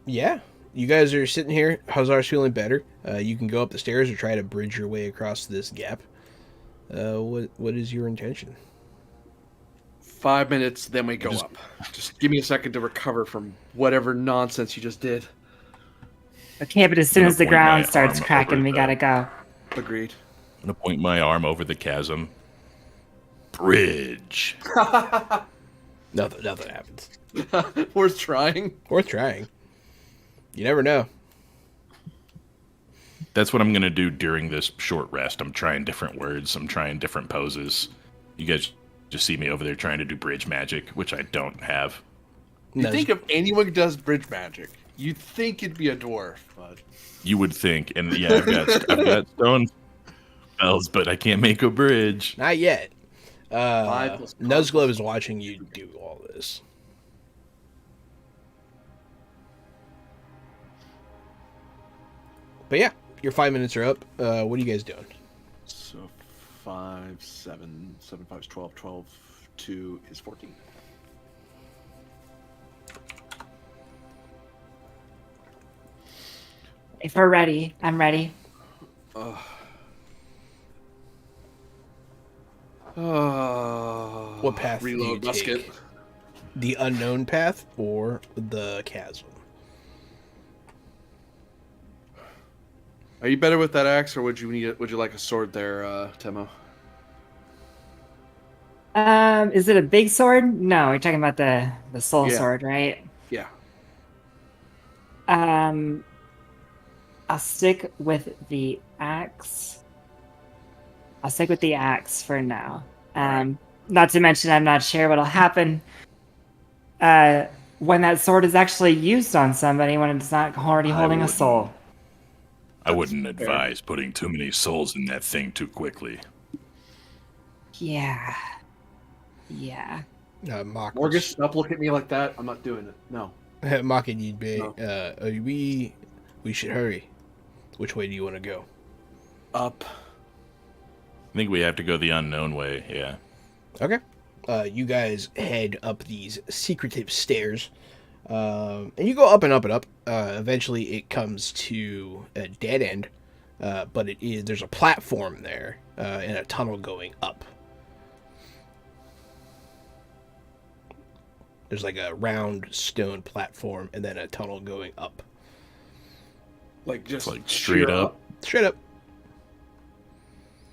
Yeah, you guys are sitting here. Hazar's feeling better. You can go up the stairs or try to bridge your way across this gap. What is your intention? 5 minutes, then we go up. Just give me a second to recover from whatever nonsense you just did. Okay, but as soon Gonna as the point my ground starts arm cracking, over we the- gotta go. Agreed. I'm going to point my arm over the chasm. Bridge. Nothing happens. Worth trying. Worth trying. You never know. That's what I'm going to do during this short rest. I'm trying different words. I'm trying different poses. You guys just see me over there trying to do bridge magic, which I don't have. You think if anyone does bridge magic, You'd think it'd be a dwarf, but You would think, and yeah, I've got stone spells, but I can't make a bridge. Not yet. 5 plus Nuzglove is watching you do all this. But yeah, your 5 minutes are up. What are you guys doing? So 5, 7, 7, 5 is 12, 12, 2 is 14. If we're ready, I'm ready. What path do you Reload musket. take? The unknown path or the chasm? Are you better with that axe, or would you like a sword there, Temo? Is it a big sword? No, you're talking about the soul Yeah. sword, right? Yeah. I'll stick with the axe. I'll stick with the axe for now. Not to mention, I'm not sure what'll happen when that sword is actually used on somebody when it's not already holding a wouldn't. soul. I wouldn't advise putting too many souls in that thing too quickly. Yeah. Yeah. Mock. Morgus, stop looking at me like that. I'm not doing it. No. Mock and you'd be. No. We should hurry. Which way do you want to go? Up. I think we have to go the unknown way. Yeah. Okay. You guys head up these secretive stairs. And you go up and up and up. Eventually it comes to a dead end. But there's a platform there and a tunnel going up. There's like a round stone platform and then a tunnel going up. Like just Like straight sheer up. Straight up.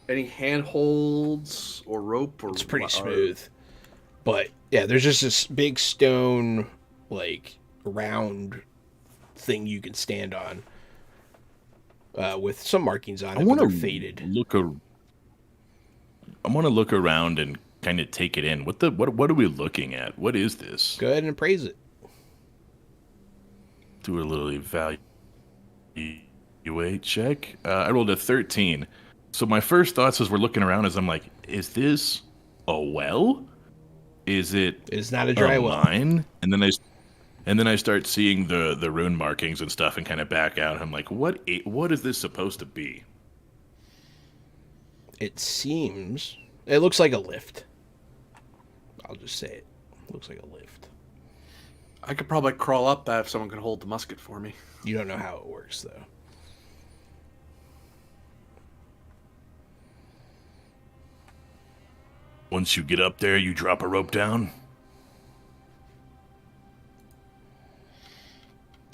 Any handholds or rope or It's pretty or- smooth. But yeah, there's just this big stone, like round thing you can stand on. With some markings on it, but they're faded. I want to look around and kind of take it in. What are we looking at? What is this? Go ahead and appraise it. Do a little evaluate check. I rolled a 13. So my first thoughts as we're looking around is I'm like, is this a well? Is it It's not a dry well. mine? And then I start seeing the rune markings and stuff and kind of back out. I'm like, what is this supposed to be? It looks like a lift. I'll just say it. Looks like a lift. I could probably crawl up that if someone could hold the musket for me. You don't know how it works, though. Once you get up there, you drop a rope down.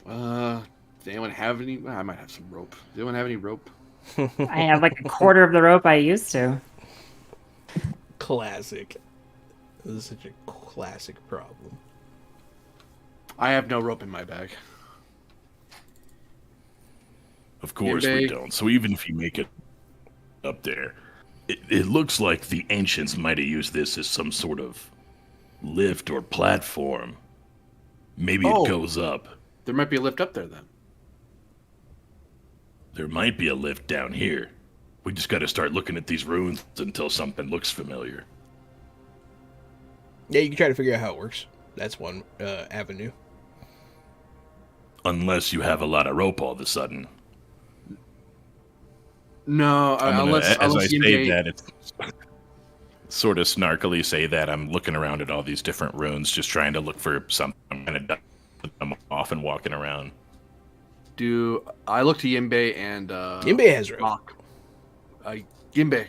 Does anyone have any? I might have some rope. Does anyone have any rope? I have like a quarter of the rope I used to. Classic. This is such a classic problem. I have no rope in my bag. Of course we Yimbe. don't. So even if you make it up there, it looks like the ancients might have used this as some sort of lift or platform. Maybe Oh. it goes up. There might be a lift up there then. There might be a lift down here. We just got to start looking at these runes until something looks familiar. Yeah, you can try to figure out how it works. That's one avenue. Unless you have a lot of rope all of a sudden. No, I'm gonna, unless as I say Yimbe- that, it's sort of snarkily say that I'm looking around at all these different runes, just trying to look for something. I'm kind of done with them off and walking around. Do I look to Yimbe and Yimbe has rope. Mock. Yimbe,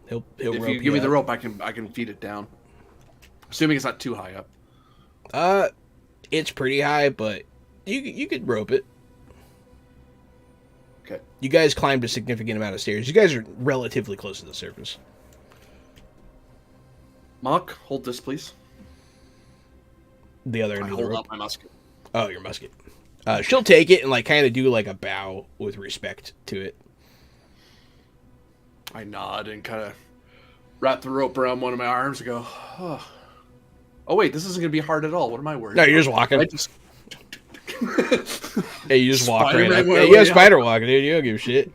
He'll if rope you give me the up. rope, I can feed it down. Assuming it's not too high up. It's pretty high, but you could rope it. Okay. You guys climbed a significant amount of stairs. You guys are relatively close to the surface. Mock, hold this, please. The other I end of the hold rope. out my musket. Oh, your musket. She'll take it and like kind of do like a bow with respect to it. I nod and kind of wrap the rope around one of my arms and go, oh wait, this isn't going to be hard at all. What am I worried No, about? you're just walking. I just... Hey, you just walk right Spider-Man up. went Hey, you have way spider walking, dude. You don't give a shit.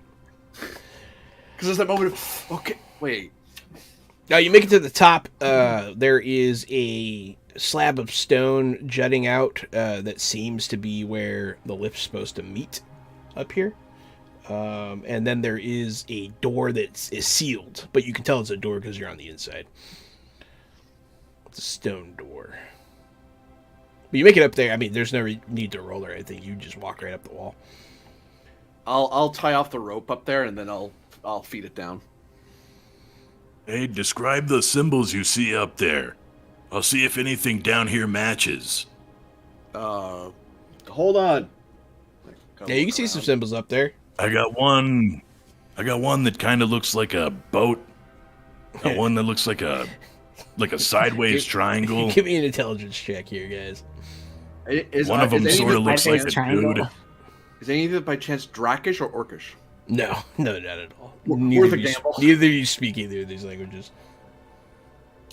Because there's that moment of, okay, wait. Now you make it to the top. There is a slab of stone jutting out that seems to be where the lift's supposed to meet up here. And then there is a door that is sealed, but you can tell it's a door because you're on the inside. It's a stone door. But you make it up there. I mean, there's no need to roll or anything. You just walk right up the wall. I'll tie off the rope up there and then I'll feed it down. Hey, describe the symbols you see up there. I'll see if anything down here matches. Hold on. Yeah, you can see some symbols up there. I got one that kind of looks like a boat. Got one that looks like a sideways triangle. Give me an intelligence check here, guys. One of them sort of looks like a triangle. dude. Is any of it by chance Drakish or Orcish? No, not at all. Worth a gamble. Neither of you speak either of these languages.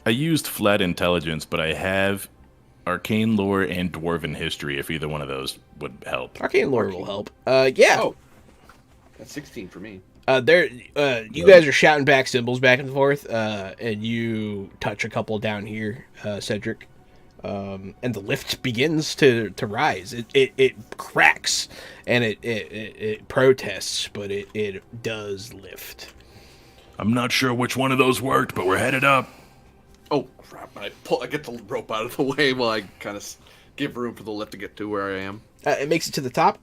I used flat intelligence, but I have arcane lore and dwarven history. If either one of those would help. Arcane lore will help. Yeah. Oh, that's 16 for me. You guys are shouting back symbols back and forth, and you touch a couple down here, Cedric, and the lift begins to rise. It cracks and it protests, but it does lift. I'm not sure which one of those worked, but we're headed up. Oh crap! I get the rope out of the way while I kind of give room for the lift to get to where I am. It makes it to the top,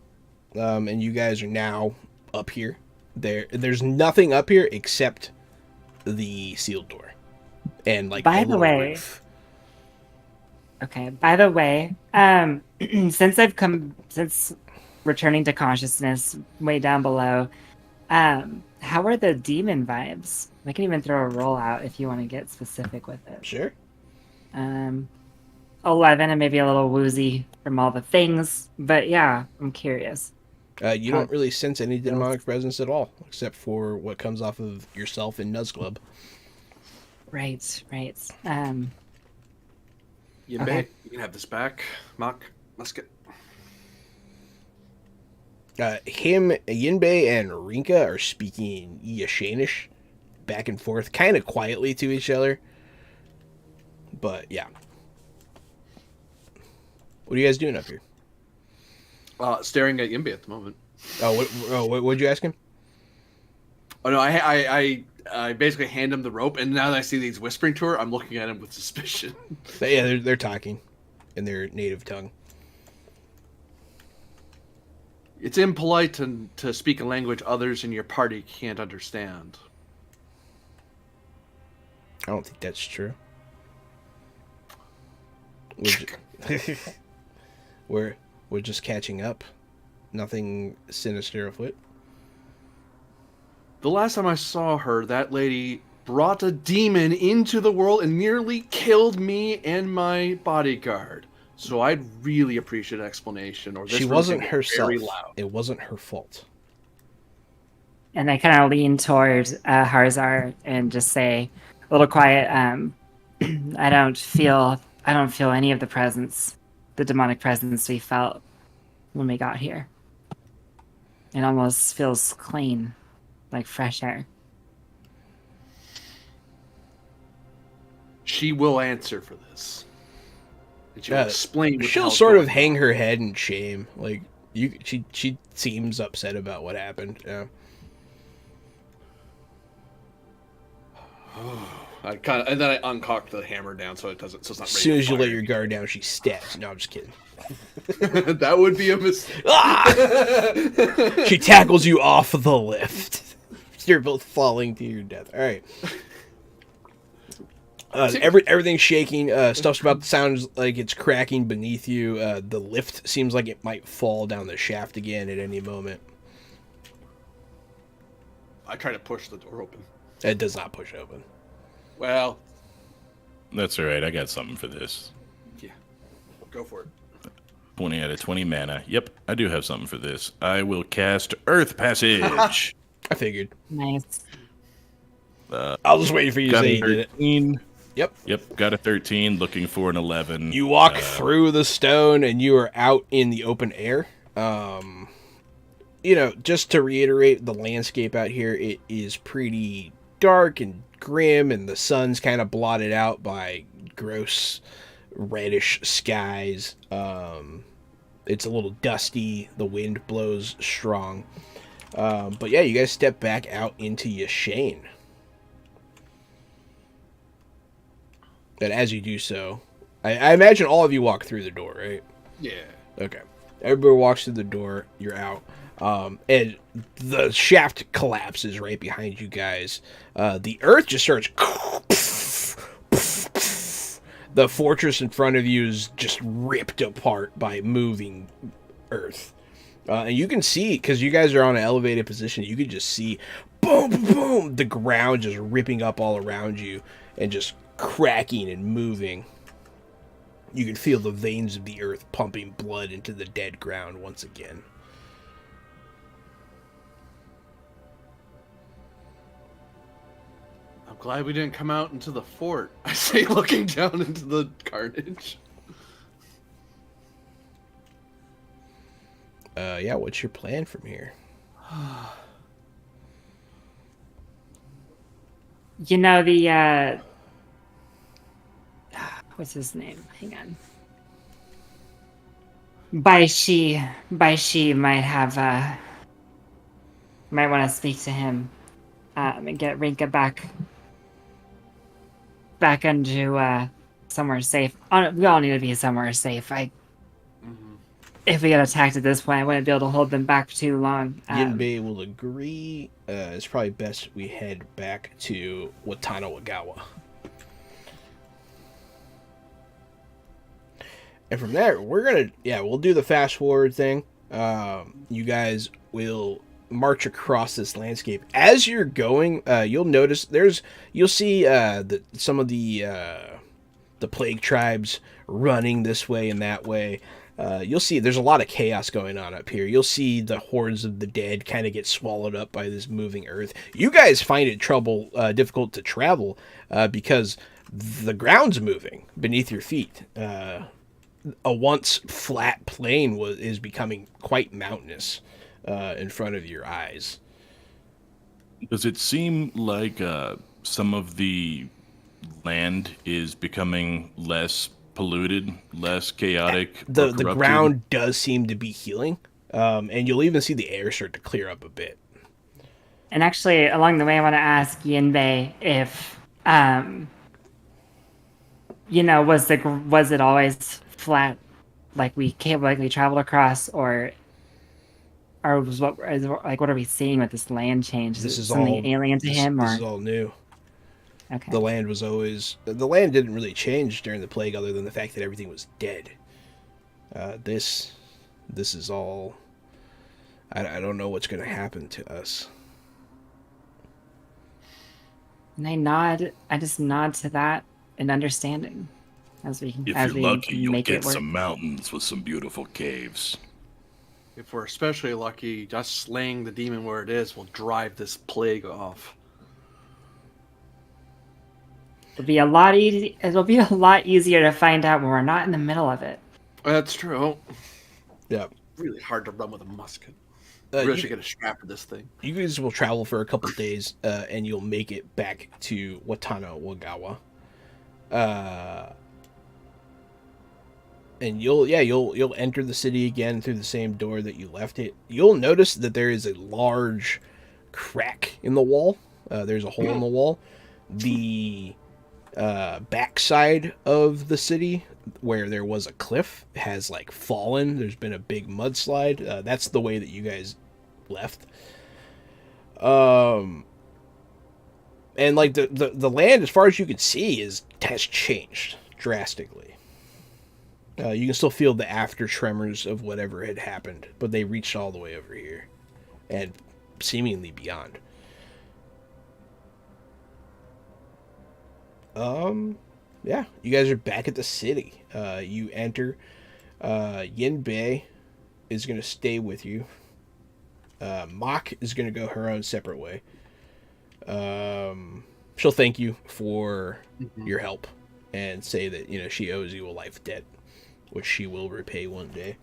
and you guys are now up here. There's nothing up here except the sealed door, and like By a the little way, roof. Okay, by the way, since returning to consciousness way down below, how are the demon vibes? I can even throw a roll out if you want to get specific with it. Sure. 11 and maybe a little woozy from all the things, but yeah, I'm curious. You don't really sense any demonic presence at all, except for what comes off of yourself and Nuzglub. Right. You Okay. you can have this back, musket. Him, Yinbei, and Rinka are speaking Yashanish back and forth, kind of quietly to each other. But yeah. What are you guys doing up here? Staring at Yimby at the moment. What'd you ask him? Oh no, I basically hand him the rope, and now that I see that he's whispering to her, I'm looking at him with suspicion. Yeah, they're talking in their native tongue. It's impolite to speak a language others in your party can't understand. I don't think that's true. We're just catching up. Nothing sinister afoot. The last time I saw her, that lady brought a demon into the world and nearly killed me and my bodyguard. So I'd really appreciate an explanation. Or this She room wasn't can get herself. very loud. It wasn't her fault. And I kind of lean toward Harzar and just say, a little quiet, I don't feel any of the demonic presence we felt when we got here. It almost feels clean, like fresh air. She will answer for this. And she'll explain. what the She'll hell's sort of going hang her head in shame. Like she seems upset about what happened. Yeah. on. I kind of, and then I uncock the hammer down so it doesn't. So it's not. As soon as you let your guard down, she stabs. No, I'm just kidding. That would be a mistake. She tackles you off the lift. You're both falling to your death. All right. Everything's shaking. Stuff's about to sound like it's cracking beneath you. The lift seems like it might fall down the shaft again at any moment. I try to push the door open. It does not push open. Well, That's all right. I got something for this. yeah, go for it. 20 out of 20 mana. Yep, I do have something for this. I will cast Earth Passage. I figured. Nice. I'll just wait for you to Got say a you did it. 13. Yep. Yep, got a 13, looking for an 11. You walk through the stone and you are out in the open air. Just to reiterate the landscape out here, it is pretty dark and grim, and the sun's kind of blotted out by gross reddish skies. It's a little dusty. The wind blows strong. But yeah, you guys step back out into Yashane. And as you do so, I imagine all of you walk through the door, right? Yeah. Okay. Everybody walks through the door. You're out. And the shaft collapses right behind you guys. The earth just starts. The fortress in front of you is just ripped apart by moving earth. And you can see, because you guys are on an elevated position, you can just see, boom, boom, boom, the ground just ripping up all around you and just cracking and moving. You can feel the veins of the earth pumping blood into the dead ground once again. I'm glad we didn't come out into the fort. I say, looking down into the carnage. Yeah, what's your plan from here? You know, the what's his name? Hang on. Baishi might have might want to speak to him and get Rinka back into somewhere safe. We all need to be somewhere safe. If we get attacked at this point, I wouldn't be able to hold them back for too long. Yinbei will agree. It's probably best we head back to Watanawagawa. And from there, we'll do the fast forward thing. You guys will march across this landscape. As you're going, you'll notice you'll see some of the plague tribes running this way and that way. You'll see there's a lot of chaos going on up here. You'll see the hordes of the dead kind of get swallowed up by this moving earth. You guys find it difficult to travel because the ground's moving beneath your feet. A once flat plain is becoming quite mountainous in front of your eyes. Does it seem like some of the land is becoming less polluted, less chaotic? The ground does seem to be healing, and you'll even see the air start to clear up a bit. And actually, along the way, I want to ask Yinbei if, was it always flat, like we traveled across, or what are we seeing with this land change? This is something all alien to him, or this is all new. Okay. The land didn't really change during the plague, other than the fact that everything was dead. This is all. I don't know what's going to happen to us. And I just nod to that in understanding, as we If as you're we lucky, you'll make get it work. some mountains with some beautiful caves. If we're especially lucky, just slaying the demon where it is will drive this plague off. It'll be a lot easy. It'll be a lot easier to find out when we're not in the middle of it. That's true. Yeah. Really hard to run with a musket. Really should get a strap for this thing. You guys will travel for a couple days, and you'll make it back to Watanawagawa. And you'll enter the city again through the same door that you left it. You'll notice that there is a large crack in the wall. There's a hole in the wall. The backside of the city, where there was a cliff, has fallen. There's been a big mudslide. That's the way that you guys left. And the land, as far as you can see, has changed drastically. You can still feel the after tremors of whatever had happened, but they reached all the way over here and seemingly beyond. Yeah, you guys are back at the city. You enter. Yinbei is going to stay with you. Mach is going to go her own separate way. she'll thank you for your help and say that, you know, she owes you a life debt, which she will repay one day.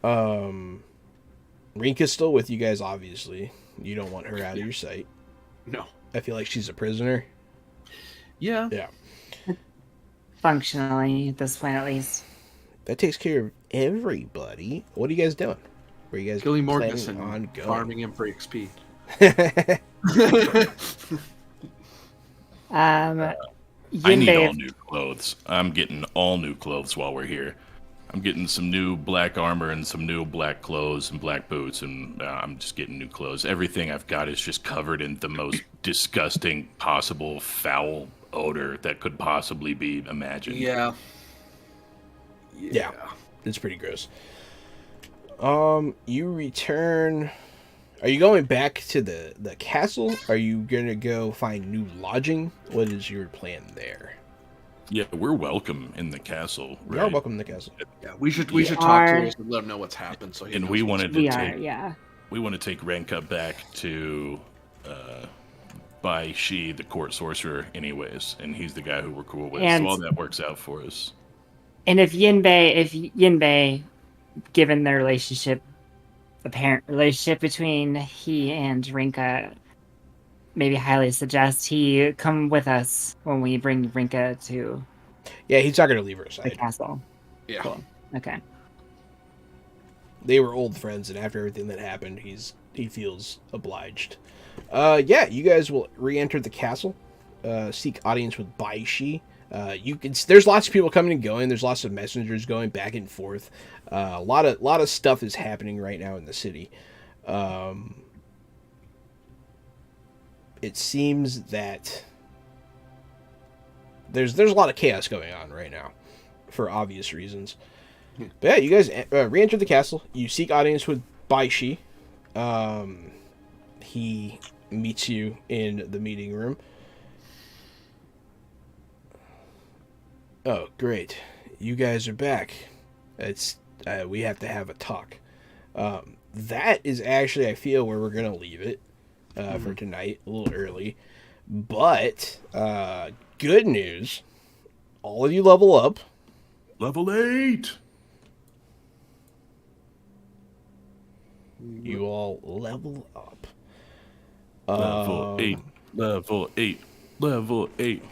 Rinka's still with you guys, obviously. You don't want her out of your sight. No. I feel like she's a prisoner. Yeah. Yeah. Functionally, at this point, at least. That takes care of everybody. What are you guys doing? Where are you guys Killing planning Morgus on and going? farming him for XP. I need Yinbei, all new clothes. I'm getting all new clothes while we're here. I'm getting some new black armor and some new black clothes and black boots, and I'm just getting new clothes. Everything I've got is just covered in the most disgusting possible foul odor that could possibly be imagined. Yeah. Yeah. It's pretty gross. You return. Are you going back to the castle? Are you gonna go find new lodging? What is your plan there? Yeah, we're welcome in the castle. You are welcome to the castle. Yeah. We should talk are- to us and let him know what's happened. So he And knows we what's- wanted to we take are, yeah. we want to take Renka back to Bai Shi, the court sorcerer, anyways, and he's the guy who we're cool with. And- so all that works out for us. And if Yinbei, given their relationship, apparent relationship between he and Rinka, maybe highly suggest he come with us when we bring Rinka to Yeah, he's not gonna leave her the side. castle. Yeah. Cool. Okay. They were old friends, and after everything that happened, he feels obliged. Yeah, you guys will re-enter the castle. Seek audience with Baishi. There's lots of people coming and going. There's lots of messengers going back and forth. A lot of stuff is happening right now in the city. It seems that there's a lot of chaos going on right now, for obvious reasons. But yeah, you guys re-enter the castle. You seek audience with Baishi. He meets you in the meeting room. Oh, great. You guys are back. We have to have a talk. That is actually, I feel, where we're going to leave it for tonight, a little early. But, good news. All of you level up. Level 8! You all level up. Level 8. Level 8. Level 8.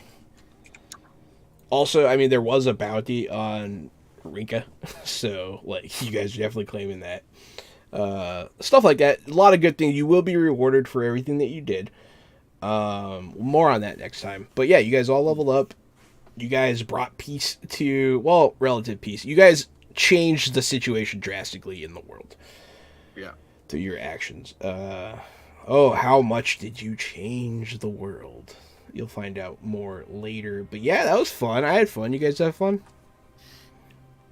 Also, I mean, there was a bounty on Rinka, so, like, you guys are definitely claiming that. Stuff like that. A lot of good things. You will be rewarded for everything that you did. More on that next time. But yeah, you guys all leveled up. You guys brought peace to, well, relative peace. You guys changed the situation drastically in the world. Yeah. Through your actions. How much did you change the world? You'll find out more later. But yeah, that was fun. I had fun. You guys have fun?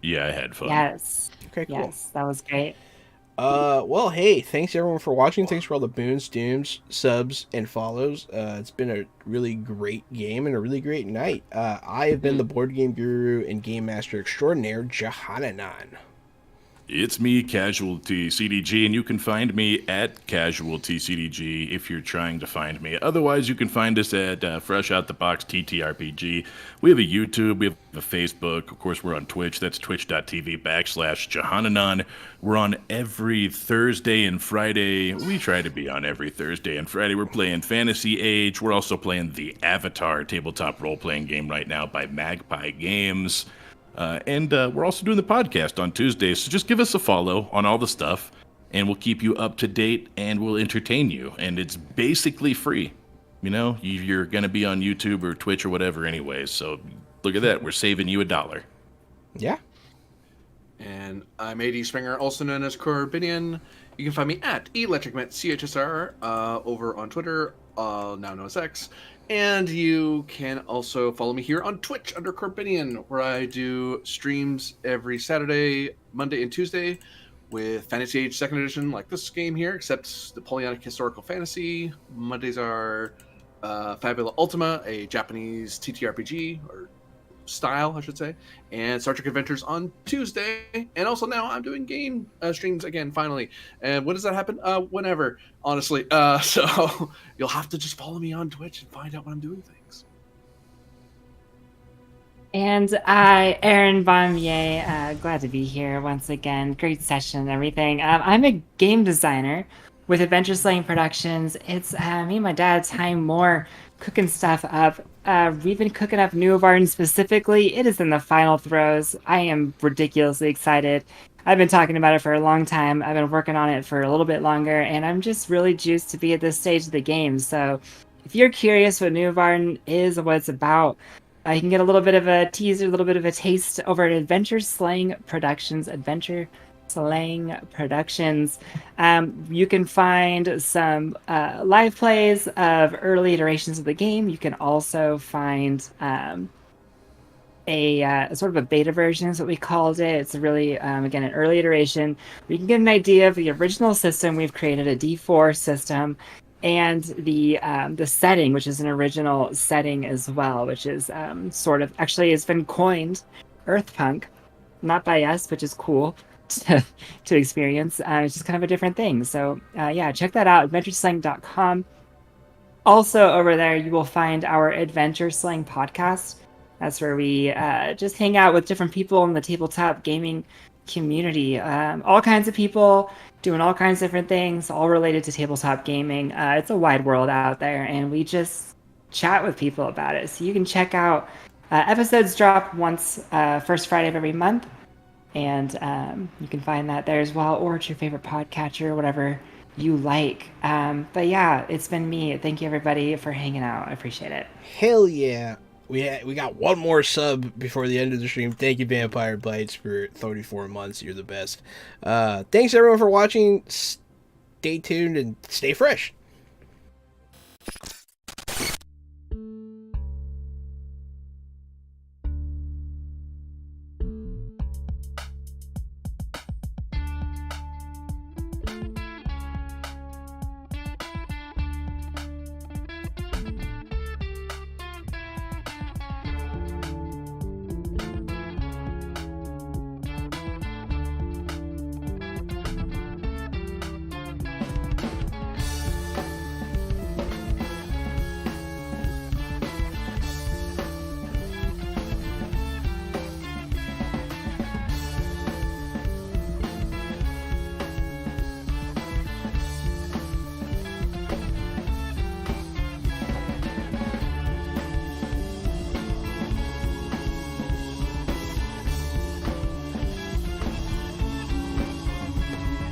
Yeah, I had fun. Yes. Okay, cool. Yes, that was great. Well, hey, thanks everyone for watching. Thanks for all the boons, dooms, subs, and follows. It's been a really great game and a really great night. I have been the board game guru and game master extraordinaire, Jahananan. It's me, Casualty CDG, and you can find me at Casualty CDG if you're trying to find me. Otherwise, you can find us at Fresh Out the Box TTRPG. We have a YouTube, we have a Facebook. Of course, we're on Twitch. That's twitch.tv/Jahananan. We're on every Thursday and Friday. We try to be on every Thursday and Friday. We're playing Fantasy Age. We're also playing the Avatar tabletop role-playing game right now by Magpie Games. And we're also doing the podcast on Tuesdays, so just give us a follow on all the stuff, and we'll keep you up to date, and we'll entertain you. And it's basically free. You know, you're going to be on YouTube or Twitch or whatever anyway, so look at that. We're saving you $1. Yeah. And I'm AD Springer, also known as Corbinian. You can find me at ElectricMet CHSR over on Twitter, now known as X. And you can also follow me here on Twitch under Corbinian, where I do streams every Saturday, Monday, and Tuesday with Fantasy Age 2nd Edition, like this game here, except Napoleonic Historical Fantasy. Mondays are Fabula Ultima, a Japanese TTRPG, or style, I should say, and Star Trek Adventures on Tuesday. And also now I'm doing game streams again, finally. And when does that happen? Whenever, honestly. So you'll have to just follow me on Twitch and find out when I'm doing things. And I, Aaron Baumier, glad to be here once again. Great session and everything. I'm a game designer with Adventure Slaying Productions. It's me and my dad, time more cooking stuff up. We've been cooking up New Varden specifically. It is in the final throes. I am ridiculously excited. I've been talking about it for a long time. I've been working on it for a little bit longer, and I'm just really juiced to be at this stage of the game. So if you're curious what New Varden is and what it's about, you can get a little bit of a teaser, a little bit of a taste over at Adventure Slaying Productions. Adventure Slaying Productions. You can find some live plays of early iterations of the game. You can also find a sort of a beta version is what we called it. It's really, again, an early iteration. We can get an idea of the original system. We've created a D4 system, and the setting, which is an original setting as well, which is sort of, actually has been coined Earthpunk, not by us, which is cool to experience. It's just kind of a different thing. So yeah, check that out, adventureslang.com. Also over there, you will find our Adventure Slang podcast. That's where we just hang out with different people in the tabletop gaming community. All kinds of people doing all kinds of different things, all related to tabletop gaming. It's a wide world out there, and we just chat with people about it. So you can check out episodes drop once first Friday of every month, and you can find that there as well, or it's your favorite podcatcher, whatever you like. But yeah, it's been me. Thank you everybody for hanging out. I appreciate it. Hell yeah. We got one more sub before the end of the stream. Thank you, Vampire Bites, for 34 months. You're the best. Thanks, everyone, for watching. Stay tuned and stay fresh.